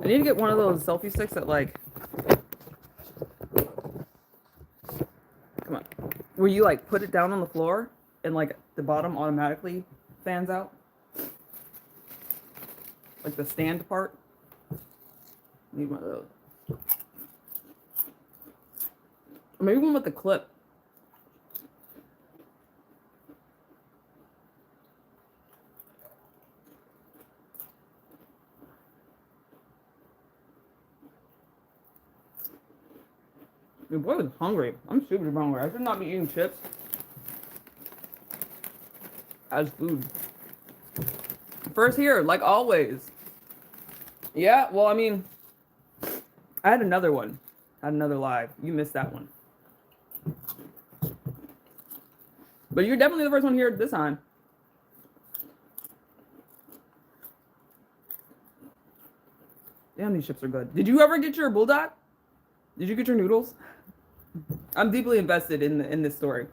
I need to get one of those selfie sticks that like, come on, where you like put it down on the floor and like the bottom automatically fans out, like the stand part. Need one of those. Or maybe one with the clip. Your boy was hungry. I'm super hungry. I should not be eating chips as food. First here, like always. Yeah, well, I mean, I had another one. I had another live. You missed that one. But you're definitely the first one here this time. Damn, these chips are good. Did you ever get your bulldog? Did you get your noodles? I'm deeply invested in this story.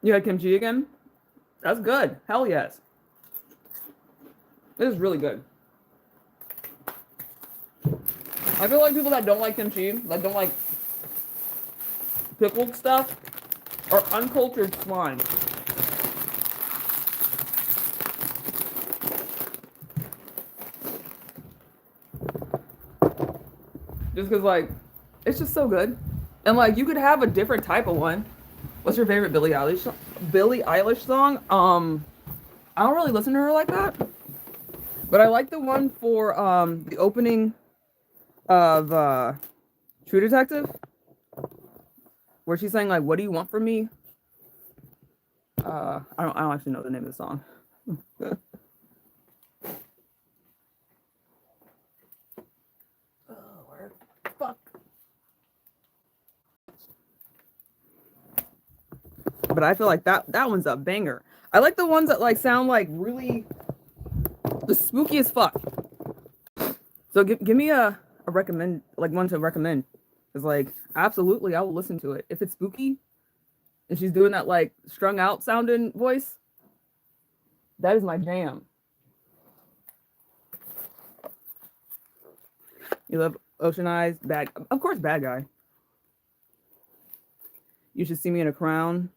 You had kimchi again? That's good. Hell yes. This is really good. I feel like people that don't like kimchi, that don't like pickled stuff, are uncultured swine. Just because, like, it's just so good. And, like, you could have a different type of one. What's your favorite Billie Eilish song? I don't really listen to her like that. But I like the one for the opening of True Detective, where she's saying like, "What do you want from me?" I don't actually know the name of the song. Oh, where the fuck? But I feel like that one's a banger. I like the ones that like sound like really the spooky as fuck. So give me a recommend, like one to recommend. It's like absolutely I will listen to it if it's spooky and she's doing that like strung out sounding voice. That is my jam. You love Ocean Eyes, bad, of course, bad guy. You should see me in a crown.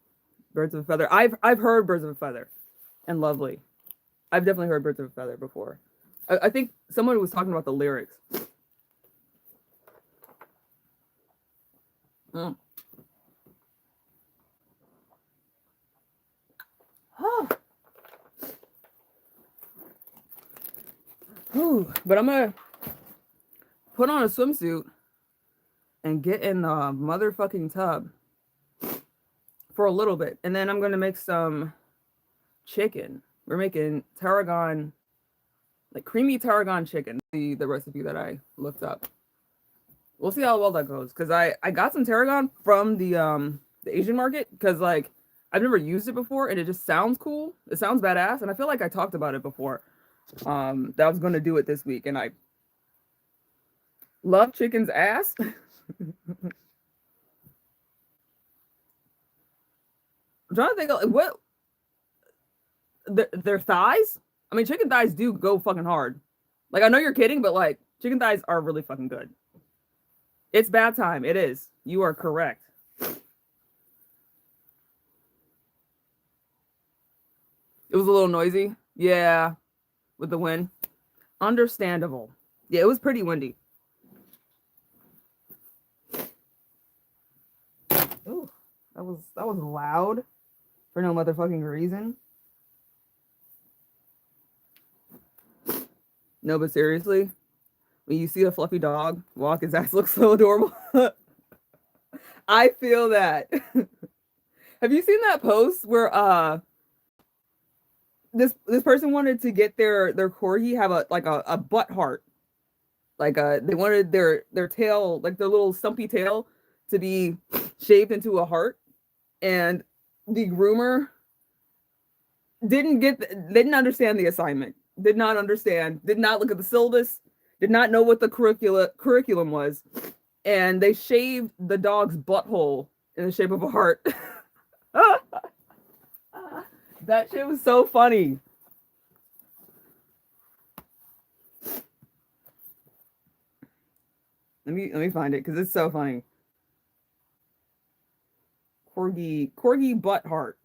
Birds of a feather. I've heard Birds of a Feather, and Lovely. I've definitely heard Birds of a Feather before. I think someone was talking about the lyrics. Mm. Oh. Ooh, but I'm gonna put on a swimsuit and get in the motherfucking tub for a little bit, and then I'm gonna make some chicken. We're making tarragon, like creamy tarragon chicken. The recipe that I looked up. We'll see how well that goes because I got some tarragon from the Asian market because like I've never used it before and it just sounds cool. It sounds badass, and I feel like I talked about it before. That I was gonna do it this week, and I love chicken's ass. I'm trying to think of what their thighs. I mean, chicken thighs do go fucking hard. Like I know you're kidding, but like chicken thighs are really fucking good. It's bath time. It is. You are correct. It was a little noisy. Yeah, with the wind. Understandable. Yeah, it was pretty windy. Ooh, that was loud for no motherfucking reason. No, but seriously, when you see a fluffy dog walk, his ass looks so adorable. I feel that. Have you seen that post where this person wanted to get their corgi have a butt heart, like they wanted their tail, like their little stumpy tail, to be shaped into a heart, and the groomer didn't understand the assignment, did not understand, did not look at the syllabus, did not know what the curriculum was, and they shaved the dog's butthole in the shape of a heart. That shit was so funny. Let me find it because it's so funny. Corgi butt heart.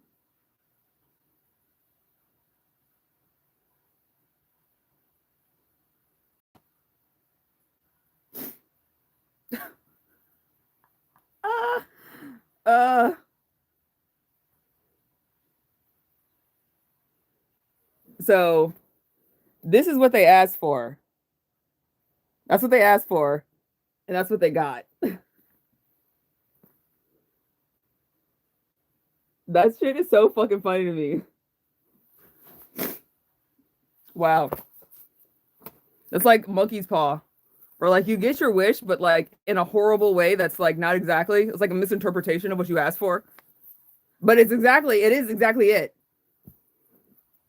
So this is what they asked for. That's what they asked for, and that's what they got. That shit is so fucking funny to me. Wow. It's like monkey's paw. Or like you get your wish, but like in a horrible way that's like not exactly. It's like a misinterpretation of what you asked for. But it is exactly it.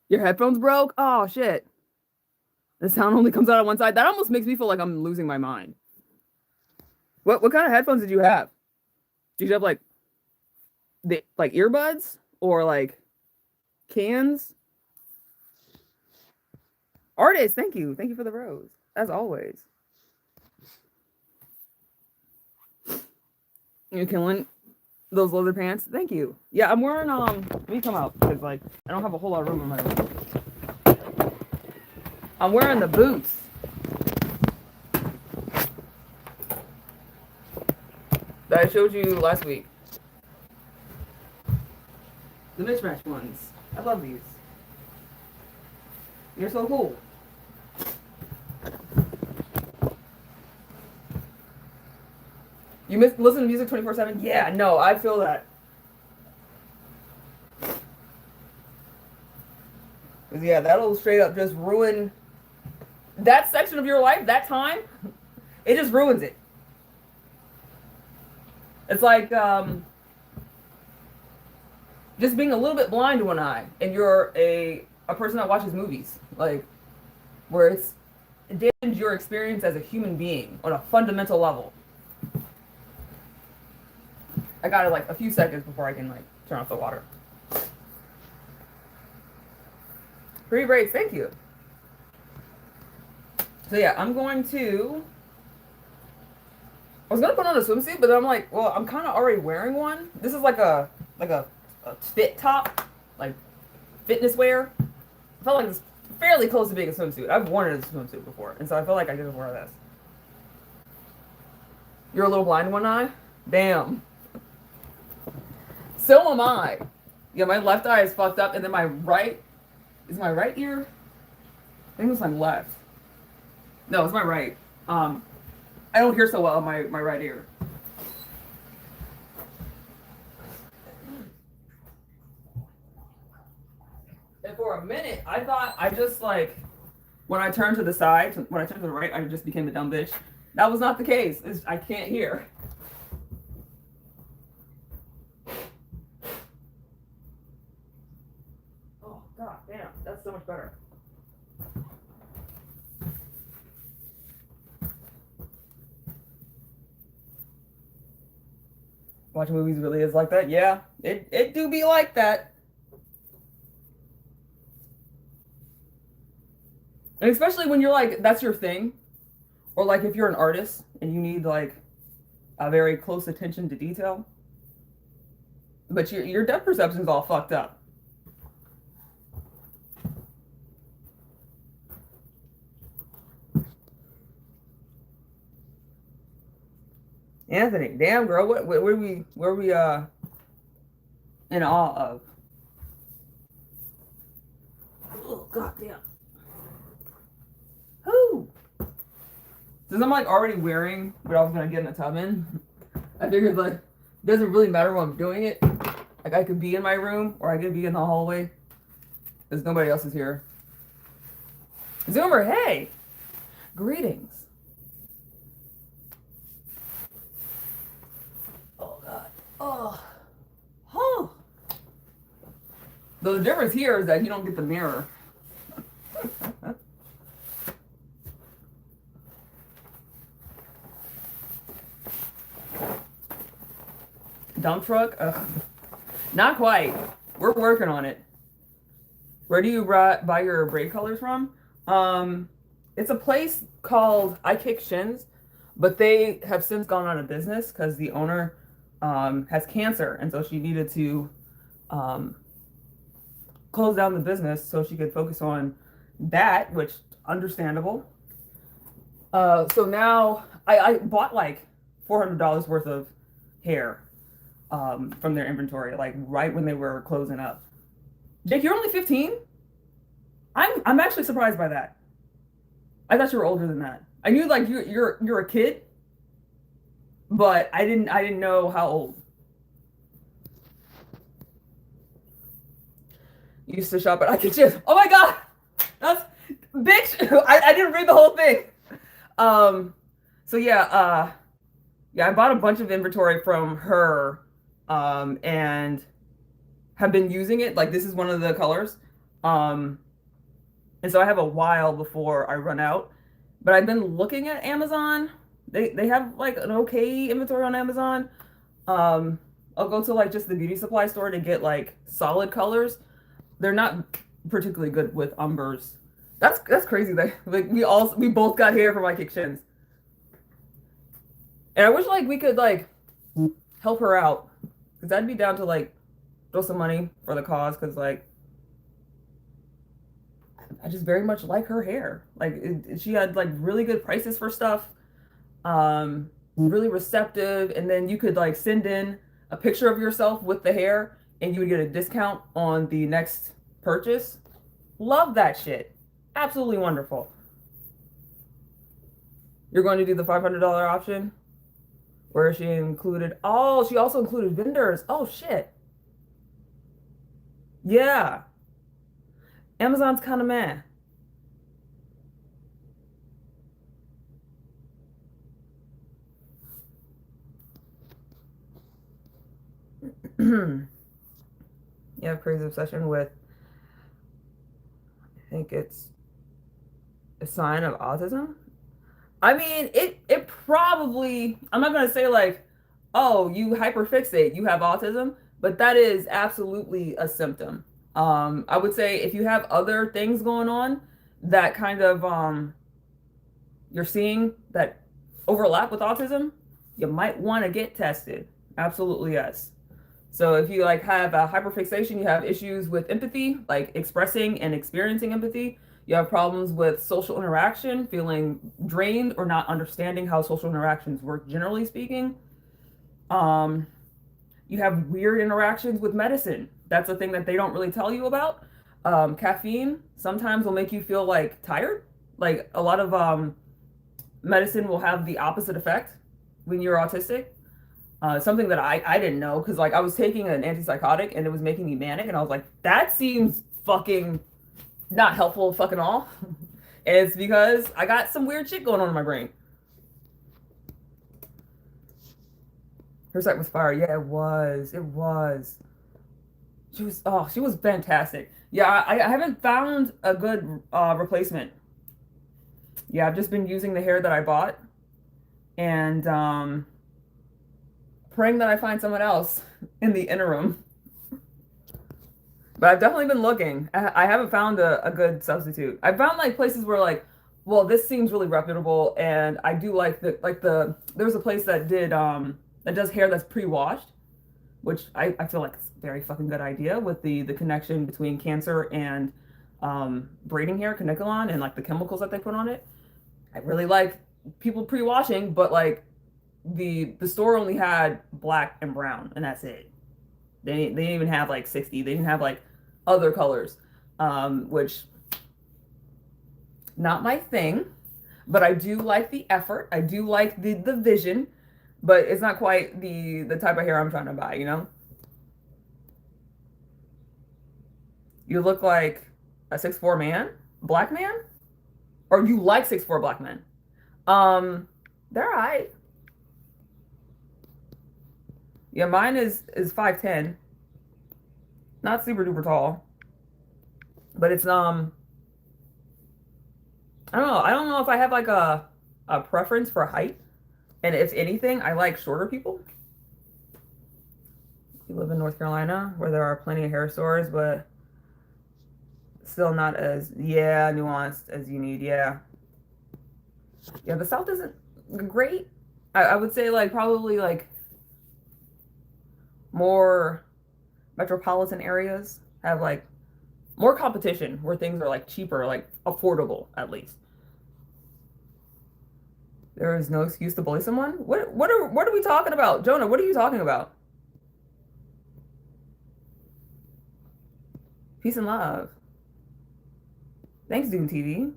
Your headphones broke? Oh shit. The sound only comes out on one side. That almost makes me feel like I'm losing my mind. What kind of headphones did you have? Did you have like earbuds or like cans? Artist, thank you. Thank you for the rose. As always. You're killing those leather pants. Thank you. Yeah, I'm wearing let me come out because like I don't have a whole lot of room in my room. I'm wearing the boots. That I showed you last week. The mismatch ones. I love these. You're so cool. You listen to music 24/7? Yeah, no, I feel that. Cause yeah, that'll straight up just ruin that section of your life, that time. It just ruins it. It's like just being a little bit blind to one eye, and you're a person that watches movies, like where it's damaged your experience as a human being on a fundamental level. I got it like a few seconds before I can like turn off the water. Pretty braids, thank you. So yeah, I'm going to. I was gonna put on a swimsuit, but then I'm like, well, I'm kind of already wearing one. This is like a fit top, like fitness wear. I felt like it's fairly close to being a swimsuit. I've worn it as a swimsuit before, and so I feel like I can just wear this. You're a little blind in one eye? Damn. So am I. Yeah, my left eye is fucked up, and then my right is my right ear. I think it's my left. No, it's my right. I don't hear so well in my right ear. And for a minute, I thought I just like, when I turned to the side, when I turned to the right, I just became a dumb bitch. That was not the case. I can't hear. Oh, god damn. That's so much better. Watching movies really is like that? Yeah, it do be like that. And especially when you're like, that's your thing. Or like if you're an artist and you need like a very close attention to detail. But your depth perception's all fucked up. Anthony, damn girl, what are we in awe of? Oh god damn. Who? Since I'm like already wearing what I was gonna get in the tub in, I figured like it doesn't really matter when I'm doing it. Like I could be in my room or I could be in the hallway. Because nobody else is here. Zoomer, hey! Greetings. Oh god. Oh. Huh. The difference here is that you don't get the mirror. Dump truck? Ugh. Not quite. We're working on it. Where do you buy your braid colors from? It's a place called I Kick Shins, but they have since gone out of business because the owner has cancer, and so she needed to um, close down the business so she could focus on that, which understandable. So now I bought like $400 worth of hair from their inventory, like right when they were closing up. Jake, you're only 15? I'm actually surprised by that. I thought you were older than that. I knew like you're a kid, but I didn't know how old. You used to shop at I Can Choose. Oh my god, that's bitch. I didn't read the whole thing. Um, so yeah, I bought a bunch of inventory from her, and have been using it. Like this is one of the colors. Um, and so I have a while before I run out. But I've been looking at Amazon. They have like an okay inventory on Amazon. Um, I'll go to like just the beauty supply store to get like solid colors. They're not particularly good with umbers. That's crazy. Like we both got hair from my Kick Shins. And I wish like we could like help her out. Cause I'd be down to like throw some money for the cause because like I just very much like her hair. Like she had like really good prices for stuff, really receptive, and then you could like send in a picture of yourself with the hair, and you would get a discount on the next purchase. Love that shit. Absolutely wonderful. You're going to do the $500 option, where she included. Oh, she also included vendors. Oh shit. Yeah. Amazon's kind of meh. You have crazy obsession with, I think it's a sign of autism. I mean, it probably, I'm not gonna say like, oh, you hyperfixate, you have autism, but that is absolutely a symptom. I would say if you have other things going on that kind of you're seeing that overlap with autism, you might want to get tested. Absolutely, yes. So if you like have a hyperfixation, you have issues with empathy, like expressing and experiencing empathy. You have problems with social interaction, feeling drained or not understanding how social interactions work, generally speaking. Um, you have weird interactions with medicine. That's a thing that they don't really tell you about. Caffeine sometimes will make you feel like tired. Like a lot of medicine will have the opposite effect when you're autistic. Something that I didn't know because like I was taking an antipsychotic and it was making me manic, and I was like, that seems fucking not helpful fucking all. And it's because I got some weird shit going on in my brain. Her site was fire. Yeah, it was. It was. She was fantastic. Yeah, I haven't found a good replacement. Yeah, I've just been using the hair that I bought and praying that I find someone else in the interim. But I've definitely been looking. I haven't found a good substitute. I found like places where like, well, this seems really reputable, and I do like the there's a place that did that does hair that's pre-washed, which I feel like it's a very fucking good idea with the connection between cancer and braiding hair, caniculon, and like the chemicals that they put on it. I really like people pre-washing, but like the store only had black and brown, and that's it. They didn't even have like 60. They didn't have like other colors, which not my thing. But I do like the effort. I do like the vision, but it's not quite the type of hair I'm trying to buy. You know, you look like a 6'4" man, black man, or you like 6'4" black men. They're all right. Yeah, mine is 5'10", not super duper tall, but it's I don't know. I don't know if I have like a preference for height, and if anything, I like shorter people. You live in North Carolina where there are plenty of hair stores, but still not as, yeah, nuanced as you need. Yeah. Yeah, the South isn't great. I would say like probably like more metropolitan areas have like more competition where things are like cheaper, like affordable at least. There is no excuse to bully someone. What are we talking about? Jonah, what are you talking about? Peace and love. Thanks, Dune TV.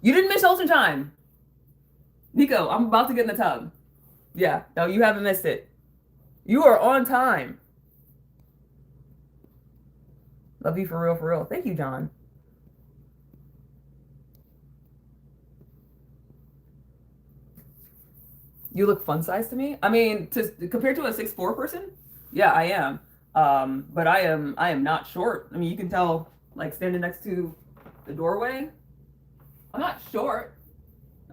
You didn't miss Ocean Time. Nico, I'm about to get in the tub. Yeah, no, you haven't missed it. You are on time. Love you for real, for real. Thank you, John. You look fun size to me. I mean, compared to a 6'4" person, yeah, I am. But I am not short. I mean, you can tell like standing next to the doorway. I'm not short.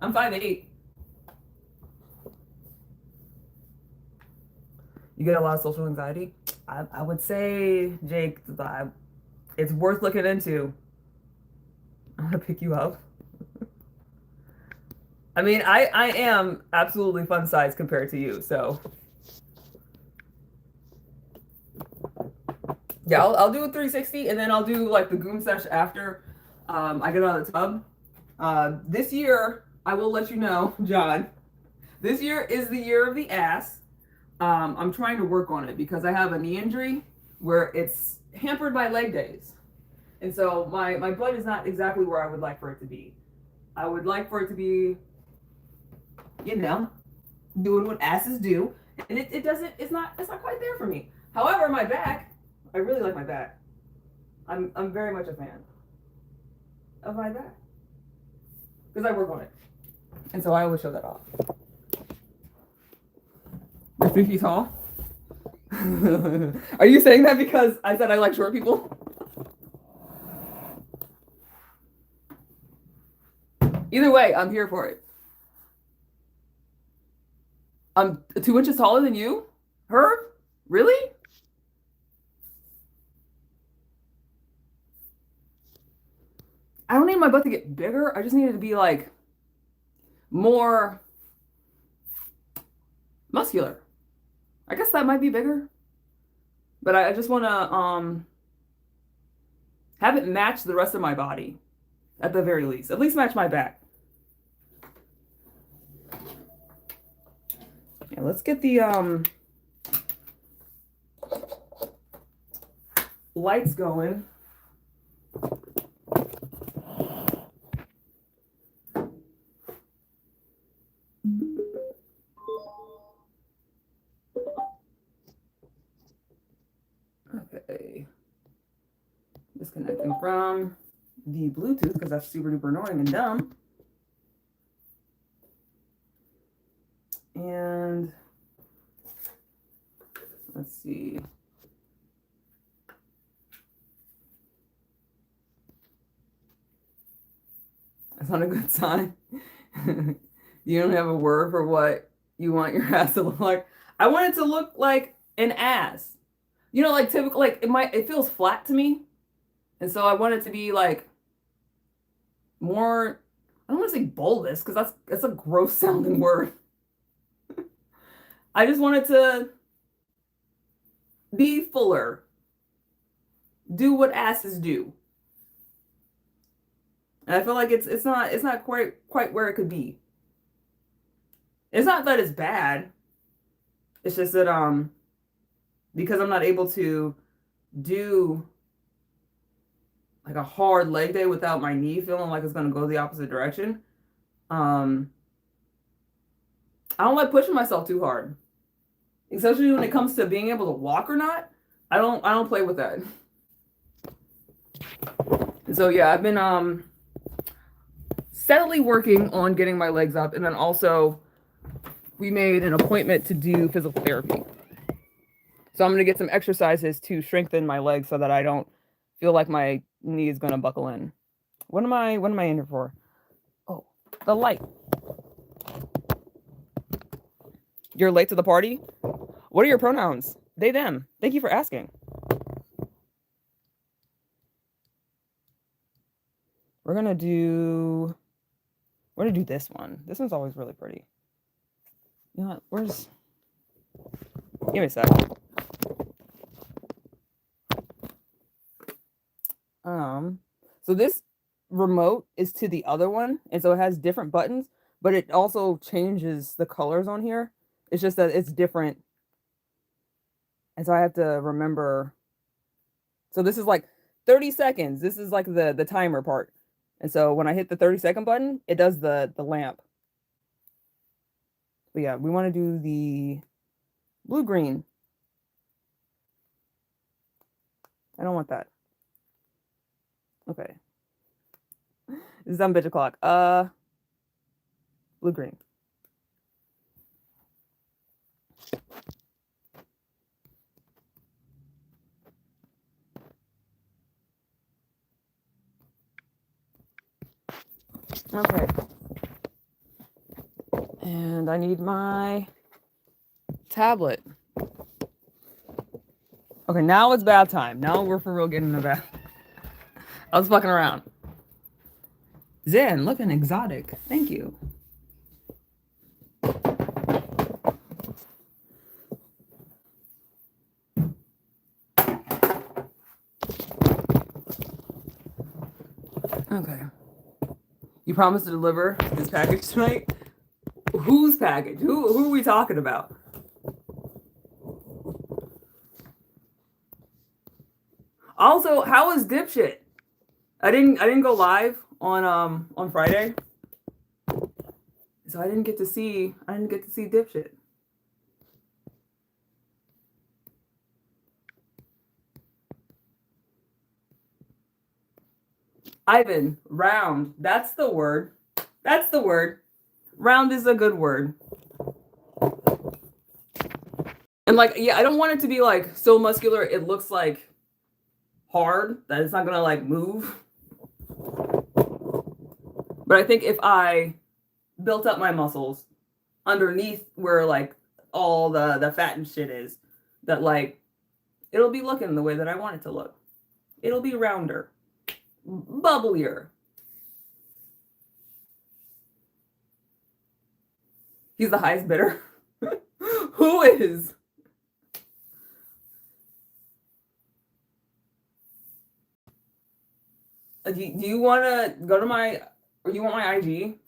I'm 5'8". You get a lot of social anxiety. I would say, Jake, it's worth looking into. I'm gonna pick you up. I mean, I am absolutely fun size compared to you, so yeah, I'll do a 360 and then I'll do like the goon sesh after I get out of the tub. This year, I will let you know, John. This year is the year of the ass. I'm trying to work on it because I have a knee injury where it's hampered by leg days. And so my butt is not exactly where I would like for it to be. I would like for it to be, you know, doing what asses do. And it's not quite there for me. However, my back, I really like my back. I'm very much a fan of my back. Because I work on it. And so I always show that off. You're 3 feet tall? Are you saying that because I said I like short people? Either way, I'm here for it. I'm 2 inches taller than you? Her? Really? I don't need my butt to get bigger. I just need it to be like more muscular. I guess that might be bigger. But I just want to have it match the rest of my body at the very least. At least match my back. Yeah, let's get the lights going. Okay. Disconnecting from the Bluetooth because that's super duper annoying and dumb. And let's see. That's not a good sign. You don't have a word for what you want your ass to look like. I want it to look like an ass. You know, like typical, like it feels flat to me. And so I want it to be like more, I don't want to say bulbous because that's a gross sounding word. I just want it to be fuller. Do what asses do. And I feel like it's not quite where it could be. It's not that it's bad. It's just that because I'm not able to do like a hard leg day without my knee feeling like it's gonna go the opposite direction. I don't like pushing myself too hard. Especially when it comes to being able to walk or not. I don't play with that. And so yeah, I've been steadily working on getting my legs up, and then also we made an appointment to do physical therapy. So I'm going to get some exercises to strengthen my legs so that I don't feel like my knee is going to buckle in. What am I in here for? Oh, the light. You're late to the party? What are your pronouns? They, them. Thank you for asking. We're gonna do this one. This one's always really pretty. You know what? Where's... Give me a sec. So this remote is to the other one, and so it has different buttons, but it also changes the colors on here. It's just that it's different. And so I have to remember. So this is like 30 seconds. This is like the timer part. And so when I hit the 30-second button, it does the lamp. But yeah, we want to do the blue green. I don't want that. Okay. This is on bitch o'clock. Blue green. Okay. And I need my tablet. Okay, now it's bath time. Now we're for real getting in the bath. I was fucking around. Zen, looking exotic. Thank you. Okay. You promised to deliver this package tonight? Whose package? Who are we talking about? Also, how was Dipshit? I didn't go live on Friday. So I didn't get to see Dipshit. Ivan, round. That's the word. That's the word. Round is a good word. And like, yeah, I don't want it to be like so muscular it looks like hard that it's not gonna like move. But I think if I built up my muscles underneath where like all the fat and shit is, that like it'll be looking the way that I want it to look. It'll be rounder, bubblier. He's the highest bidder. Who is? Do you want to go to my, or you want my IG,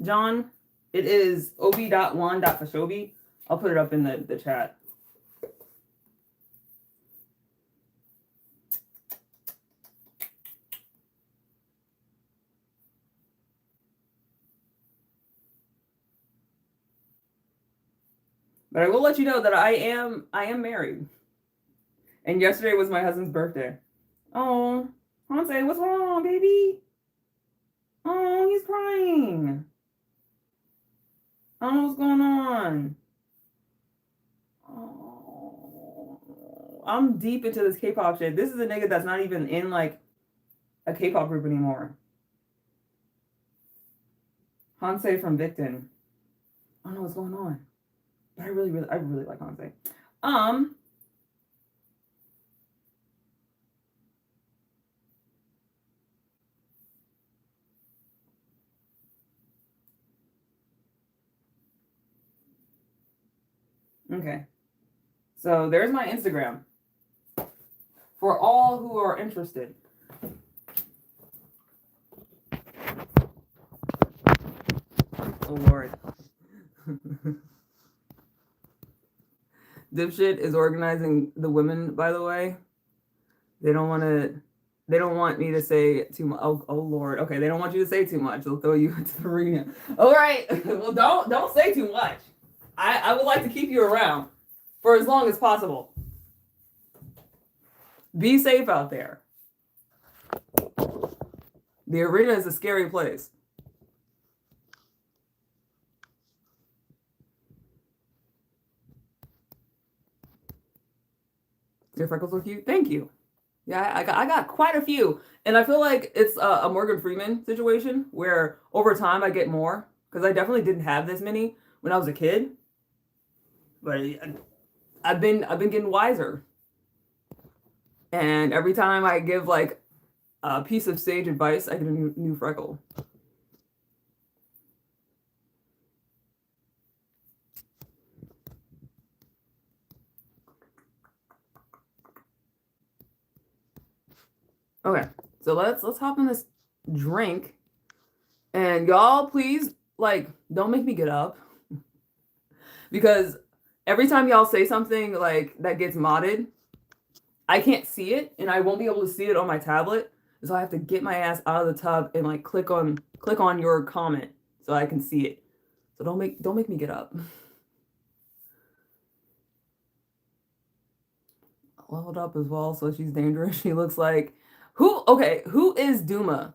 John? It is ob.1.fashobi. I'll put it up in the chat. But I will let you know that I am married. And yesterday was my husband's birthday. Oh, Hanse, what's wrong, baby? Oh, he's crying. Oh, what's going on? Oh, I'm deep into this K-pop shit. This is a nigga that's not even in like a K-pop group anymore. Hanse from Victon. I don't know what's going on. But I really like Hanse. Okay. So there's my Instagram. For all who are interested. Oh Lord. Dipshit is organizing the women, by the way. They don't want me to say too much. Oh Lord. Okay, they don't want you to say too much. They'll throw you into the arena. All right. Well, don't say too much. I would like to keep you around for as long as possible. Be safe out there. The arena is a scary place. Your freckles look cute. Thank you. Yeah, I got quite a few, and I feel like it's a Morgan Freeman situation where over time I get more because I definitely didn't have this many when I was a kid. But I've been getting wiser. And every time I give like a piece of sage advice, I get a new freckle. Okay, so let's hop in this drink. And y'all, please, like, don't make me get up. Because every time y'all say something like that gets modded, I can't see it and I won't be able to see it on my tablet. So I have to get my ass out of the tub and like click on your comment so I can see it. So don't make me get up. Leveled up as well, so she's dangerous. She looks like who is Duma?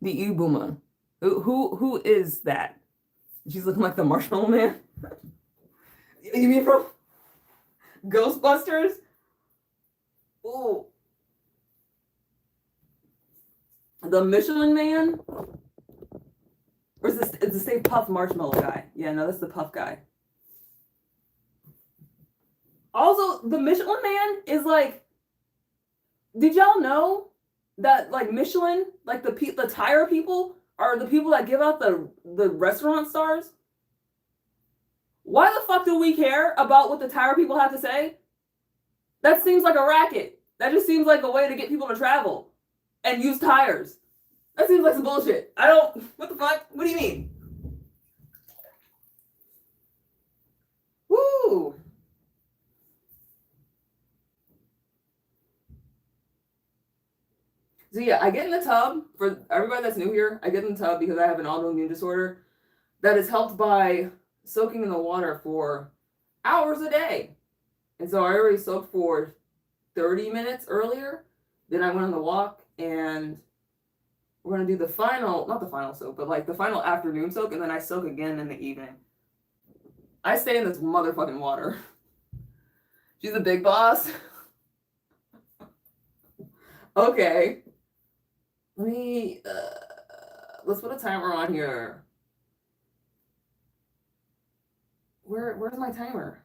The Ibuma. Who is that? She's looking like the Marshmallow Man. You mean from Ghostbusters? Ooh. The Michelin Man? Or is this it's the same Puff Marshmallow guy? Yeah, no, that's the Puff guy. Also, the Michelin Man is like, did y'all know that like Michelin, like the tire people are the people that give out the restaurant stars? Why the fuck do we care about what the tire people have to say? That seems like a racket. That just seems like a way to get people to travel and use tires. That seems like some bullshit. What the fuck? What do you mean? Woo! So yeah, I get in the tub, for everybody that's new here, I get in the tub because I have an autoimmune disorder that is helped by soaking in the water for hours a day. And so I already soaked for 30 minutes earlier. Then I went on the walk and we're going to do not the final soak, but like the final afternoon soak. And then I soak again in the evening. I stay in this motherfucking water. She's a big boss. Okay. Let's put a timer on here. Where's my timer?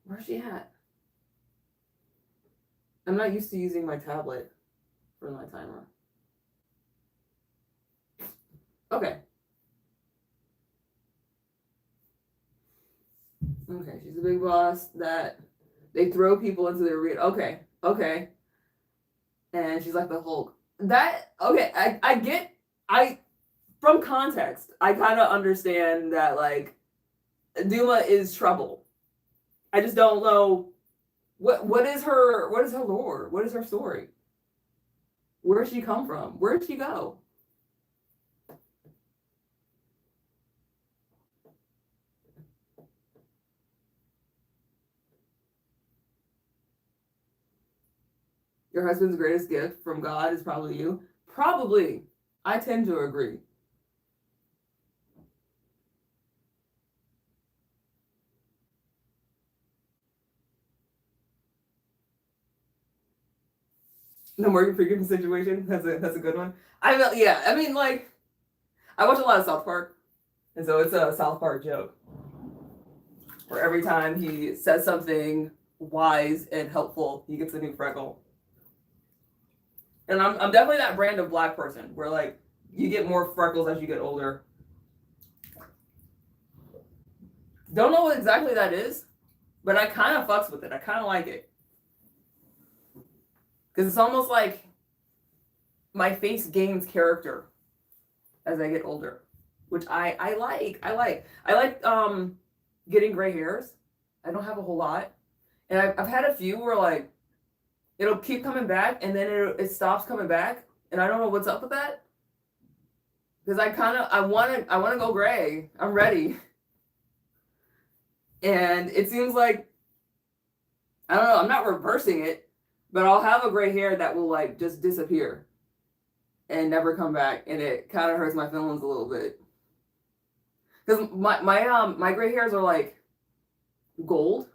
Where's she at? I'm not used to using my tablet for my timer. Okay. Okay, she's a big boss that they throw people into their arena. Okay. And she's like the Hulk. From context, I kind of understand that like Duma is trouble. I just don't know what is her lore? What is her story? Where does she come from? Where did she go? Your husband's greatest gift from God is probably you. Probably. I tend to agree. The Morgan Freeman situation. That's a good one. I mean, like, I watch a lot of South Park, and so it's a South Park joke where every time he says something wise and helpful, he gets a new freckle. And I'm definitely that brand of black person where like you get more freckles as you get older. Don't know what exactly that is, but I kind of fucks with it. I kind of like it. Because it's almost like my face gains character as I get older, which I like. I like getting gray hairs. I don't have a whole lot. And I've had a few where like it'll keep coming back and then it stops coming back. And I don't know what's up with that. Because I want to go gray. I'm ready. And it seems like, I don't know, I'm not reversing it, but I'll have a gray hair that will like just disappear and never come back. And it kind of hurts my feelings a little bit. Because my gray hairs are like gold.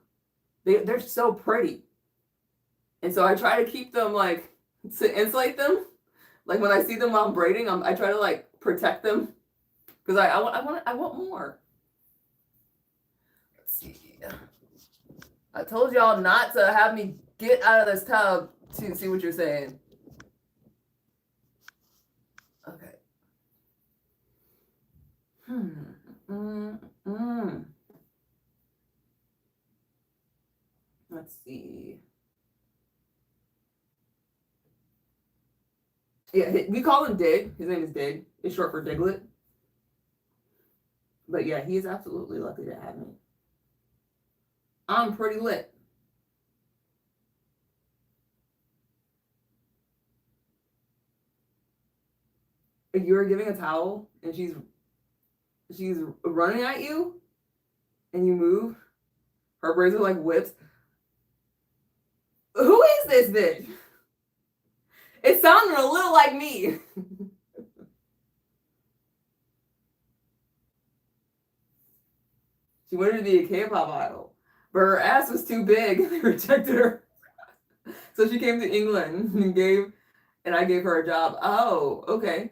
They're so pretty. And so I try to keep them like to insulate them. Like when I see them while I'm braiding, I try to like protect them because I want more. Let's see. I told y'all not to have me get out of this tub to see what you're saying. Okay. Let's see. Yeah, we call him Dig. His name is Dig. It's short for Diglett. But yeah, he is absolutely lucky to have me. I'm pretty lit. If you're giving a towel and she's running at you and you move, her braids are like whips. Who is this bitch? It sounded a little like me. She wanted to be a K-pop idol, but her ass was too big and they rejected her. So she came to England and I gave her a job. Oh, okay.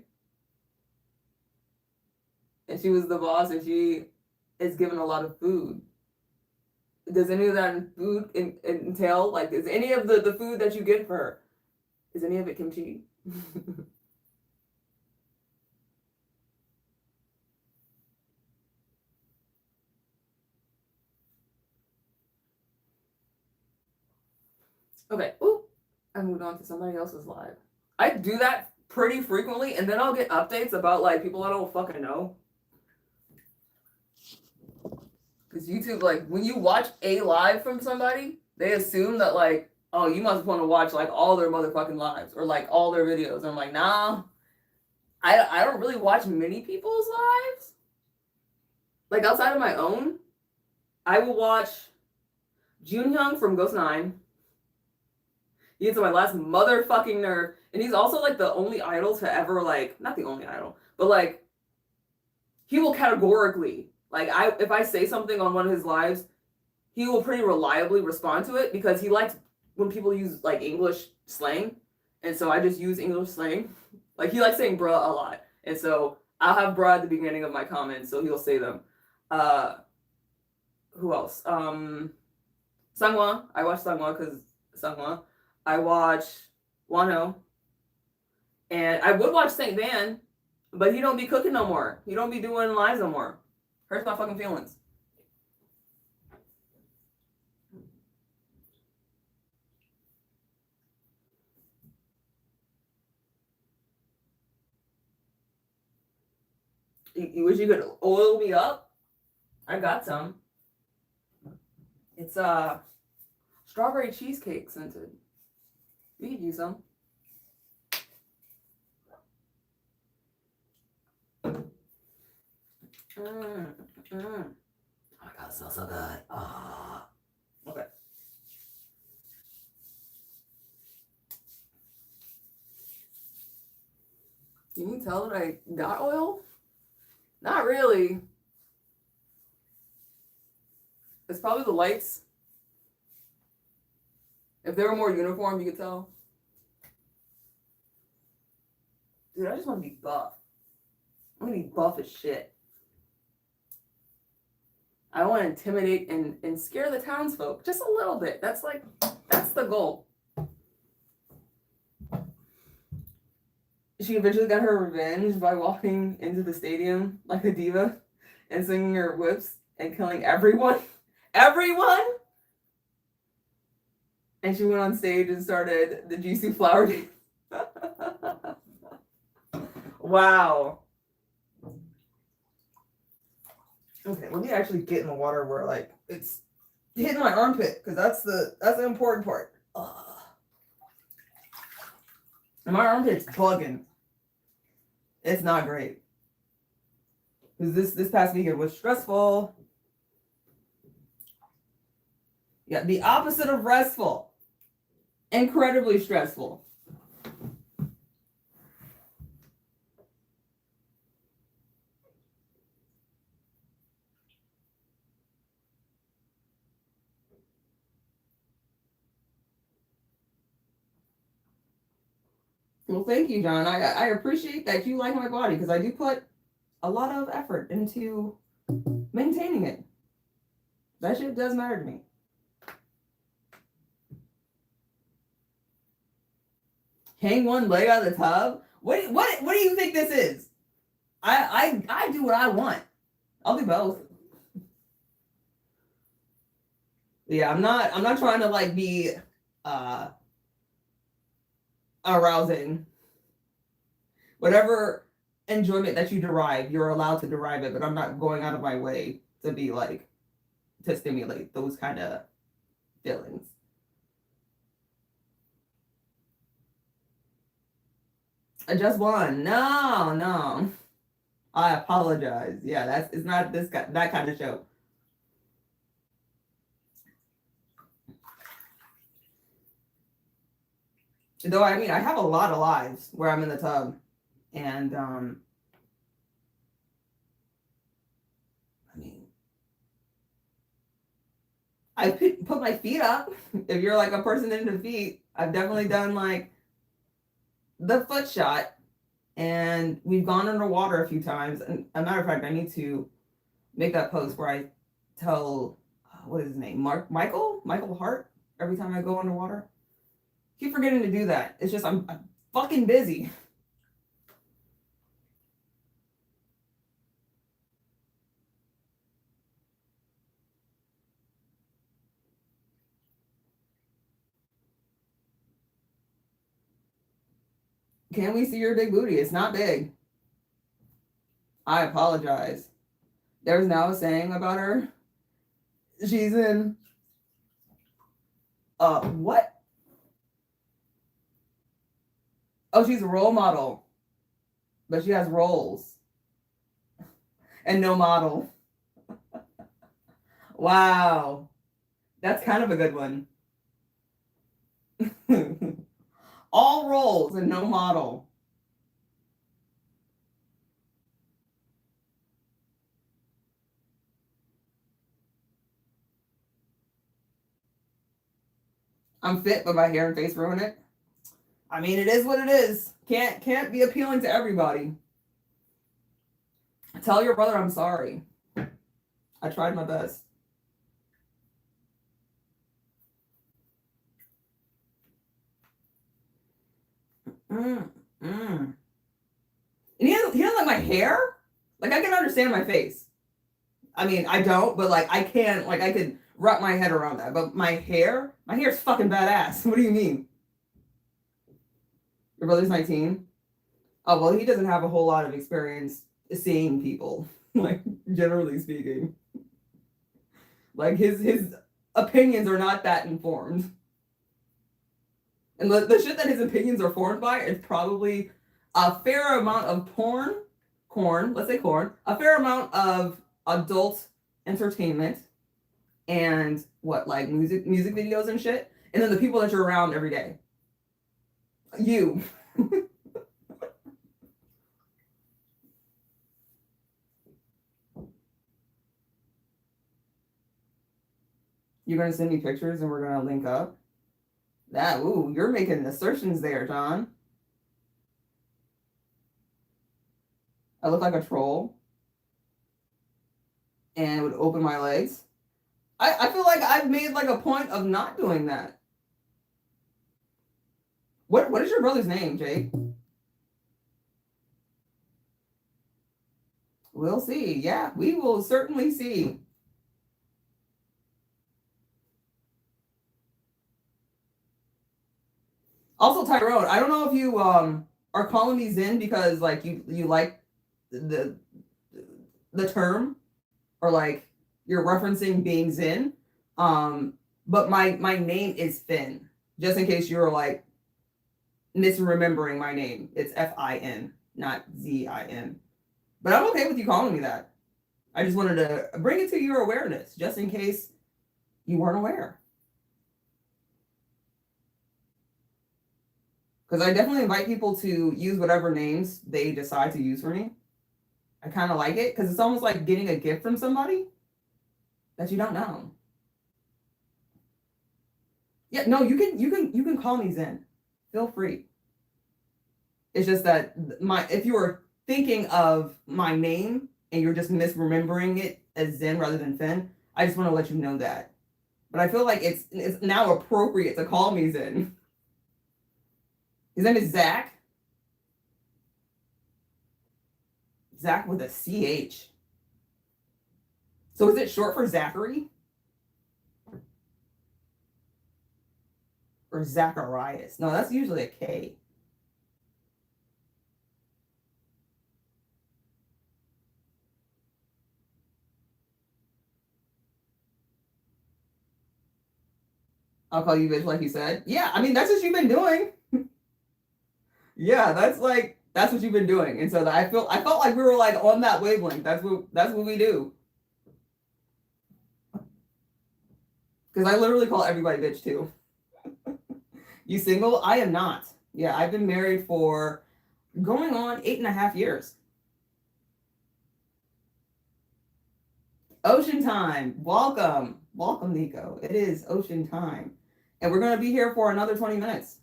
And she was the boss and she is given a lot of food. Does any of that food entail, like, is any of the food that you get for her, is any of it kimchi? Okay, ooh, I moved on to somebody else's live. I do that pretty frequently, and then I'll get updates about, like, people I don't fucking know. Because YouTube, like, when you watch a live from somebody, they assume that, like, oh, you must want to watch, like, all their motherfucking lives, or, like, all their videos. And I'm like, nah, I don't really watch many people's lives. Like, outside of my own, I will watch Junhyung from Ghost 9. He gets on my last motherfucking nerve. And he's also, like, the only idol to ever, like, not the only idol, but, like, he will categorically, like, if I say something on one of his lives, he will pretty reliably respond to it because he likes when people use, like, English slang. And so I just use English slang. Like, he likes saying bruh a lot. And so I'll have bruh at the beginning of my comments, so he'll say them. Who else? Sangwa. I watch Sangwa because Sangwa. I watch Wano. And I would watch Saint Van, but he don't be cooking no more. He don't be doing lives no more. Hurts my fucking feelings. You wish you could oil me up? I got some. It's strawberry cheesecake scented. We could use some. Oh my god, it smells so good. Oh. Okay. Can you tell that I got oil? Not really. It's probably the lights. If they were more uniform, you could tell. Dude, I just want to be buff. I want to be buff as shit. I want to intimidate and scare the townsfolk just a little bit. That's the goal. She eventually got her revenge by walking into the stadium like a diva and singing her whips and killing everyone. Everyone! And she went on stage and started the Jisoo Flower Dance. Wow. Okay, let me actually get in the water where, like, it's hitting my armpit, because that's the important part. Ugh. And my armpit's bugging. It's not great. Because this past weekend was stressful. Yeah, the opposite of restful. Incredibly stressful. Well, thank you, John. I appreciate that you like my body because I do put a lot of effort into maintaining it. That shit does matter to me. Hang one leg out of the tub? What do you think this is? I do what I want. I'll do both. Yeah, I'm not trying to like be arousing. Whatever enjoyment that you derive, you're allowed to derive it, but I'm not going out of my way to be like to stimulate those kind of feelings. I just won. No. I apologize. Yeah, it's not that kind of show. Though I mean, I have a lot of lives where I'm in the tub, and I mean, I put my feet up. If you're like a person into feet, I've definitely done like the foot shot, and we've gone underwater a few times. And a matter of fact, I need to make that post where I tell what is his name, Michael Hart, every time I go underwater. Keep forgetting to do that. It's just I'm fucking busy. Can we see your big booty? It's not big. I apologize. There's now a saying about her. She's in what? Oh, she's a role model. But she has roles. And no model. Wow. That's kind of a good one. All roles and no model. I'm fit, but my hair and face ruin it. I mean, it is what it is. Can't be appealing to everybody. Tell your brother I'm sorry. I tried my best. And he doesn't like my hair. Like I can understand my face. I mean, I don't, but like I can, like I could wrap my head around that. But my hair's fucking badass. What do you mean? Your brother's 19? Oh, well, he doesn't have a whole lot of experience seeing people, like generally speaking. Like his opinions are not that informed. And the shit that his opinions are formed by is probably a fair amount of corn, let's say corn, a fair amount of adult entertainment and what, like music videos and shit. And then the people that you're around every day. You. You're gonna send me pictures and we're gonna link up? You're making assertions there, John. I look like a troll and would open my legs. I feel like I've made like a point of not doing that. What is your brother's name, Jake? We'll see. Yeah, we will certainly see. Also, Tyrone, I don't know if you are calling me Zin because like you like the term, or like you're referencing being Zin. But my name is Finn. Just in case you're like misremembering my name. It's Fin, not Zin. But I'm okay with you calling me that. I just wanted to bring it to your awareness, just in case you weren't aware. Because I definitely invite people to use whatever names they decide to use for me. I kind of like it because it's almost like getting a gift from somebody that you don't know. Yeah, no, you can call me Zen. Feel free. It's just that if you were thinking of my name and you're just misremembering it as Zen rather than Finn, I just want to let you know that. But I feel like it's now appropriate to call me Zen. His name is Zach. Zach with a CH. So is it short for Zachary? Or Zacharias? No, that's usually a K. I'll call you bitch like you said. Yeah, I mean, that's what you've been doing. Yeah, that's what you've been doing. And so I felt like we were like on that wavelength. That's what we do. Because I literally call everybody bitch too. You single? I am not. Yeah, I've been married for going on 8.5 years. Ocean time. Welcome. Welcome, Nico. It is ocean time. And we're going to be here for another 20 minutes.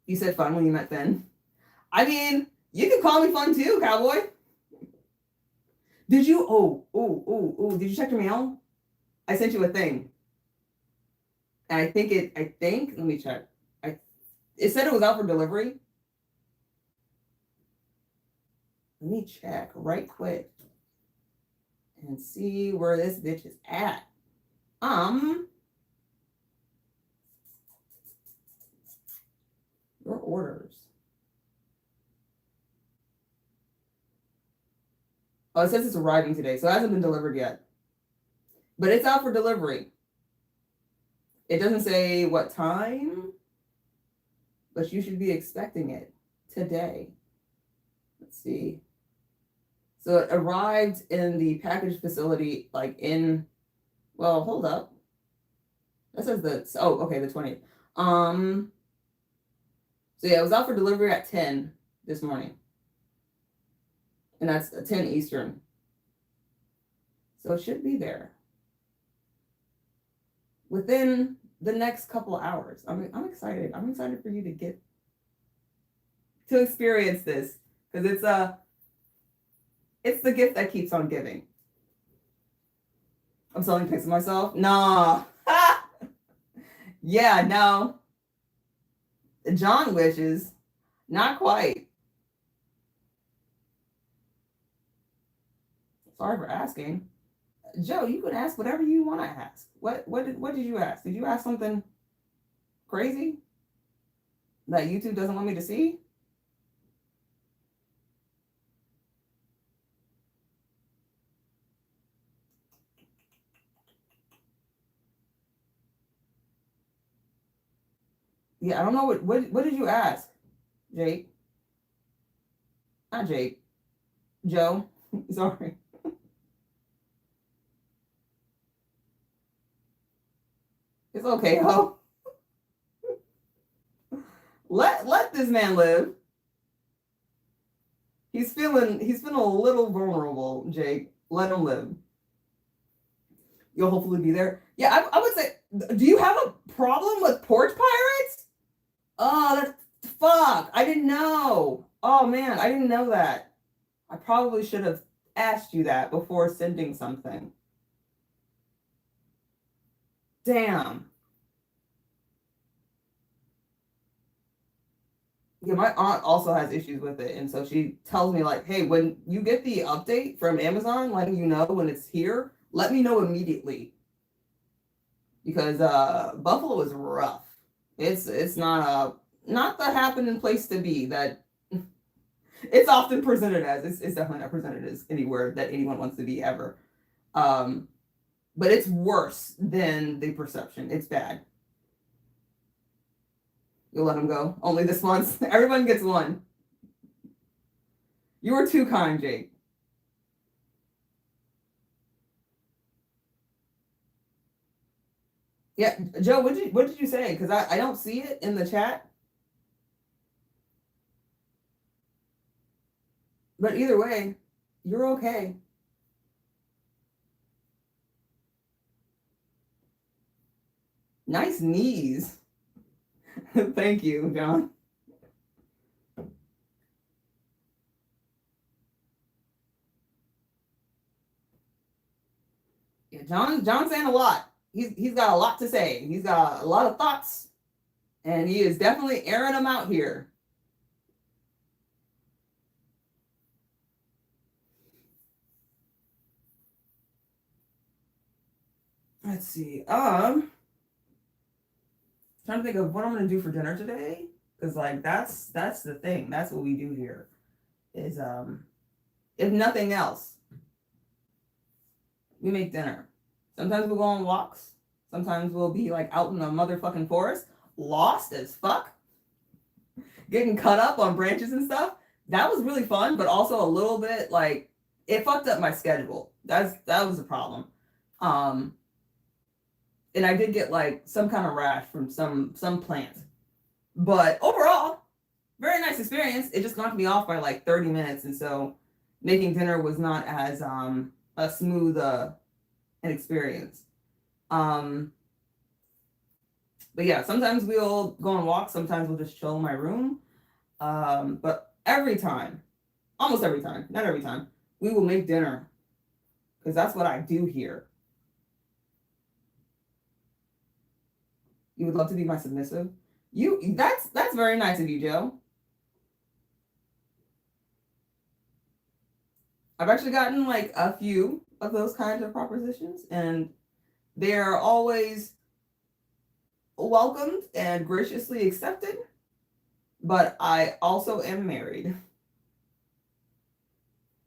You said fun when you met Finn. I mean, you can call me fun too, cowboy. Did you? Did you check your mail? I sent you a thing. And I think, let me check. It said it was out for delivery. Let me check right quick and see where this bitch is at. Your orders. Oh, it says it's arriving today, so it hasn't been delivered yet. But it's out for delivery. It doesn't say what time, but you should be expecting it today. Let's see. So it arrived in the package facility, like in, well, hold up. That says the 20th. So yeah, it was out for delivery at 10 this morning. And that's 10 Eastern. So it should be there within the next couple hours. I'm excited. I'm excited for you to get to experience this, because it's the gift that keeps on giving. I'm selling pics of myself? Nah. Yeah, no. John wishes. Not quite. Sorry for asking. Joe, you can ask whatever you want to ask. What did you ask? Did you ask something crazy that YouTube doesn't want me to see? Yeah, I don't know what did you ask, Jake? Not Jake. Joe. Sorry. It's okay, ho. Let this man live. He's feeling a little vulnerable, Jake. Let him live. You'll hopefully be there. Yeah, I would say, do you have a problem with porch pirates? Oh, that's fuck. I didn't know. Oh man, I didn't know that. I probably should have asked you that before sending something. Damn. Yeah, my aunt also has issues with it. And so she tells me, like, hey, when you get the update from Amazon, letting you know when it's here, let me know immediately. Because Buffalo is rough. It's not the happening place to be that it's often presented as. It's definitely not presented as anywhere that anyone wants to be ever. But it's worse than the perception. It's bad. You'll let him go. Only this once. Everyone gets one. You were too kind, Jake. Yeah, Joe, what did you say? Because I don't see it in the chat. But either way, you're okay. Nice knees. Thank you, John. John's saying a lot. He's got a lot to say. He's got a lot of thoughts, and he is definitely airing them out here. Let's see. Trying to think of what I'm gonna do for dinner today. Cause like that's the thing. That's what we do here. Is if nothing else, we make dinner. Sometimes we'll go on walks. Sometimes we'll be like out in the motherfucking forest, lost as fuck, getting cut up on branches and stuff. That was really fun, but also a little bit like it fucked up my schedule. That was a problem. And I did get like some kind of rash from some plant. But overall, very nice experience. It just knocked me off by like 30 minutes, and so making dinner was not as a smooth an experience. But yeah, sometimes we'll go on walks, sometimes we'll just chill in my room. But every time, almost every time, not every time, we will make dinner because that's what I do here. You would love to be my submissive. That's very nice of you, Joe. I've actually gotten like a few of those kinds of propositions, and they're always welcomed and graciously accepted. But I also am married.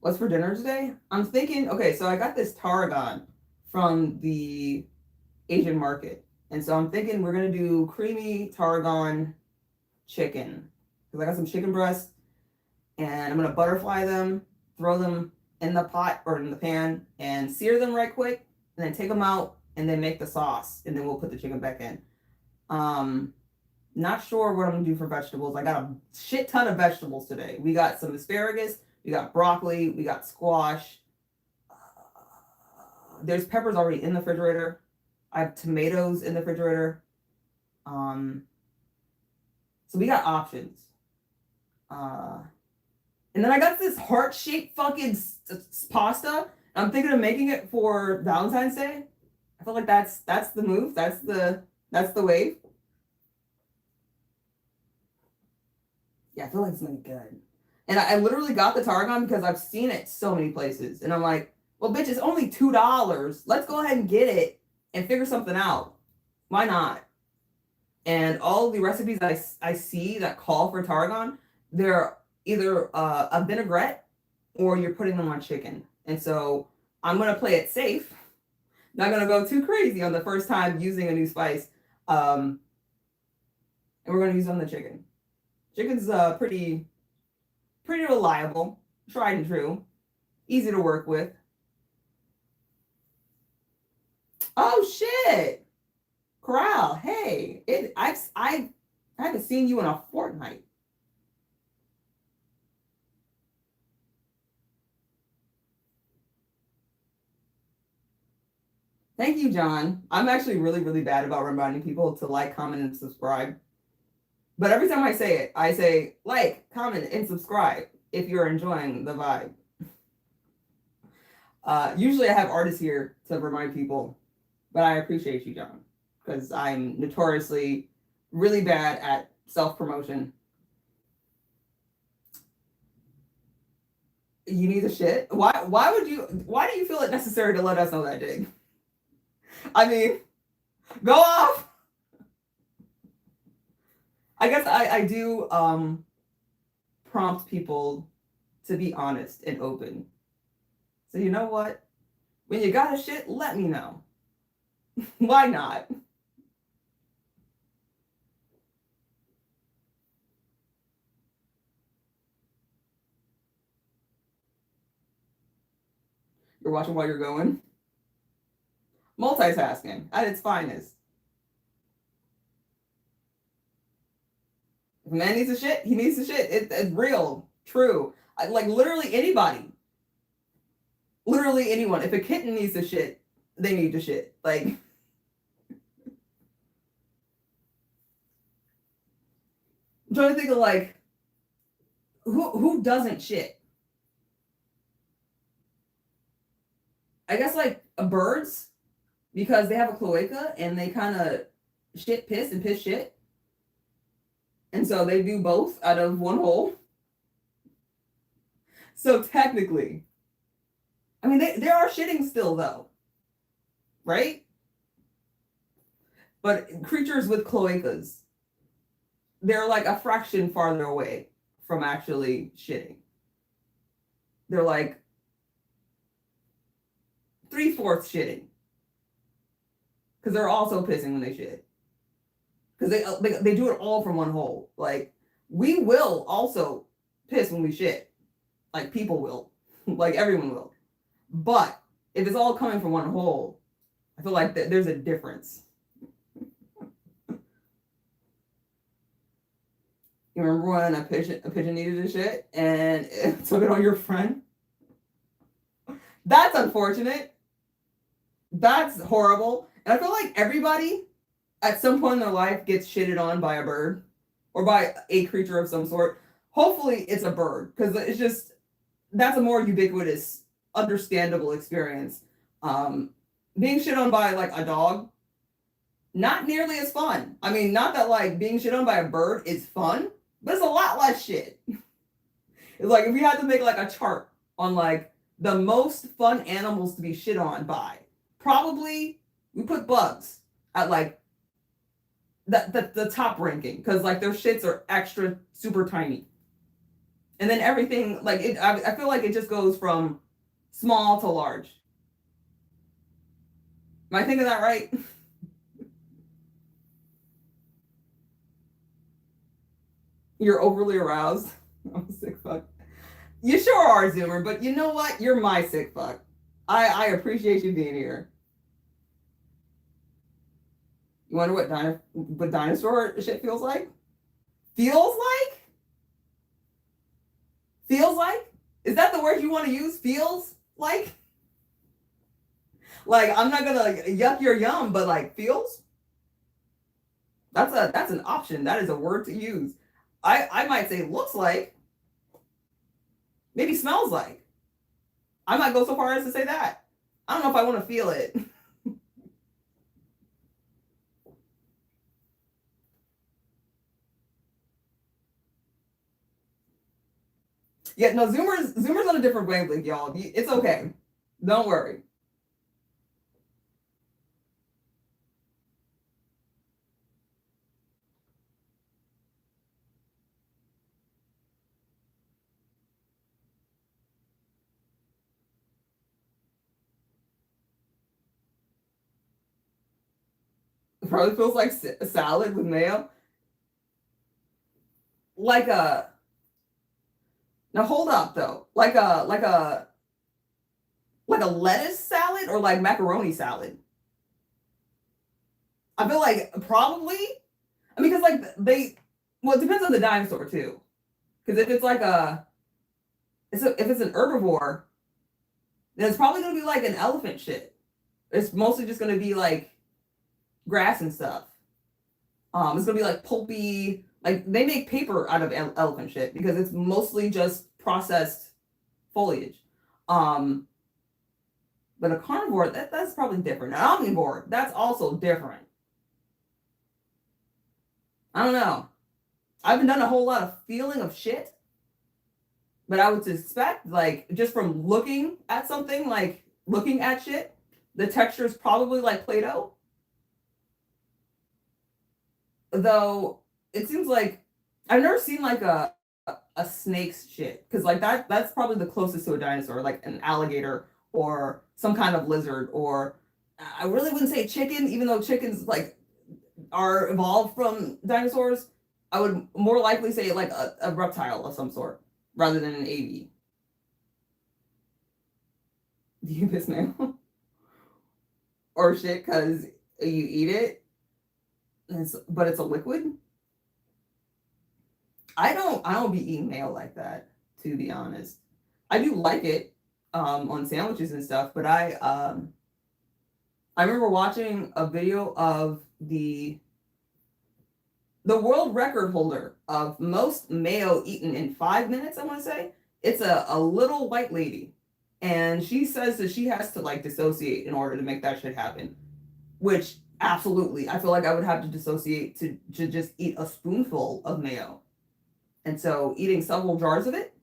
What's for dinner today? I'm thinking, okay, so I got this tarragon from the Asian market. And so I'm thinking we're going to do creamy tarragon chicken. Because I got some chicken breasts and I'm going to butterfly them, throw them in the pot or in the pan and sear them right quick. And then take them out and then make the sauce. And then we'll put the chicken back in. Not sure what I'm going to do for vegetables. I got a shit ton of vegetables today. We got some asparagus. We got broccoli. We got squash. There's peppers already in the refrigerator. I have tomatoes in the refrigerator. So we got options. And then I got this heart-shaped fucking pasta. I'm thinking of making it for Valentine's Day. I feel like that's the move. That's the wave. Yeah, I feel like it's gonna be good. And I literally got the tarragon because I've seen it so many places. And I'm like, well, bitch, it's only $2. Let's go ahead and get it and figure something out. Why not? And all the recipes I see that call for tarragon, they're either a vinaigrette or you're putting them on chicken. And so I'm going to play it safe. Not going to go too crazy on the first time using a new spice. And we're going to use it on the chicken. Chicken's pretty reliable, tried and true, easy to work with. Oh shit, Corral. Hey, I haven't seen you in a fortnight. Thank you, John. I'm actually really bad about reminding people to like, comment, and subscribe. But every time I say like, comment, and subscribe if you're enjoying the vibe. Usually I have artists here to remind people, but I appreciate you, John, because I'm notoriously really bad at self-promotion. You need the shit? Why do you feel it necessary to let us know that, Dig? I mean, go off. I guess I do prompt people to be honest and open. So you know what? When you got a shit, let me know. Why not? You're watching while you're going? Multitasking at its finest. If a man needs a shit, he needs a shit. It's real, true. Like literally anybody. Literally anyone. If a kitten needs a shit, they need to shit. Like, I'm trying to think of like, who doesn't shit? I guess like birds. because they have a cloaca and they kind of shit piss and piss shit. And so they do both out of one hole. So technically, I mean, they are shitting still though, right? But creatures with cloacas, they're like a fraction farther away from actually shitting. They're like 3/4 shitting. Because they're also pissing when they shit. Because they do it all from one hole. Like, we will also piss when we shit. Like, people will. Like, everyone will. But if it's all coming from one hole, I feel like there's a difference. You remember when a pigeon needed a shit and it took it on your friend? That's unfortunate. That's horrible. And I feel like everybody at some point in their life gets shitted on by a bird or by a creature of some sort. Hopefully it's a bird, because it's just, that's a more ubiquitous, understandable experience. Being shit on by like a dog, not nearly as fun. I mean, not that like being shit on by a bird is fun, but it's a lot less shit. It's like if we had to make like a chart on like the most fun animals to be shit on by, probably we put bugs at like the top ranking, because like their shits are extra super tiny. And then everything, like it, I feel like it just goes from small to large. Am I thinking that right? You're overly aroused. I'm a sick fuck. You sure are, Zoomer, but you know what? You're my sick fuck. I appreciate you being here. You wonder what dinosaur shit feels like? Feels like? Feels like? Is that the word you want to use? Feels like? Like, I'm not gonna like, yuck your yum, but like feels? That's an option. That is a word to use. I might say looks like, maybe smells like. I might go so far as to say that. I don't know if I want to feel it. Yeah, no, Zoomer's on a different wavelength, y'all. It's okay. Don't worry. It probably feels like a salad with mayo. Like a Now hold up though. Like a lettuce salad or like macaroni salad. I feel like probably. I mean, because like well, it depends on the dinosaur too. Because if it's like if it's an herbivore, then it's probably gonna be like an elephant shit. It's mostly just gonna be like grass and stuff. It's gonna be like pulpy. Like they make paper out of elephant shit because it's mostly just processed foliage. But a carnivore, that's probably different. An omnivore, that's also different. I don't know. I haven't done a whole lot of feeling of shit, but I would suspect, like, just from looking at something, like looking at shit, the texture is probably like Play-Doh. Though it seems like I've never seen like a snake's shit, because like that's probably the closest to a dinosaur, like an alligator or some kind of lizard, or I really wouldn't say chicken, even though chickens like are evolved from dinosaurs. I would more likely say like a reptile of some sort rather than an AV. Do you miss mayo or shit because you eat it? But it's a liquid. I don't be eating mayo like that, to be honest. I do like it on sandwiches and stuff, but I remember watching a video of the world record holder of most mayo eaten in 5 minutes, I want to say. It's a little white lady. And she says that she has to like dissociate in order to make that shit happen. which absolutely, I feel like I would have to dissociate to just eat a spoonful of mayo. And so eating several jars of it,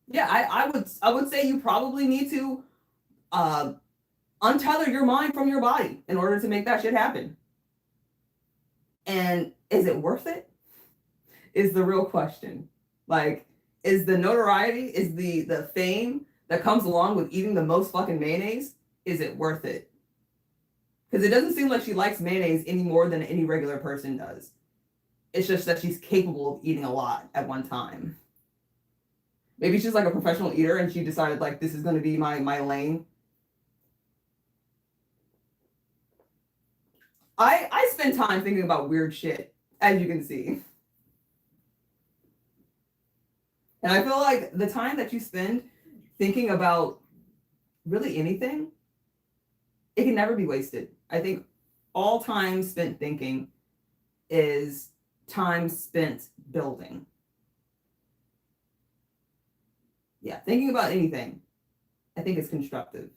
yeah, I would say you probably need to uh, untether your mind from your body in order to make that shit happen. And is it worth it? Is the real question. Like, is the notoriety, is the fame that comes along with eating the most fucking mayonnaise, is it worth it? Because it doesn't seem like she likes mayonnaise any more than any regular person does. It's just that she's capable of eating a lot at one time. Maybe she's like a professional eater and she decided like this is going to be my lane. I spend time thinking about weird shit, as you can see. And I feel like the time that you spend thinking about really anything, it can never be wasted. I think all time spent thinking is time spent building. Yeah, thinking about anything, I think it's constructive.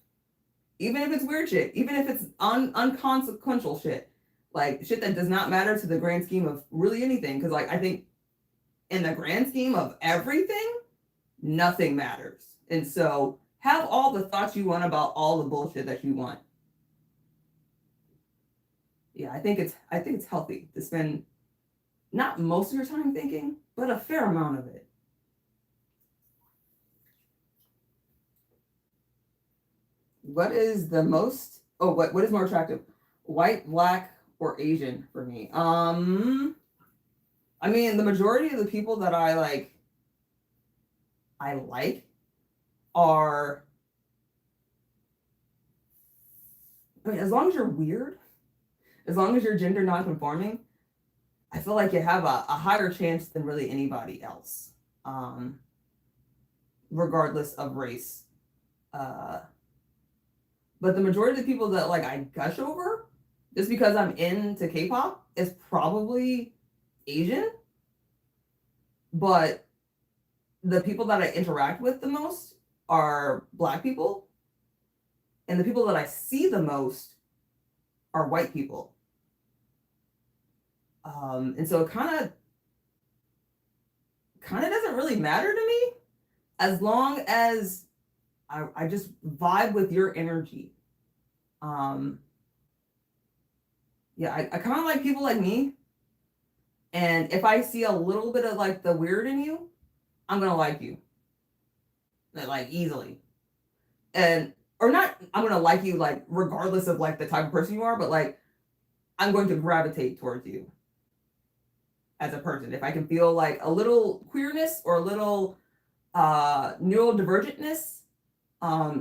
Even if it's weird shit, even if it's unconsequential shit, like shit that does not matter to the grand scheme of really anything. Because like I think in the grand scheme of everything, nothing matters. And so have all the thoughts you want about all the bullshit that you want. Yeah, I think it's healthy to spend not most of your time thinking, but a fair amount of it. What is the most what is more attractive? White, black, or Asian for me? I mean, the majority of the people that I like are, I mean, as long as you're weird, as long as you're gender non-conforming, I feel like you have a higher chance than really anybody else, regardless of race. But the majority of the people that like I gush over, just because I'm into K-pop, is probably Asian. But the people that I interact with the most are Black people. And the people that I see the most are white people. And so it kind of doesn't really matter to me as long as I just vibe with your energy. Yeah, I kind of like people like me. And if I see a little bit of like the weird in you, I'm gonna like you. Like easily. And or not I'm gonna like you like regardless of like the type of person you are, but like I'm going to gravitate towards you as a person. If I can feel like a little queerness or a little neurodivergentness,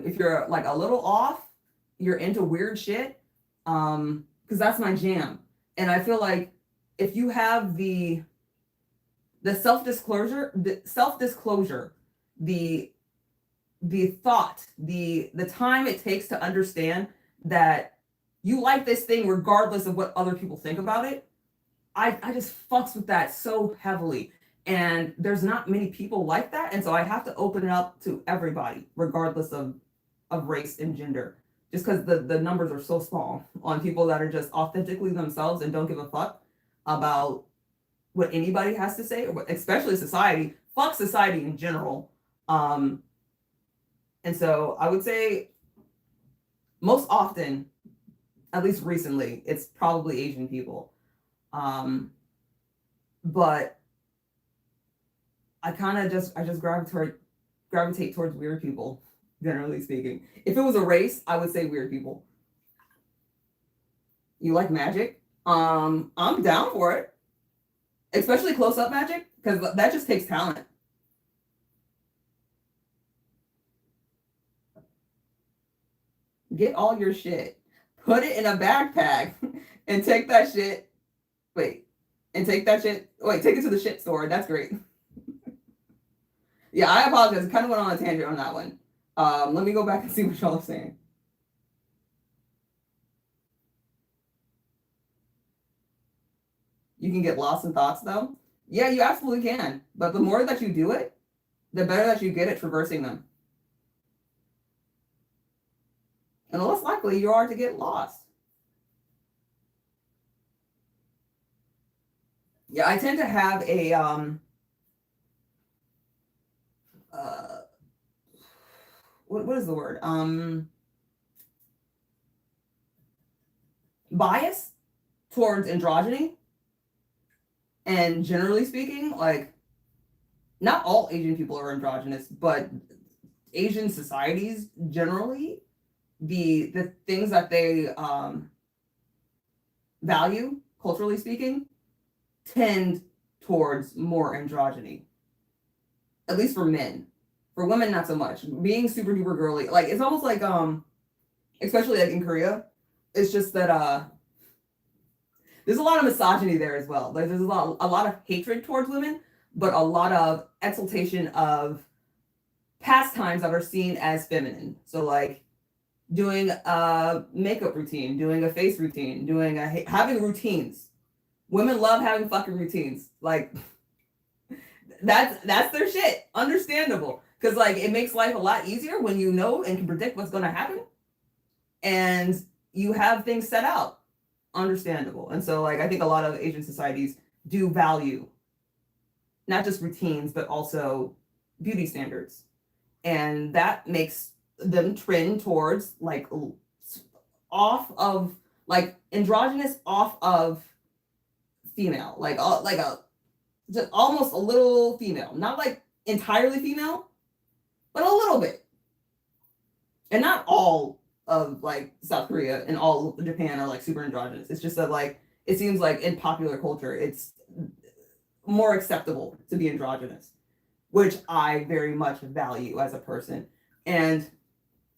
if you're like a little off, you're into weird shit, because that's my jam. And I feel like if you have the self-disclosure, the thought, the time it takes to understand that you like this thing regardless of what other people think about it, I just fucks with that so heavily. And there's not many people like that. And so I have to open it up to everybody, regardless of race and gender. Just because the numbers are so small on people that are just authentically themselves and don't give a fuck about what anybody has to say, or especially society. Fuck society in general. And so I would say most often, at least recently, it's probably Asian people. But I just gravitate towards weird people, generally speaking. If it was a race, I would say weird people. You like magic? I'm down for it. Especially close-up magic, because that just takes talent. Get all your shit, put it in a backpack, and take that shit. Take it to the shit store. That's great. Yeah, I apologize. Kind of went on a tangent on that one. Let me go back and see what y'all are saying. You can get lost in thoughts, though. Yeah, you absolutely can. But the more that you do it, the better that you get at traversing them. And the less likely you are to get lost. Yeah, I tend to have a what is the word? Bias towards androgyny. And generally speaking, like, not all Asian people are androgynous, but Asian societies generally, the things that they value, culturally speaking, tend towards more androgyny. At least for men. For women, not so much. Being super duper girly, like, it's almost like especially like in Korea, it's just that there's a lot of misogyny there as well. Like, there's a lot of hatred towards women, but a lot of exaltation of pastimes that are seen as feminine. So like doing a makeup routine, doing a face routine, having routines. Women love having fucking routines. Like, that's their shit. Understandable. Because like it makes life a lot easier when you know and can predict what's gonna happen. And you have things set out. Understandable. And so like I think a lot of Asian societies do value not just routines, but also beauty standards. And that makes them trend towards like off of like androgynous, off of female, like a just almost a little female, not like entirely female, but a little bit. And not all of like South Korea and all of Japan are like super androgynous. It's just that like it seems like in popular culture it's more acceptable to be androgynous, which I very much value as a person. And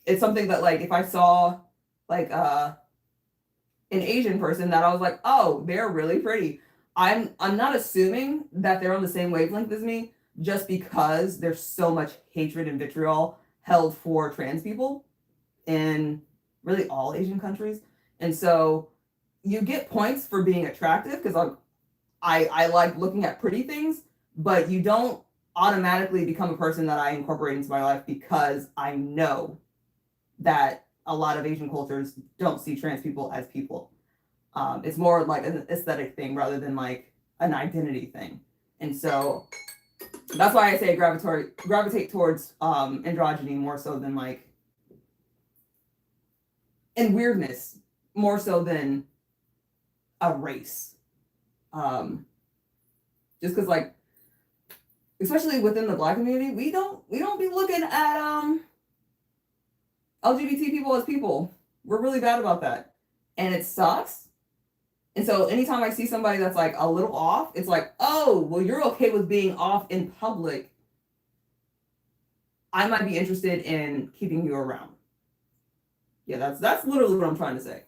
it's something that like if I saw like an Asian person that I was like, oh, they're really pretty. I'm not assuming that they're on the same wavelength as me just because there's so much hatred and vitriol held for trans people in really all Asian countries. And so you get points for being attractive because I like looking at pretty things, but you don't automatically become a person that I incorporate into my life because I know that a lot of Asian cultures don't see trans people as people. It's more like an aesthetic thing rather than like an identity thing. And so that's why I say gravitate towards androgyny more so than like, and weirdness more so than a race. Just because like, especially within the Black community, we don't be looking at LGBT people as people. We're really bad about that, and it sucks. And so anytime I see somebody that's like a little off, it's like, oh, well, you're okay with being off in public. I might be interested in keeping you around. Yeah, that's literally what I'm trying to say.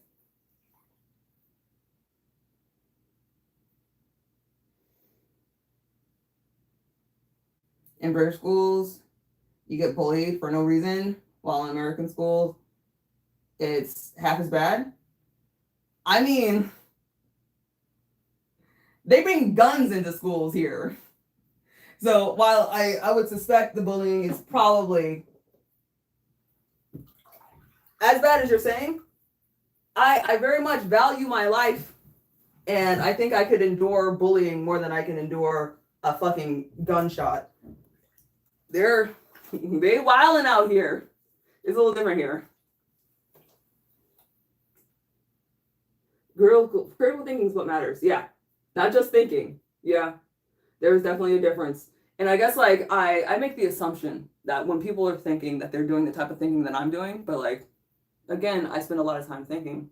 In British schools, you get bullied for no reason, while in American schools, it's half as bad. I mean, they bring guns into schools here. So while I would suspect the bullying is probably as bad as you're saying, I very much value my life, and I think I could endure bullying more than I can endure a fucking gunshot. They wilding out here. It's a little different here. Critical thinking is what matters. Yeah. Not just thinking. Yeah. There's definitely a difference. And I guess like I make the assumption that when people are thinking that they're doing the type of thinking that I'm doing, but like again, I spend a lot of time thinking.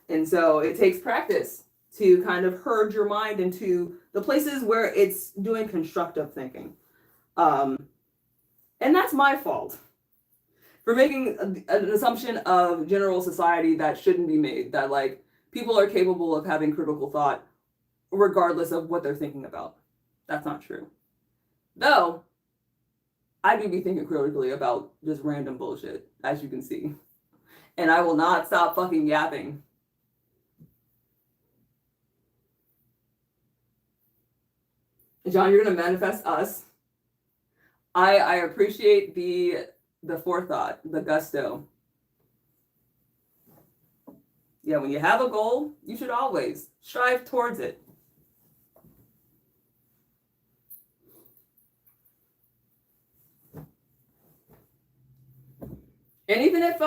And so it takes practice to kind of herd your mind into the places where it's doing constructive thinking. And that's my fault for making an assumption of general society that shouldn't be made, that like people are capable of having critical thought regardless of what they're thinking about. That's not true. Though, I do be thinking critically about just random bullshit, as you can see. And I will not stop fucking yapping. John, you're gonna manifest us. I appreciate the forethought, the gusto. Yeah, when you have a goal, you should always strive towards it. And even if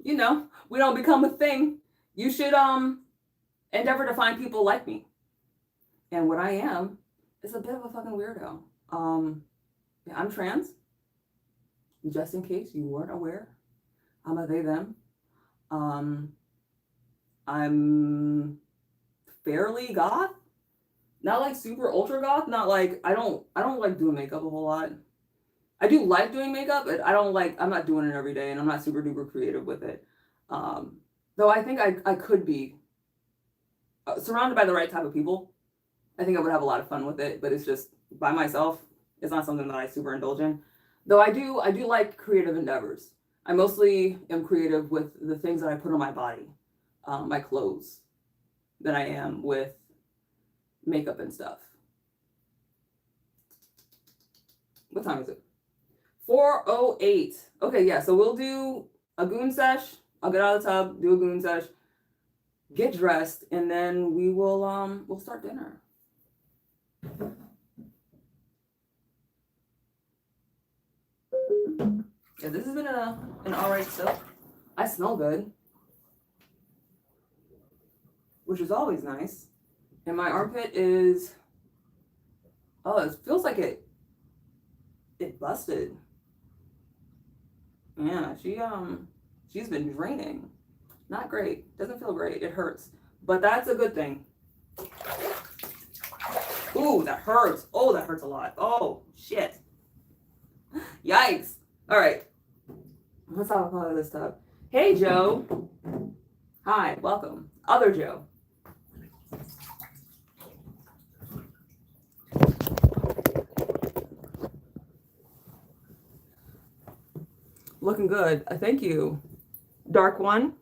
you know, we don't become a thing, you should endeavor to find people like me. And what I am is a bit of a fucking weirdo. Yeah, I'm trans. Just in case you weren't aware, I'm a they them. I'm fairly goth, not like super ultra goth. Not like I don't like doing makeup a whole lot. I do like doing makeup, but I'm not doing it every day, and I'm not super duper creative with it. Though I think I could be surrounded by the right type of people. I think I would have a lot of fun with it, but it's just by myself. It's not something that I super indulge in. Though I do like creative endeavors. I mostly am creative with the things that I put on my body, my clothes, than I am with makeup and stuff. What time is it? 4:08. Okay, yeah, so we'll do a goon sesh. I'll get out of the tub, do a goon sesh, get dressed, and then we'll start dinner. Yeah, this has been an alright soak. I smell good, which is always nice. And my armpit is, oh, it feels like it busted. Yeah, she's been draining. Not great. Doesn't feel great. It hurts. But that's a good thing. Ooh, that hurts. Oh, that hurts a lot. Oh, shit. Yikes. All right. Let's talk about this stuff. Hey, Joe. Hi, welcome. Other Joe. Looking good. Thank you. Dark one.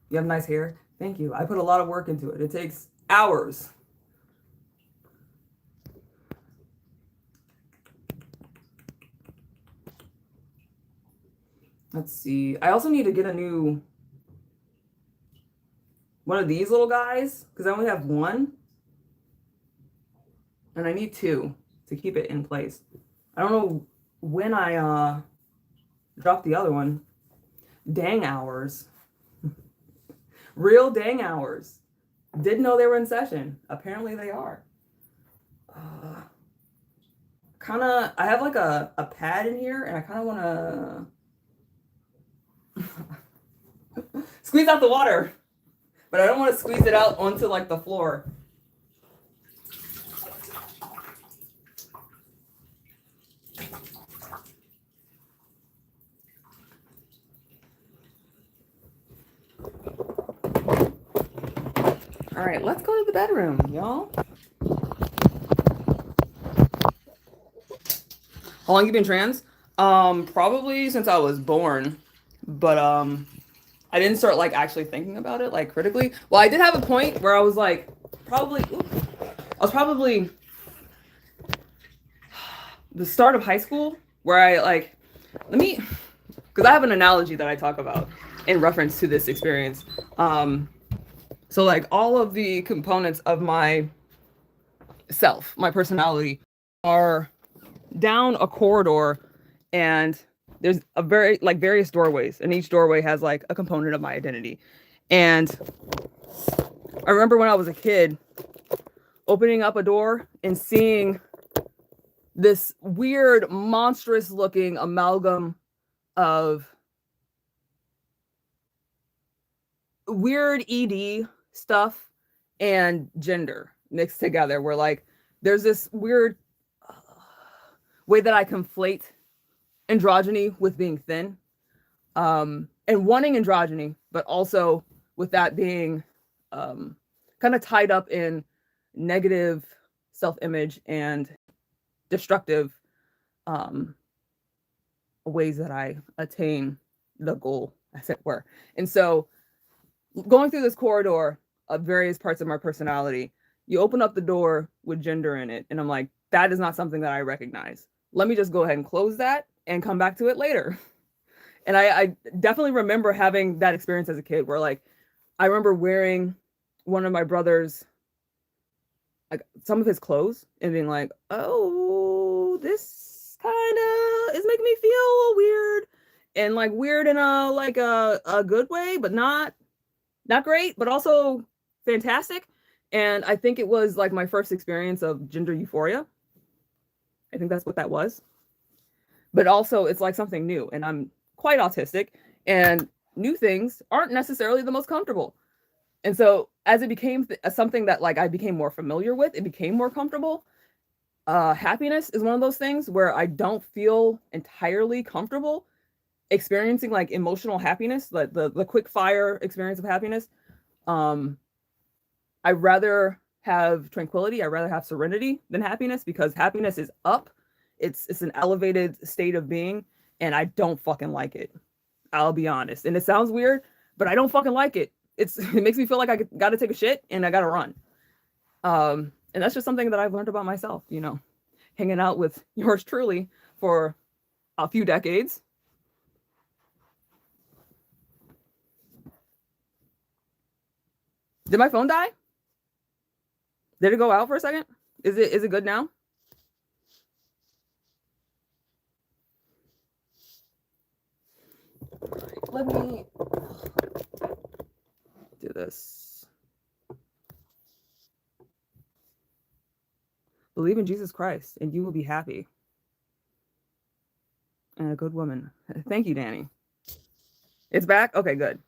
You have nice hair. Thank you. I put a lot of work into it. It takes hours. Let's see. I also need to get a new one of these little guys because I only have one. And I need two to keep it in place. I don't know when I dropped the other one. Dang hours. Real dang hours. Didn't know they were in session. Apparently they are. I have like a pad in here and I kind of want to squeeze out the water, but I don't want to squeeze it out onto like the floor. All right, let's go to the bedroom, y'all. How long you been trans? Probably since I was born, but I didn't start like actually thinking about it like critically. Well, I did have a point where I was like probably the start of high school where I like because I have an analogy that I talk about in reference to this experience. So like all of the components of my self, my personality, are down a corridor, and there's various doorways, and each doorway has like a component of my identity. And I remember when I was a kid opening up a door and seeing this weird, monstrous looking amalgam of weird ED stuff and gender mixed together, where like there's this weird way that I conflate androgyny with being thin, and wanting androgyny, but also with that being kind of tied up in negative self-image and destructive ways that I attain the goal, as it were. And so going through this corridor of various parts of my personality, you open up the door with gender in it, and I'm like, that is not something that I recognize. Let me just go ahead and close that and come back to it later. And I definitely remember having that experience as a kid where like I remember wearing one of my brother's like some of his clothes and being like, oh, this kind of is making me feel weird, and like weird in a like a good way, but not great, but also fantastic. And I think it was like my first experience of gender euphoria. I think that's what that was. But also, it's like something new, and I'm quite autistic, and new things aren't necessarily the most comfortable. And so, as it became something that like I became more familiar with, it became more comfortable. Happiness is one of those things where I don't feel entirely comfortable experiencing like emotional happiness, like the quick fire experience of happiness. Um, I'd rather have tranquility. I'd rather have serenity than happiness, because happiness is up. It's an elevated state of being, and I don't fucking like it. I'll be honest. And it sounds weird, but I don't fucking like it. It makes me feel like I got to take a shit and I got to run. And that's just something that I've learned about myself, you know, hanging out with yours truly for a few decades. Did my phone die? Did it go out for a second? Is it good now? Let me do this. Believe in Jesus Christ and you will be happy. And a good woman. Thank you, Danny. It's back? Okay, good.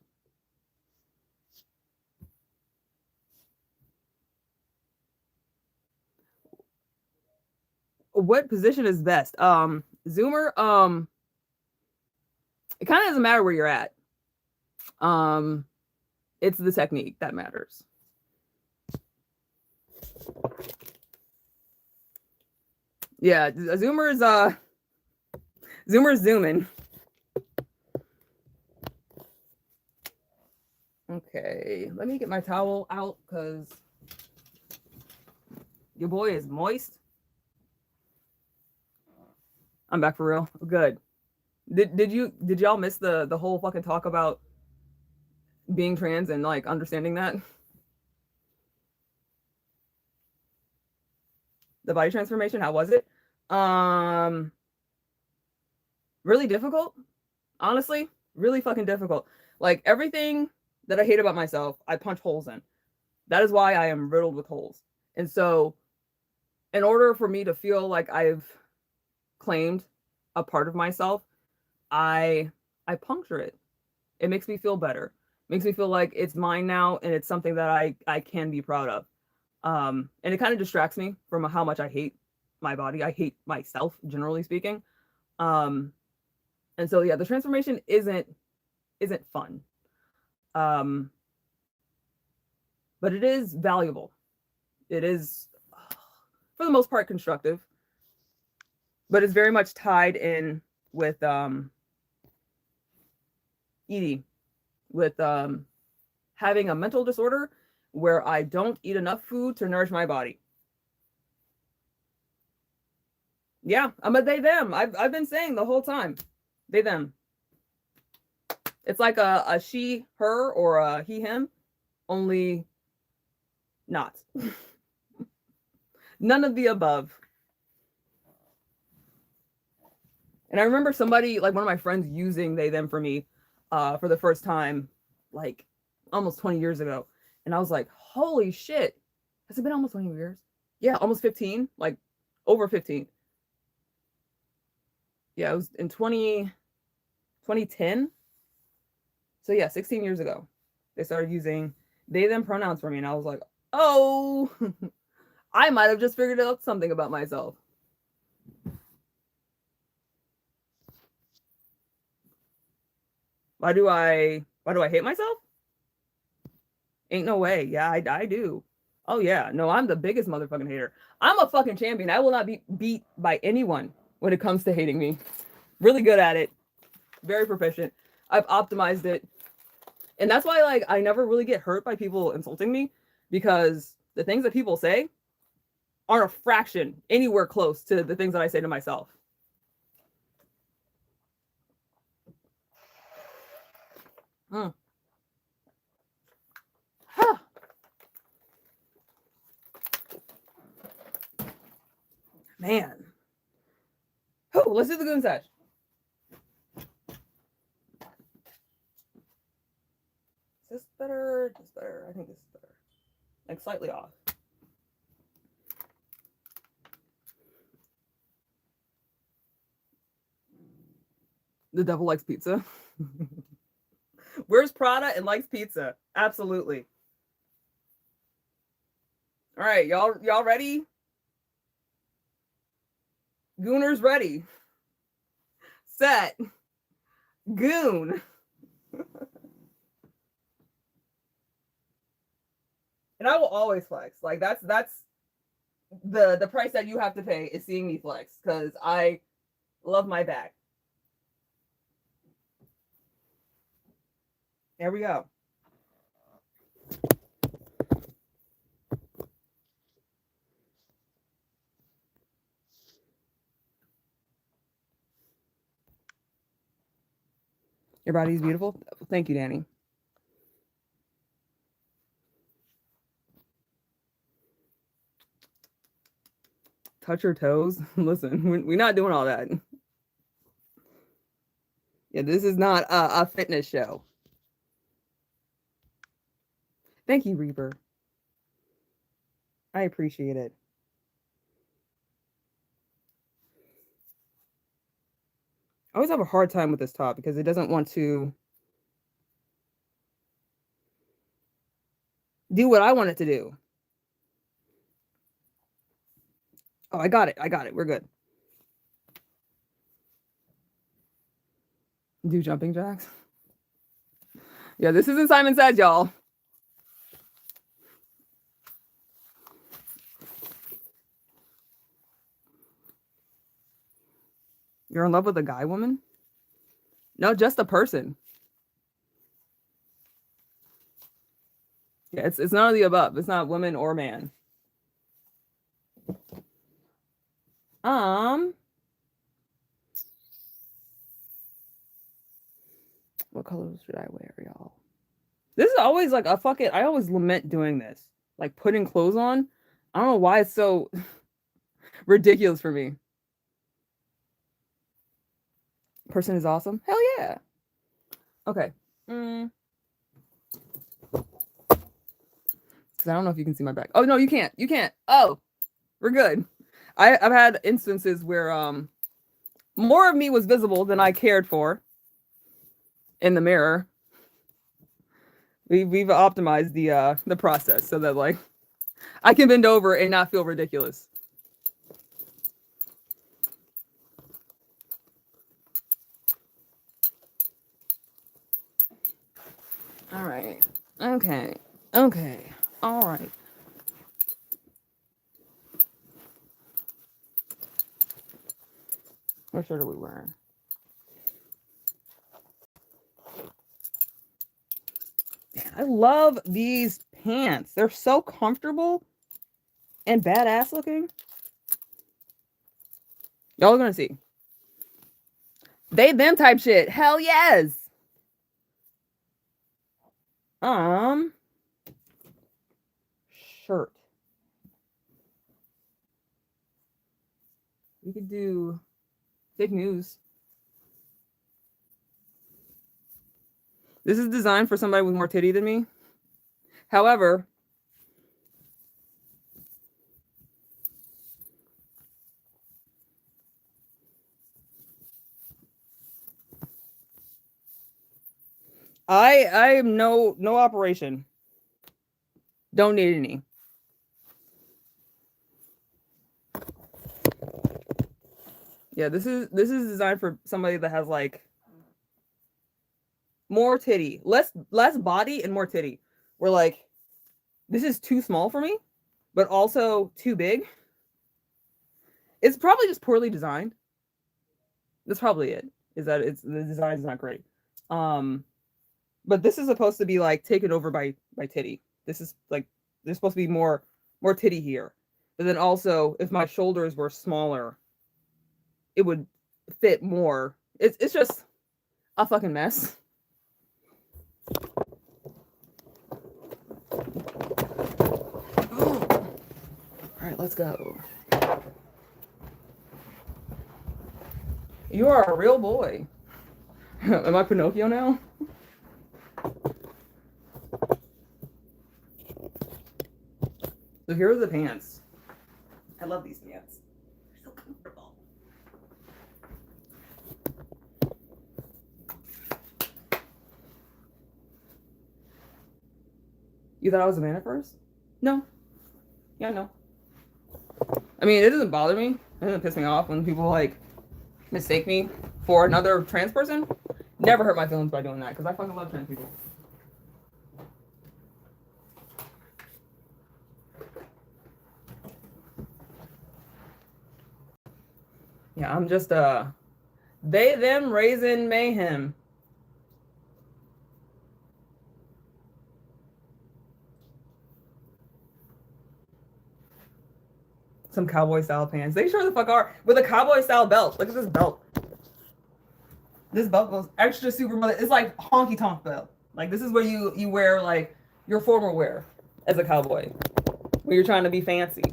What position is best? Zoomer, it kind of doesn't matter where you're at. It's the technique that matters. Yeah, Zoomer's zooming. Okay, let me get my towel out because your boy is moist. I'm back for real. Good. Did y'all miss the whole fucking talk about being trans and like understanding that? The body transformation, how was it? Really difficult. Honestly, really fucking difficult. Like everything that I hate about myself, I punch holes in. That is why I am riddled with holes. And so, in order for me to feel like I've claimed a part of myself, I puncture it. It makes me feel better. Makes me feel like it's mine now and it's something that I can be proud of. And it kind of distracts me from how much I hate my body. I hate myself, generally speaking. And so yeah, the transformation isn't fun. But it is valuable. It is, for the most part, constructive. But it's very much tied in with eating, with having a mental disorder where I don't eat enough food to nourish my body. Yeah, I'm a they them. I've been saying the whole time, they them. It's like a she her or a he him, only not. None of the above. And I remember somebody, like one of my friends, using they them for me for the first time, like almost 20 years ago. And I was like, holy shit. Has it been almost 20 years? Yeah, almost 15, like over 15. Yeah, it was in 2010. So yeah, 16 years ago, they started using they them pronouns for me. And I was like, oh, I might have just figured out something about myself. Why do I hate myself? Ain't no way. Yeah, I do. Oh yeah. No, I'm the biggest motherfucking hater. I'm a fucking champion. I will not be beat by anyone when it comes to hating me. Really good at it. Very proficient. I've optimized it. And that's why like I never really get hurt by people insulting me, because the things that people say aren't a fraction anywhere close to the things that I say to myself. Mm. Huh. Man. Oh, let's do the goon sesh. Is this better? This better. I think this is better. Like slightly off. The devil likes pizza. Wears Prada and likes pizza. Absolutely. All right, y'all ready? Gooners ready. Set. Goon. And I will always flex. Like that's the price that you have to pay is seeing me flex because I love my back. There we go. Your body's beautiful. Thank you, Danny. Touch your toes. Listen, we're not doing all that. Yeah, this is not a fitness show. Thank you, Reaper. I appreciate it. I always have a hard time with this top because it doesn't want to do what I want it to do. Oh, I got it. We're good. Do jumping jacks. Yeah, this isn't Simon Says, y'all. You're in love with a guy, woman? No, just a person. Yeah, it's none of the above. It's not woman or man. What colors should I wear, y'all? This is always like a fuck it. I always lament doing this. Like putting clothes on. I don't know why it's so ridiculous for me. Person is awesome. Hell yeah. Okay. Because I don't know if you can see my back. Oh no, you can't. You can't. Oh, we're good. I've had instances where more of me was visible than I cared for in the mirror. We've optimized the process so that like I can bend over and not feel ridiculous. All right. Okay. Okay. All right. What shirt are we wearing? Man, I love these pants. They're so comfortable and badass looking. Y'all are gonna see. They them type shit. Hell yes. Shirt. We could do fake news. This is designed for somebody with more titty than me. However, I am no operation. Don't need any. Yeah, this is designed for somebody that has like more titty, less body and more titty. We're like, this is too small for me, but also too big. It's probably just poorly designed. That's probably it. Is that it's the design is not great. But this is supposed to be like taken over by titty. This is like there's supposed to be more titty here. But then also, if my shoulders were smaller, it would fit more. It's just a fucking mess. All right, let's go. You are a real boy. Am I Pinocchio now? So here are the pants. I love these pants. They're so comfortable. You thought I was a man at first? No. Yeah, no. I mean, it doesn't bother me. It doesn't piss me off when people like mistake me for another trans person. Never hurt my feelings by doing that because I fucking love trans people. Yeah, I'm just they them raising mayhem. Some cowboy style pants. They sure the fuck are. With a cowboy style belt. Look at this belt. This belt goes extra super mother. It's like honky tonk belt. Like this is where you wear like your formal wear as a cowboy. When you're trying to be fancy.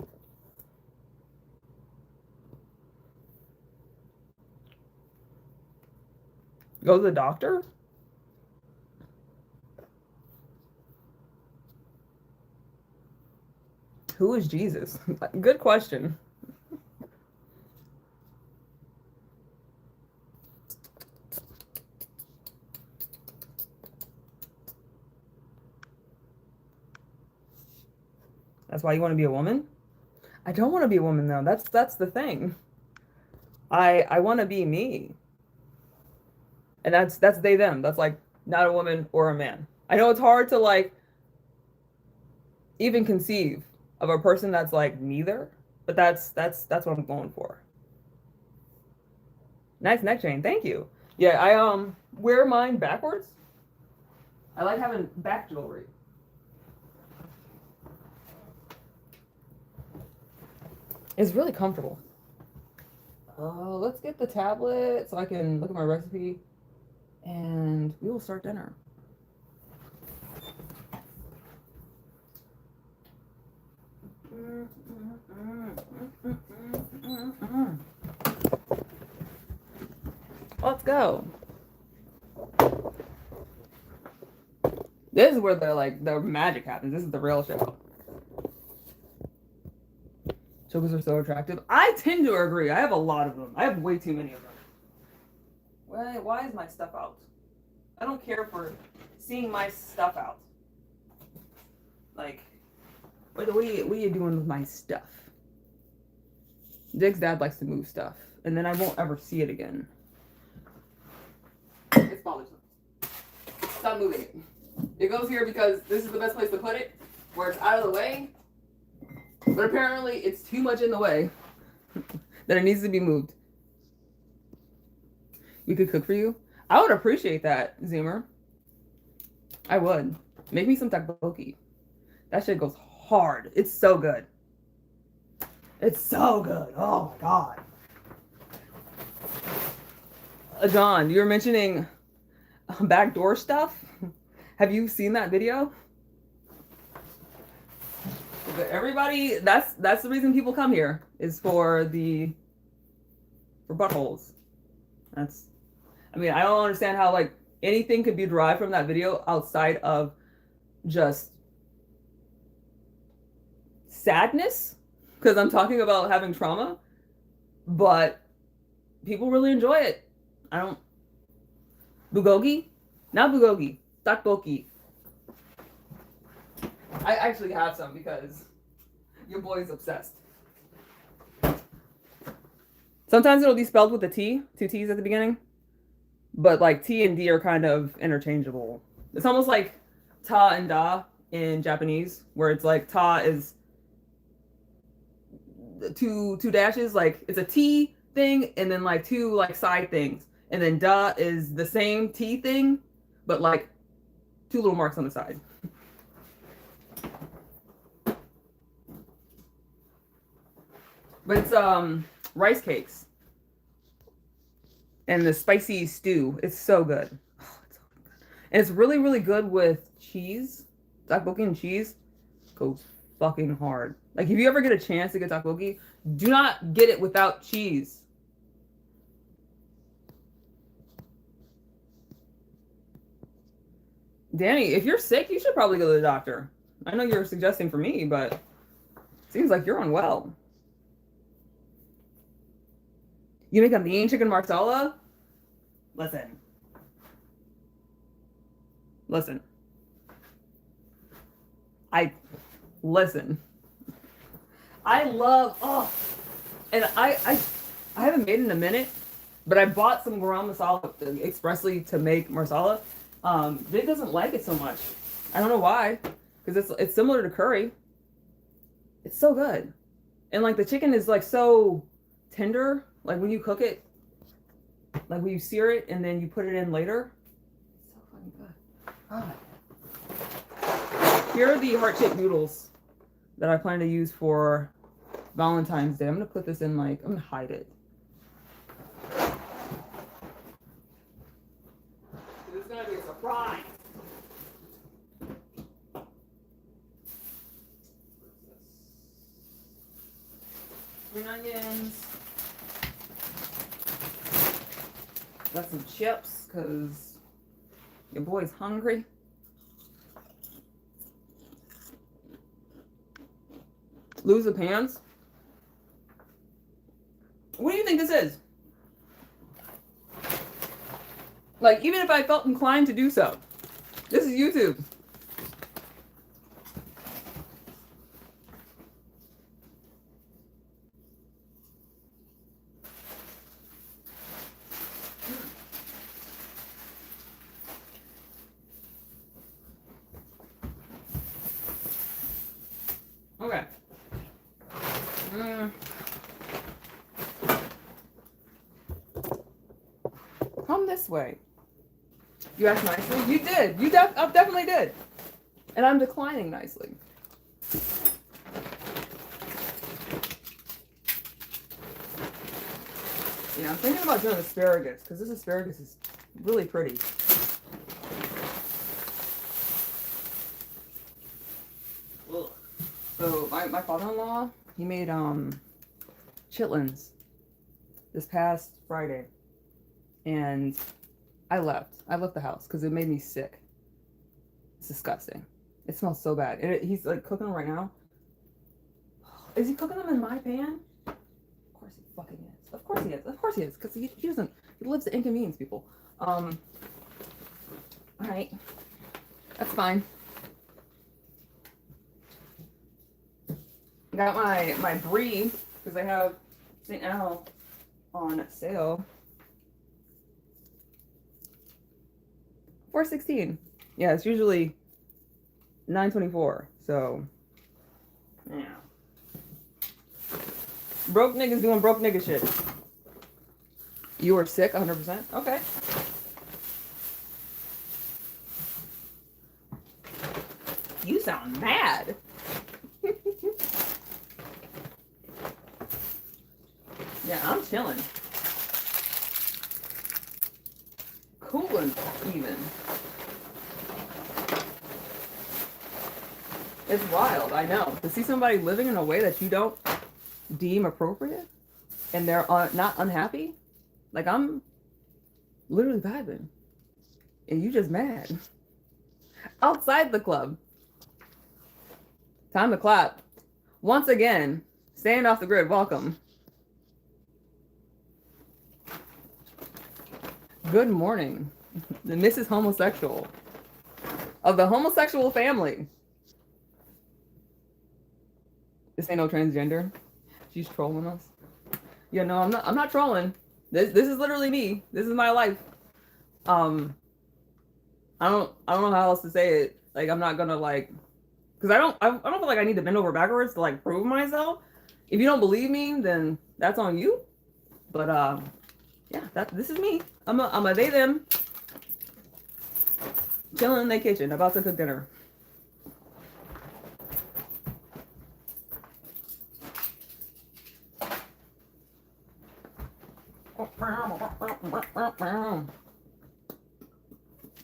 Go to the doctor? Who is Jesus? Good question. That's why you want to be a woman? I don't want to be a woman though. That's the thing. I want to be me. And that's they them. That's like not a woman or a man. I know it's hard to like even conceive of a person that's like neither, but that's what I'm going for. Nice neck chain. Thank you. Yeah, I wear mine backwards. I like having back jewelry. It's really comfortable. Let's get the tablet so I can look at my recipe and we will start dinner. Let's go. This is where the magic happens. This is the real show. Chokers are so attractive. I tend to agree. I have a lot of them. I have way too many of them. Why is my stuff out? I don't care for seeing my stuff out. Like, what are you doing with my stuff? Dig's dad likes to move stuff, and then I won't ever see it again. It's bothersome. Stop moving it. It goes here because this is the best place to put it, where it's out of the way. But apparently it's too much in the way that it needs to be moved. We could cook for you. I would appreciate that, Zoomer. I would. Make me some tteokbokki. That shit goes hard. It's so good. It's so good. Oh my god. John, you were mentioning backdoor stuff. Have you seen that video? But everybody, that's the reason people come here, is for buttholes. I mean, I don't understand how like anything could be derived from that video outside of just sadness, because I'm talking about having trauma, but people really enjoy it. Bulgogi? Not bulgogi. Tteokbokki. I actually have some because your boy's obsessed. Sometimes it'll be spelled with a T, two T's at the beginning, but like T and D are kind of interchangeable. It's almost like ta and da in Japanese, where it's like ta is two dashes, like it's a T thing, and then like two like side things, and then da is the same T thing, but like two little marks on the side. But it's rice cakes and the spicy stew. It's so good. Oh, it's so good. And it's really, really good with cheese. Tteokbokki and cheese goes fucking hard. Like if you ever get a chance to get tteokbokki, do not get it without cheese. Danny, if you're sick, you should probably go to the doctor. I know you're suggesting for me, but it seems like you're unwell. You make a mean chicken marsala? Listen. Listen. Listen. I love, and I haven't made it in a minute, but I bought some garam masala expressly to make marsala. Vic doesn't like it so much. I don't know why, because it's similar to curry. It's so good, and like the chicken is like so tender. Like when you cook it, like when you sear it and then you put it in later. It's so fucking good. Here are the heart-shaped noodles that I plan to use for Valentine's Day. I'm gonna put this in I'm gonna hide it. This is gonna be a surprise. Green onions. Got some chips because your boy's hungry. Lose the pants. What do you think this is? Like, even if I felt inclined to do so, this is YouTube. Okay. Come this way. You asked nicely? You did. You definitely did. And I'm declining nicely. Yeah, I'm thinking about doing asparagus because this asparagus is really pretty. Ugh. So my father-in-law, he made chitlins this past Friday, and I left the house because it made me sick. It's disgusting. It smells so bad. And he's like cooking them right now. Is he cooking them in my pan? Of course he fucking is. Of course he is. Of course he is. Because he doesn't. He lives to inconvenience people. All right. That's fine. Got my brie because I have St. Al on sale. $4.16. Yeah, it's usually $9.24. So, yeah. Broke niggas doing broke nigga shit. You were sick 100%? Okay. You sound mad. Yeah, I'm chilling. Cooling even. It's wild, I know. To see somebody living in a way that you don't deem appropriate and they're not unhappy, like I'm literally vibing and you just mad. Outside the club. Time to clap. Once again, staying off the grid, welcome. Good morning, the Mrs. Homosexual of the homosexual family. This ain't no transgender. She's trolling us. Yeah, no, I'm not trolling. This is literally me. This is my life. I don't know how else to say it. Like I'm not gonna because I don't feel like I need to bend over backwards to prove myself. If you don't believe me, then that's on you. But yeah, this is me. I'm a they them chilling in their kitchen about to cook dinner.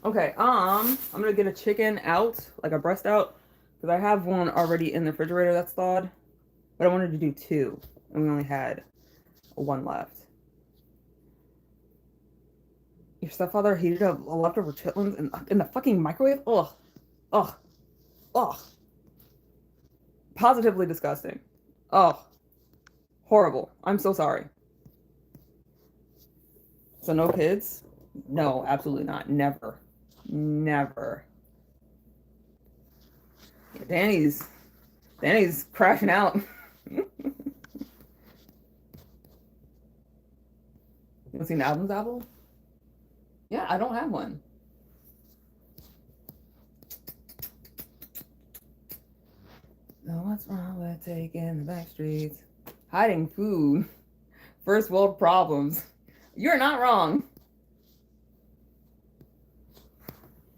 Okay, I'm gonna get a chicken out, like a breast out, because I have one already in the refrigerator that's thawed, but I wanted to do two, and we only had one left. Your stepfather heated up leftover chitlins in the fucking microwave? Ugh. Ugh. Ugh. Positively disgusting. Ugh. Horrible. I'm so sorry. So no kids? No, absolutely not. Never. Never. Danny's crashing out. You want to see an Adam's apple? Yeah, I don't have one. No, what's wrong with taking the back streets? Hiding food. First world problems. You're not wrong.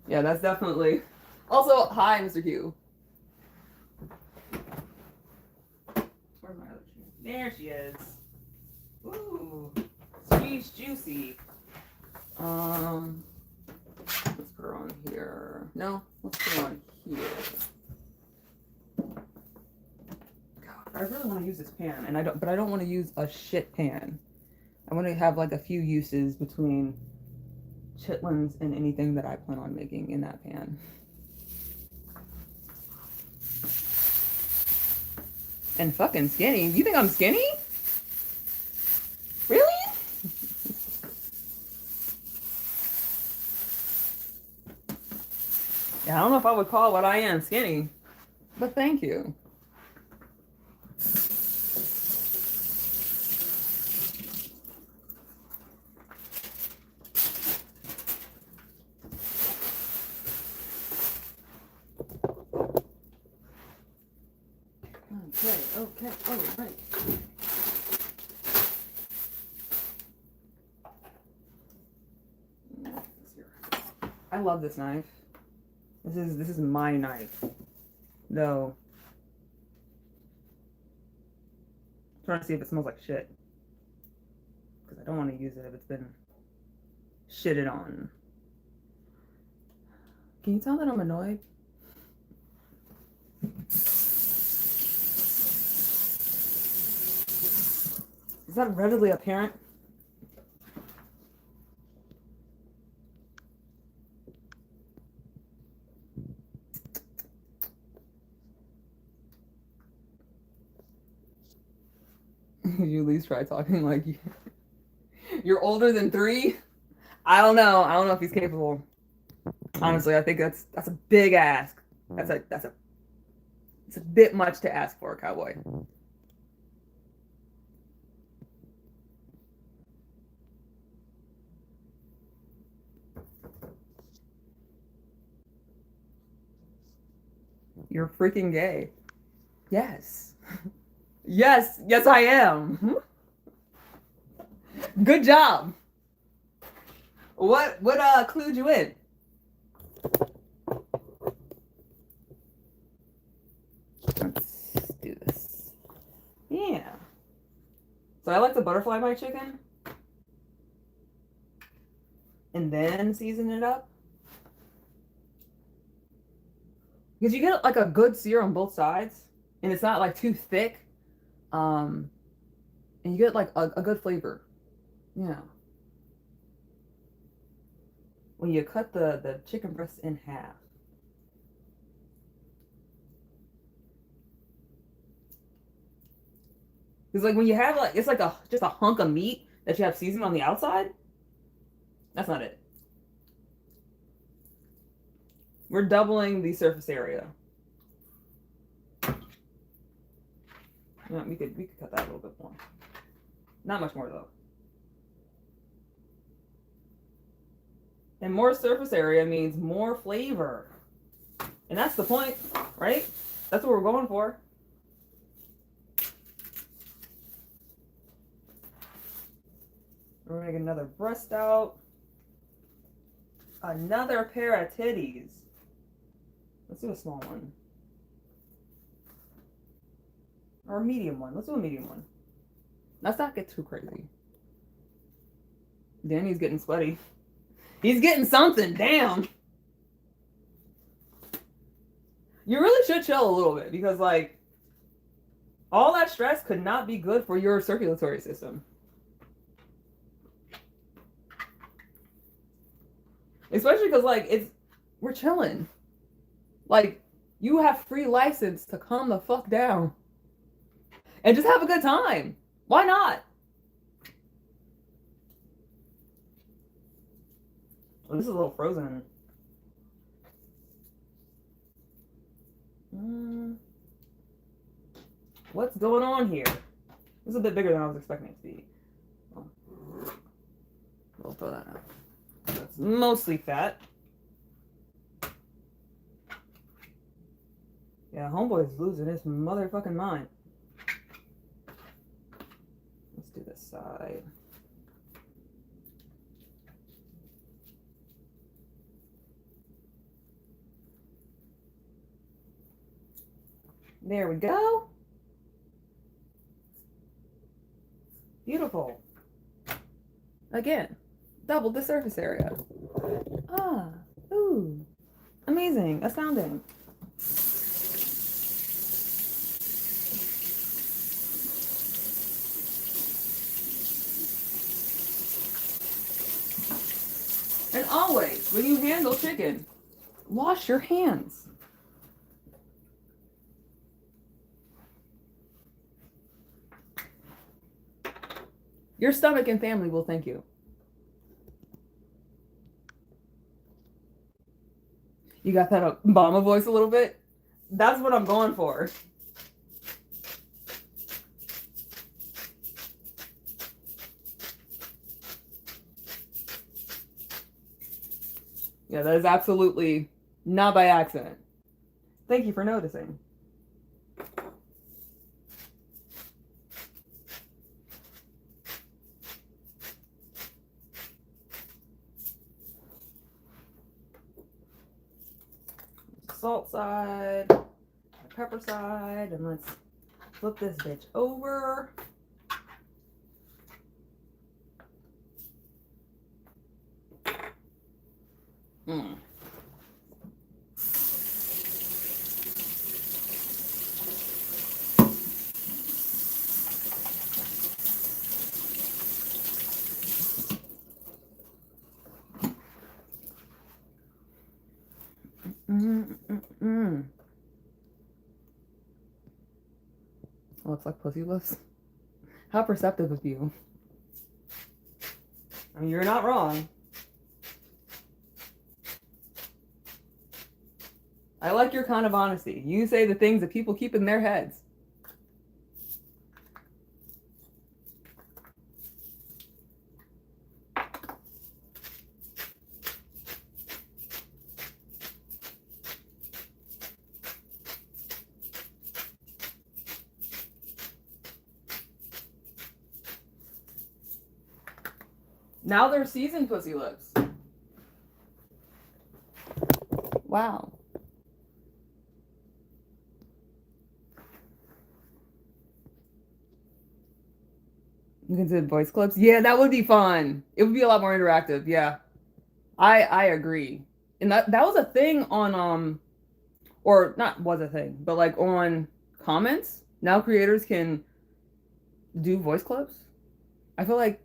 Yeah, that's definitely. Also, hi, Mr. Q. Where's my other shoe? There she is. Ooh, she's juicy. Let's put her on here. No, let's put her on here. God, I really want to use this pan, and I don't want to use a shit pan. I want to have like a few uses between chitlins and anything that I plan on making in that pan. And fucking skinny. You think I'm skinny? Really? Yeah, I don't know if I would call what I am skinny, but thank you. Okay, all right. I love this knife. This is my knife. Though. I'm trying to see if it smells like shit. Because I don't want to use it if it's been shitted on. Can you tell that I'm annoyed? Is that readily apparent? You at least try talking like you're older than 3? I don't know. I don't know if he's capable. Honestly, I think that's a big ask. It's a bit much to ask for a cowboy. You're freaking gay. Yes. Yes, I am. Good job. What clued you in? Let's do this. Yeah. So I like to butterfly my chicken and then season it up. Because you get like a good sear on both sides and it's not like too thick. And you get like a good flavor. Yeah. When you cut the chicken breast in half. Because like when you have like, it's like just a hunk of meat that you have seasoned on the outside. That's not it. We're doubling the surface area. Yeah, we could cut that a little bit more. Not much more though. And more surface area means more flavor. And that's the point, right? That's what we're going for. We're gonna get another breast out. Another pair of titties. Let's do a small one. Or a medium one. Let's do a medium one. Let's not get too crazy. Danny's getting sweaty. He's getting something. Damn. You really should chill a little bit because, like, all that stress could not be good for your circulatory system. Especially because like we're chilling. Like you have free license to calm the fuck down and just have a good time. Why not? Oh, this is a little frozen. What's going on here? This is a bit bigger than I was expecting it to be. Oh. We'll throw that out. That's mostly fat. Yeah, homeboy's losing his motherfucking mind. Let's do this side. There we go. Beautiful. Again, double the surface area. Ah, ooh, amazing, astounding. And always, when you handle chicken, wash your hands. Your stomach and family will thank you. You got that Obama voice a little bit? That's what I'm going for. Yeah, that is absolutely not by accident. Thank you for noticing. Salt side, pepper side, and let's flip this bitch over. Mm. Looks like pussy lips. How perceptive of you. I mean, you're not wrong. I like your kind of honesty. You say the things that people keep in their heads. Now they're seasoned pussy lips. Wow. You can do voice clips? Yeah, that would be fun. It would be a lot more interactive. Yeah. I agree. And that was a thing on or not was a thing, but like on comments. Now creators can do voice clips. I feel like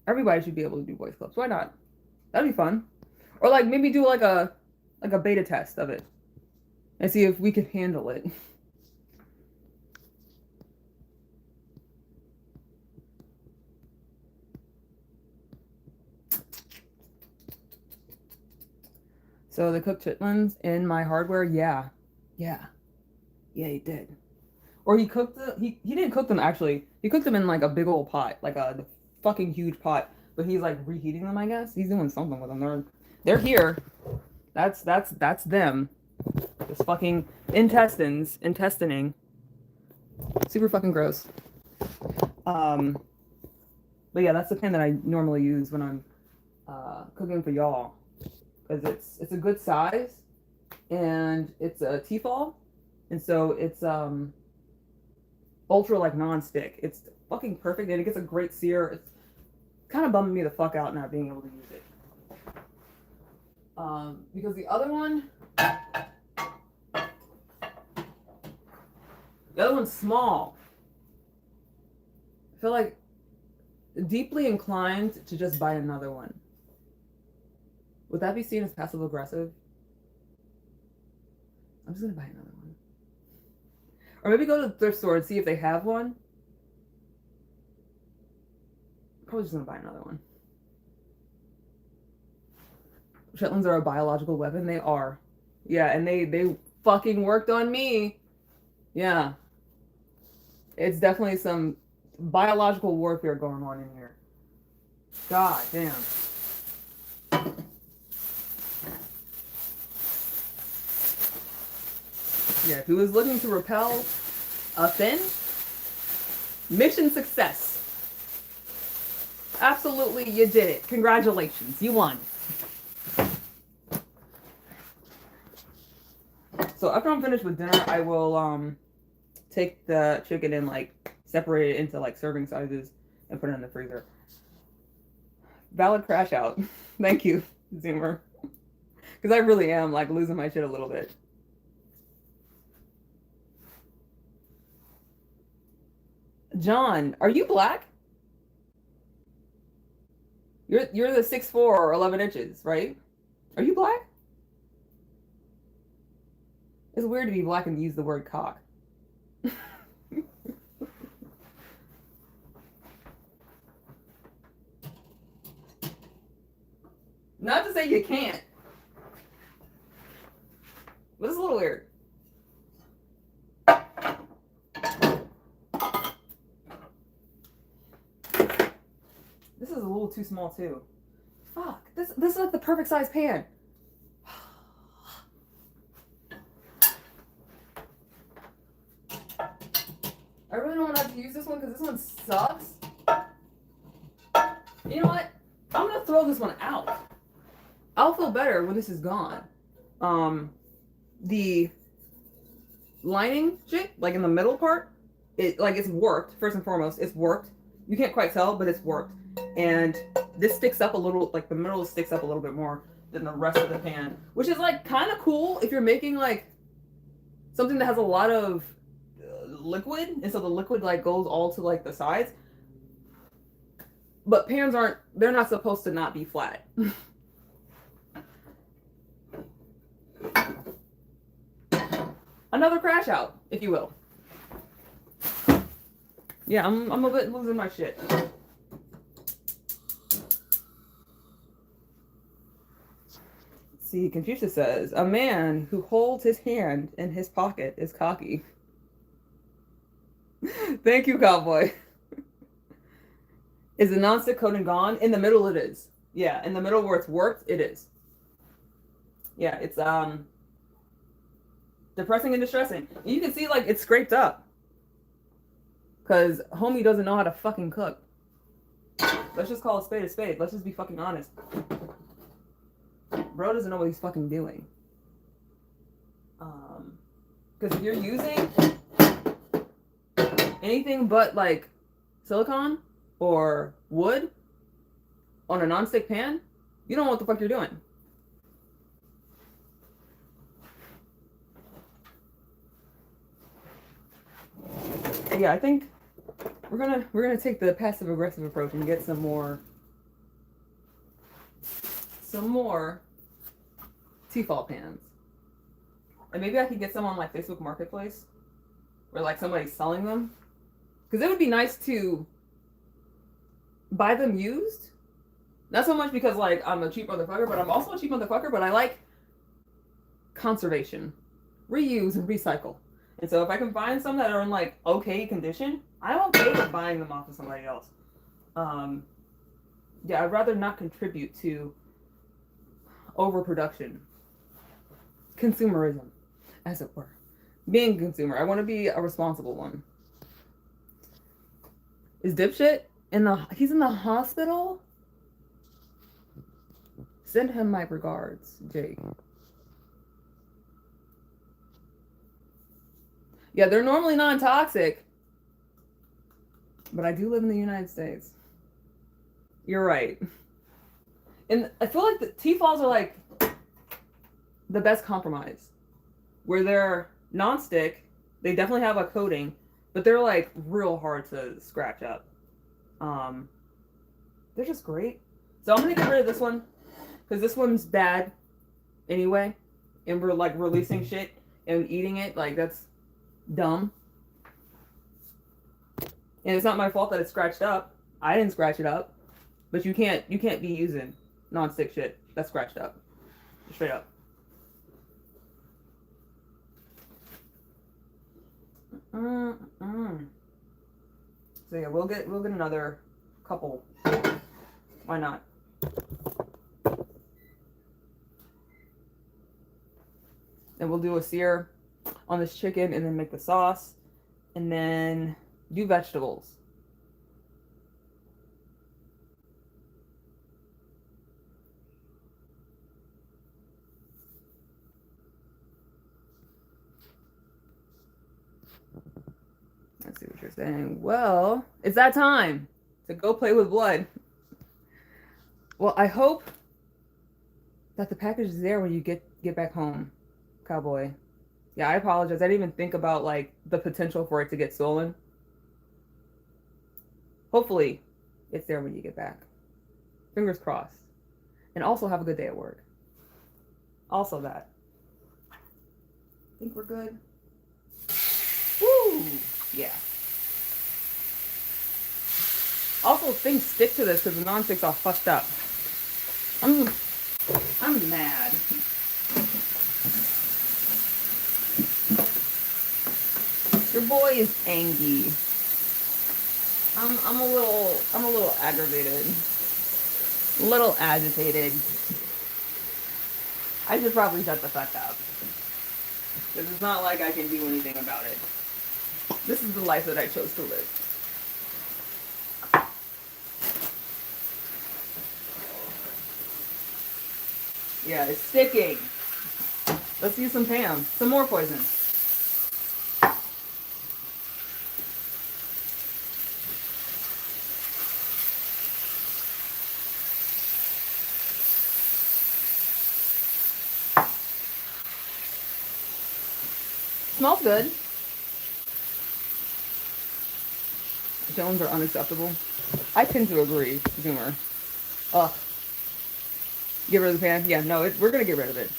everybody should be able to do voice clips. Why not? That'd be fun. Or like maybe do like a beta test of it and see if we can handle it. So the cooked chitlins in my hardware, yeah, he did. Or he cooked he didn't cook them actually. He cooked them in like a big old pot, like a fucking huge pot. But he's like reheating them, I guess. He's doing something with them. They're here. That's them. This fucking intestining. Super fucking gross. But yeah, that's the pan that I normally use when I'm cooking for y'all. Because it's a good size and it's a Tefal. And so it's ultra like non-stick. It's fucking perfect and it gets a great sear. It's kind of bumming me the fuck out not being able to use it. Because the other one's small. I feel like deeply inclined to just buy another one. Would that be seen as passive aggressive? I'm just gonna buy another one. Or maybe go to the thrift store and see if they have one. Probably just gonna buy another one. Shetlands are a biological weapon. They are. Yeah, and they fucking worked on me. Yeah. It's definitely some biological warfare going on in here. God damn. Yeah, if he was looking to repel a fin, mission success. Absolutely, you did it. Congratulations, you won. So after I'm finished with dinner, I will take the chicken and like separate it into like serving sizes and put it in the freezer. Valid crash out. Thank you, Zoomer. Because I really am like losing my shit a little bit. John, are you black? You're the 6'4" or 11 inches, right? Are you black? It's weird to be black and use the word cock. Not to say you can't, but it's a little weird. This is a little too small too. Fuck. This is like the perfect size pan. I really don't want to have to use this one because this one sucks. You know what? I'm gonna throw this one out. I'll feel better when this is gone. The lining shit, like in the middle part, it's worked. First and foremost, it's worked. You can't quite tell, but it's worked. And this sticks up a little, like the middle sticks up a little bit more than the rest of the pan, which is like kind of cool if you're making like something that has a lot of liquid, and so the liquid like goes all to like the sides. But pans they're not supposed to not be flat. Another crash out, if you will. Yeah, I'm a bit losing my shit. See, Confucius says, a man who holds his hand in his pocket is cocky. Thank you, cowboy. Is the non-stick coating gone? In the middle it is. Yeah, in the middle where it's worked, it is. Yeah, it's depressing and distressing. And you can see like it's scraped up. Cause homie doesn't know how to fucking cook. Let's just call a spade a spade. Let's just be fucking honest. Bro doesn't know what he's fucking doing. Cause if you're using anything but like silicone or wood on a non-stick pan, you don't know what the fuck you're doing. Yeah, I think we're gonna take the passive aggressive approach and get some more Tefal pans. And maybe I could get some on like Facebook Marketplace where like somebody's selling them. Because it would be nice to buy them used. Not so much because like I'm a cheap motherfucker, but I'm also a cheap motherfucker, but I like conservation, reuse, and recycle. And so if I can find some that are in like okay condition, I'm okay with buying them off of somebody else. Yeah, I'd rather not contribute to overproduction. Consumerism, as it were. Being a consumer, I want to be a responsible one. Is Dipshit he's in the hospital? Send him my regards, Jake. Yeah, they're normally non-toxic, but I do live in the United States. You're right. And I feel like the Tefals are like the best compromise. Where they're non-stick, they definitely have a coating, but they're like real hard to scratch up. They're just great. So I'm gonna get rid of this one Because this one's bad anyway. And we're like releasing shit and eating it. Like, that's dumb. And it's not my fault that it's scratched up. I didn't scratch it up. But you can't be using non-stick shit that's scratched up. Straight up. So yeah, we'll get another couple. Why not? And we'll do a sear on this chicken and then make the sauce and then do vegetables. Let's see what you're saying. Well, it's that time to go play with blood. Well, I hope that the package is there when you get back home, cowboy. Yeah, I apologize. I didn't even think about like the potential for it to get stolen. Hopefully, it's there when you get back. Fingers crossed. And also have a good day at work. Also that. Think we're good? Woo! Yeah. Also, things stick to this because the non-sticks are fucked up. I'm mad. Your boy is angry. I'm a little aggravated. A little agitated. I should probably shut the fuck up. Because it's not like I can do anything about it. This is the life that I chose to live. Yeah, it's sticking. Let's use some Pam. Some more poison. Smells good. Jones are unacceptable. I tend to agree, Zoomer. Ugh. Get rid of the pan? Yeah, no, we're going to get rid of it.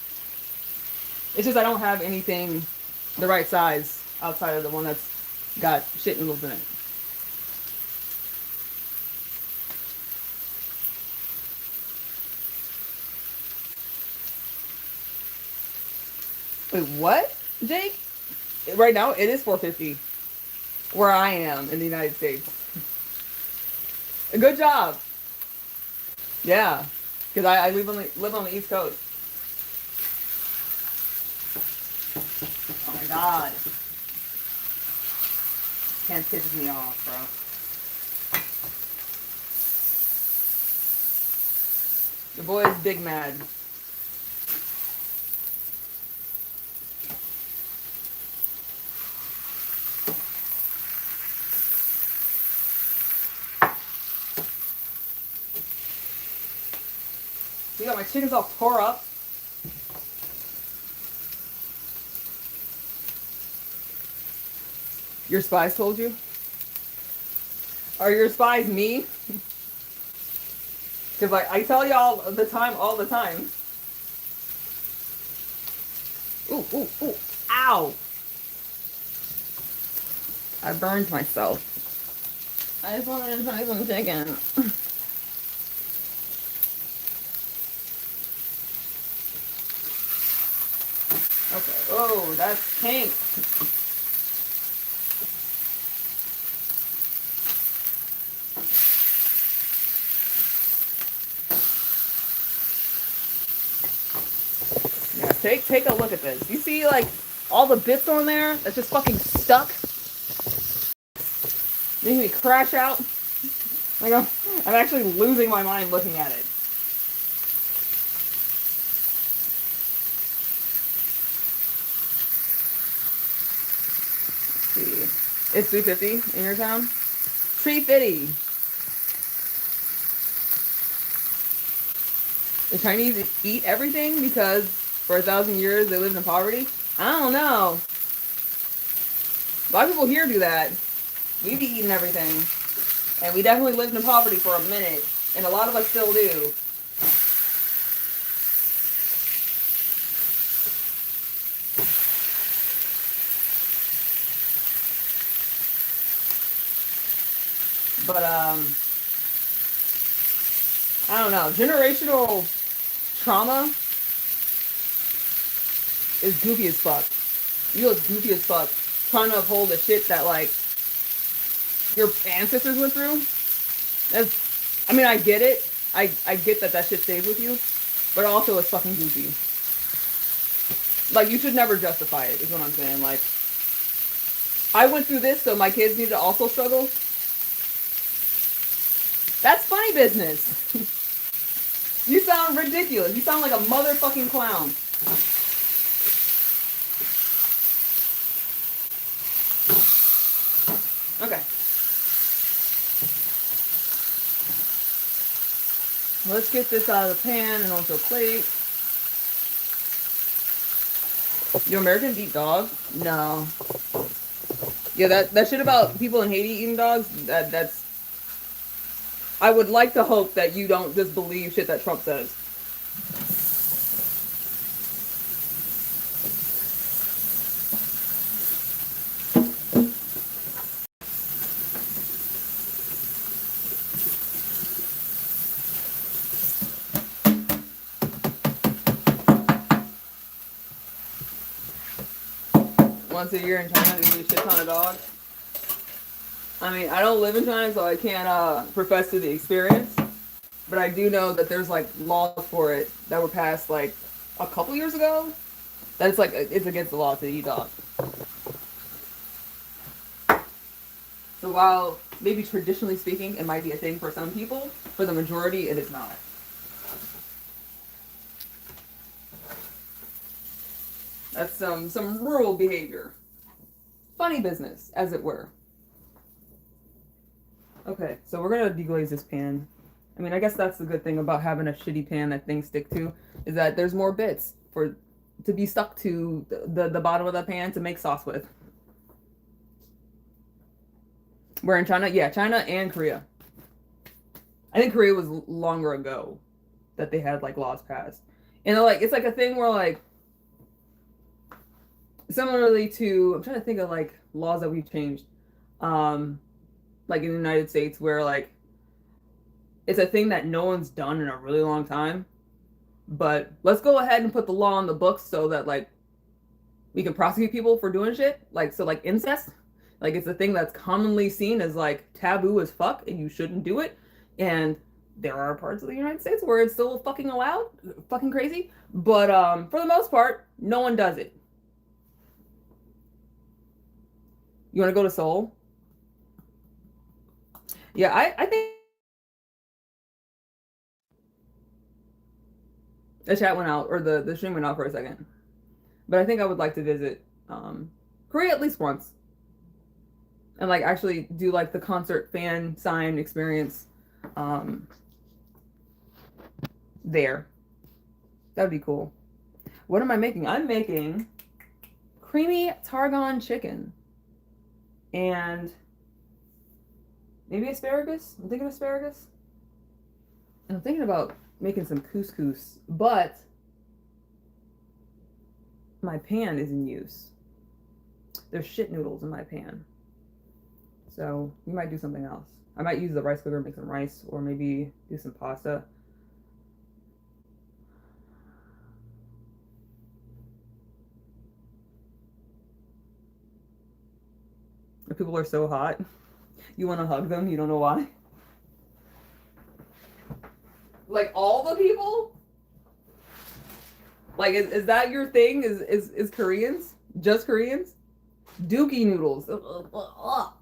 It's just I don't have anything the right size outside of the one that's got shit noodles in it. Wait, what, Jake? Right now, it is $4.50 where I am in the United States. Good job. Yeah, because I live on the East Coast. Oh my God. Can't piss me off, bro. The boy is big mad. You got my chickens all tore up. Your spies told you? Are your spies me? Because like I tell you all the time. Ooh, ooh, ooh. Ow. I burned myself. I just wanted to try some chicken. Okay. Oh, that's pink. Yeah, take a look at this. You see like all the bits on there that's just fucking stuck? Making me crash out. Like I'm actually losing my mind looking at it. Let's see. It's $3.50 in your town? $3.50. The Chinese eat everything because for 1,000 years they lived in poverty? I don't know. A lot of people here do that. We be eating everything. And we definitely lived in poverty for a minute. And a lot of us still do. But I don't know. Generational trauma is goofy as fuck. You look goofy as fuck trying to uphold the shit that like your ancestors went through. That's, I mean, I get it. I get that shit stays with you, but also it's fucking goofy. Like you should never justify it. Is what I'm saying. Like I went through this, so my kids need to also struggle. That's funny business. You sound ridiculous. You sound like a motherfucking clown. Okay. Let's get this out of the pan and onto a plate. Do Americans eat dogs? No. Yeah, that shit about people in Haiti eating dogs, that's I would like to hope that you don't just believe shit that Trump says. Once a year in China, they do shit ton of dogs. I mean, I don't live in China, so I can't profess to the experience. But I do know that there's like laws for it that were passed like a couple years ago. That it's like it's against the law to eat dogs. So while maybe traditionally speaking, it might be a thing for some people, for the majority, it is not. That's some rural behavior. Funny business, as it were. Okay, so we're gonna deglaze this pan. I mean, I guess that's the good thing about having a shitty pan that things stick to, is that there's more bits for to be stuck to the bottom of the pan to make sauce with. Where in China, yeah, China and Korea. I think Korea was longer ago that they had like laws passed, and like it's like a thing where like similarly to I'm trying to think of like laws that we've changed, like in the United States where like it's a thing that no one's done in a really long time, but let's go ahead and put the law on the books so that like we can prosecute people for doing shit like so like incest, like it's a thing that's commonly seen as like taboo as fuck and you shouldn't do it, and there are parts of the United States where it's still fucking allowed, fucking crazy, but for the most part no one does it. You want to go to Seoul? Yeah, I think the chat went out or the stream went out for a second, but I think I would like to visit Korea at least once and like actually do like the concert fan sign experience um there. That would be cool. What am I making? I'm making creamy tarragon chicken and maybe asparagus. I'm thinking asparagus. And I'm thinking about making some couscous, but my pan is in use. There's shit noodles in my pan. So we might do something else. I might use the rice cooker and make some rice, or maybe do some pasta. If people are so hot, you want to hug them, you don't know why. Like all the people? Like is that your thing? Is Koreans? Just Koreans? Dookie noodles. Ugh.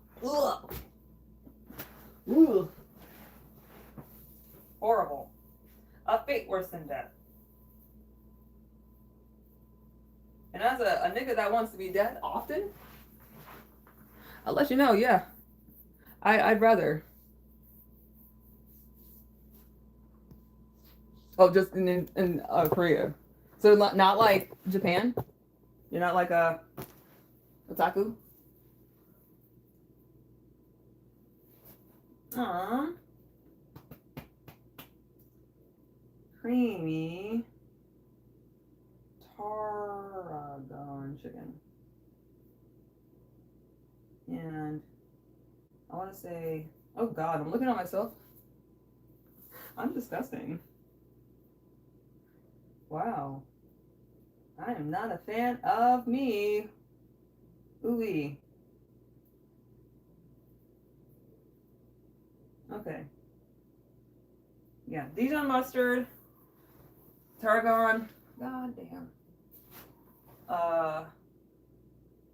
Horrible. A fate worse than death. And as a nigga that wants to be dead often, I'll let you know, yeah. I'd rather. Oh, just in Korea. So not like Japan? You're not like a otaku? Aww. Creamy tarragon chicken. And I want to say Oh God, I'm looking at myself. I'm disgusting. Wow. I am not a fan of me. Ooh-wee. Okay. Yeah, Dijon mustard, tarragon. God damn. Uh,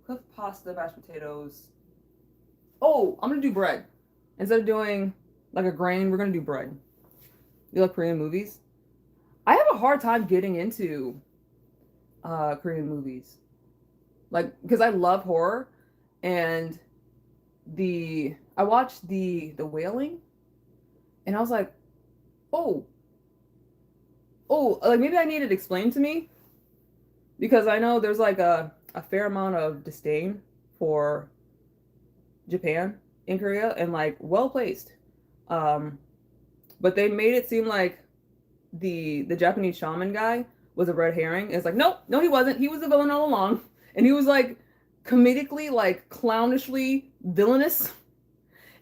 cooked pasta, mashed potatoes. Oh, I'm gonna do bread. Instead of doing like a grain, we're gonna do bread. You like Korean movies? I have a hard time getting into Korean movies. Like, because I love horror, and I watched the Wailing, and I was like, oh, like maybe I need it explained to me, because I know there's like a fair amount of disdain for Japan in Korea, and like well placed. Um, but they made it seem like the Japanese shaman guy was a red herring. It's like, nope, no, he wasn't. He was the villain all along, and he was like comedically, like clownishly villainous,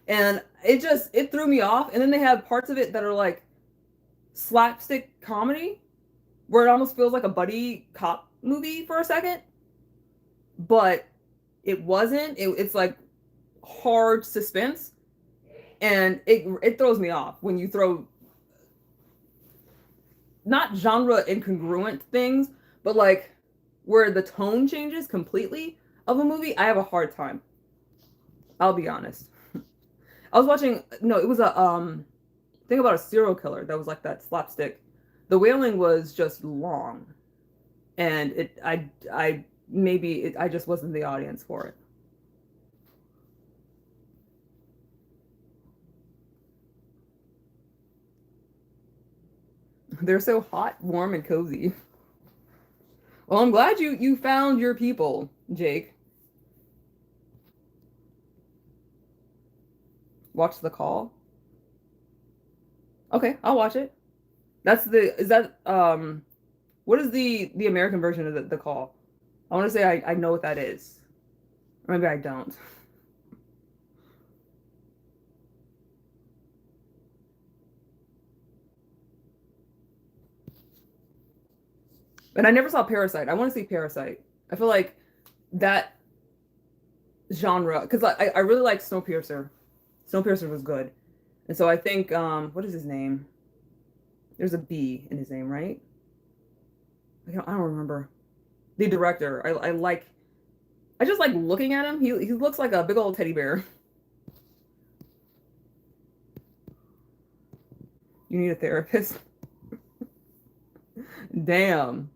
and it threw me off. And then they have parts of it that are like slapstick comedy, where it almost feels like a buddy cop movie for a second, but it wasn't. It's like hard suspense, and it throws me off when you throw not genre incongruent things, but like where the tone changes completely of a movie. I have a hard time. I'll be honest. I was watching, no, it was a thing about a serial killer that was like that slapstick. The Wailing was just long, and I maybe I just wasn't the audience for it. They're so hot, warm, and cozy. Well, I'm glad you found your people, Jake. Watch The Call. Okay, I'll watch it. That's the is that what is the American version of the Call? I want to say I know what that is. Or maybe I don't. And I never saw Parasite. I want to see Parasite. I feel like that genre because I really like Snowpiercer. Snowpiercer was good. And so I think what is his name? There's a B in his name, right? I don't remember. The director. I just like looking at him. He looks like a big old teddy bear. You need a therapist. Damn.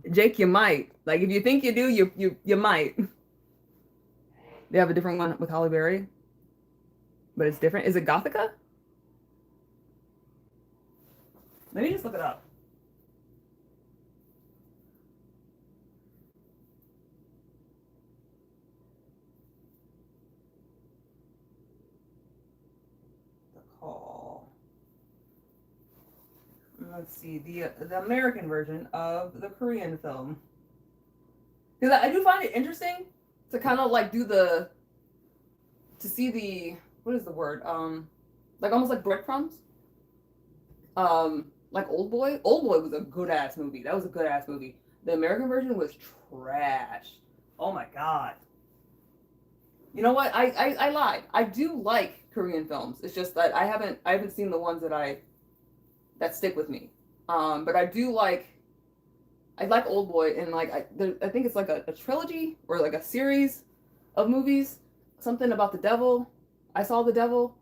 Jake, you might. Like if you think you do, you might. They have a different one with Holly Berry, but it's different. Is it Gothica? Let me just look it up. The Call. Let's see the American version of the Korean film. Because I do find it interesting to kind of like do to see the what is the word like almost like breadcrumbs like Old Boy. Old Boy was a good ass movie. That was a good ass movie. The American version was trash. Oh my god. You know what? I lied. I do like Korean films. It's just that I haven't seen the ones that stick with me. But I like Old Boy, and like I think it's like a trilogy or like a series of movies. Something about the devil. I saw the devil.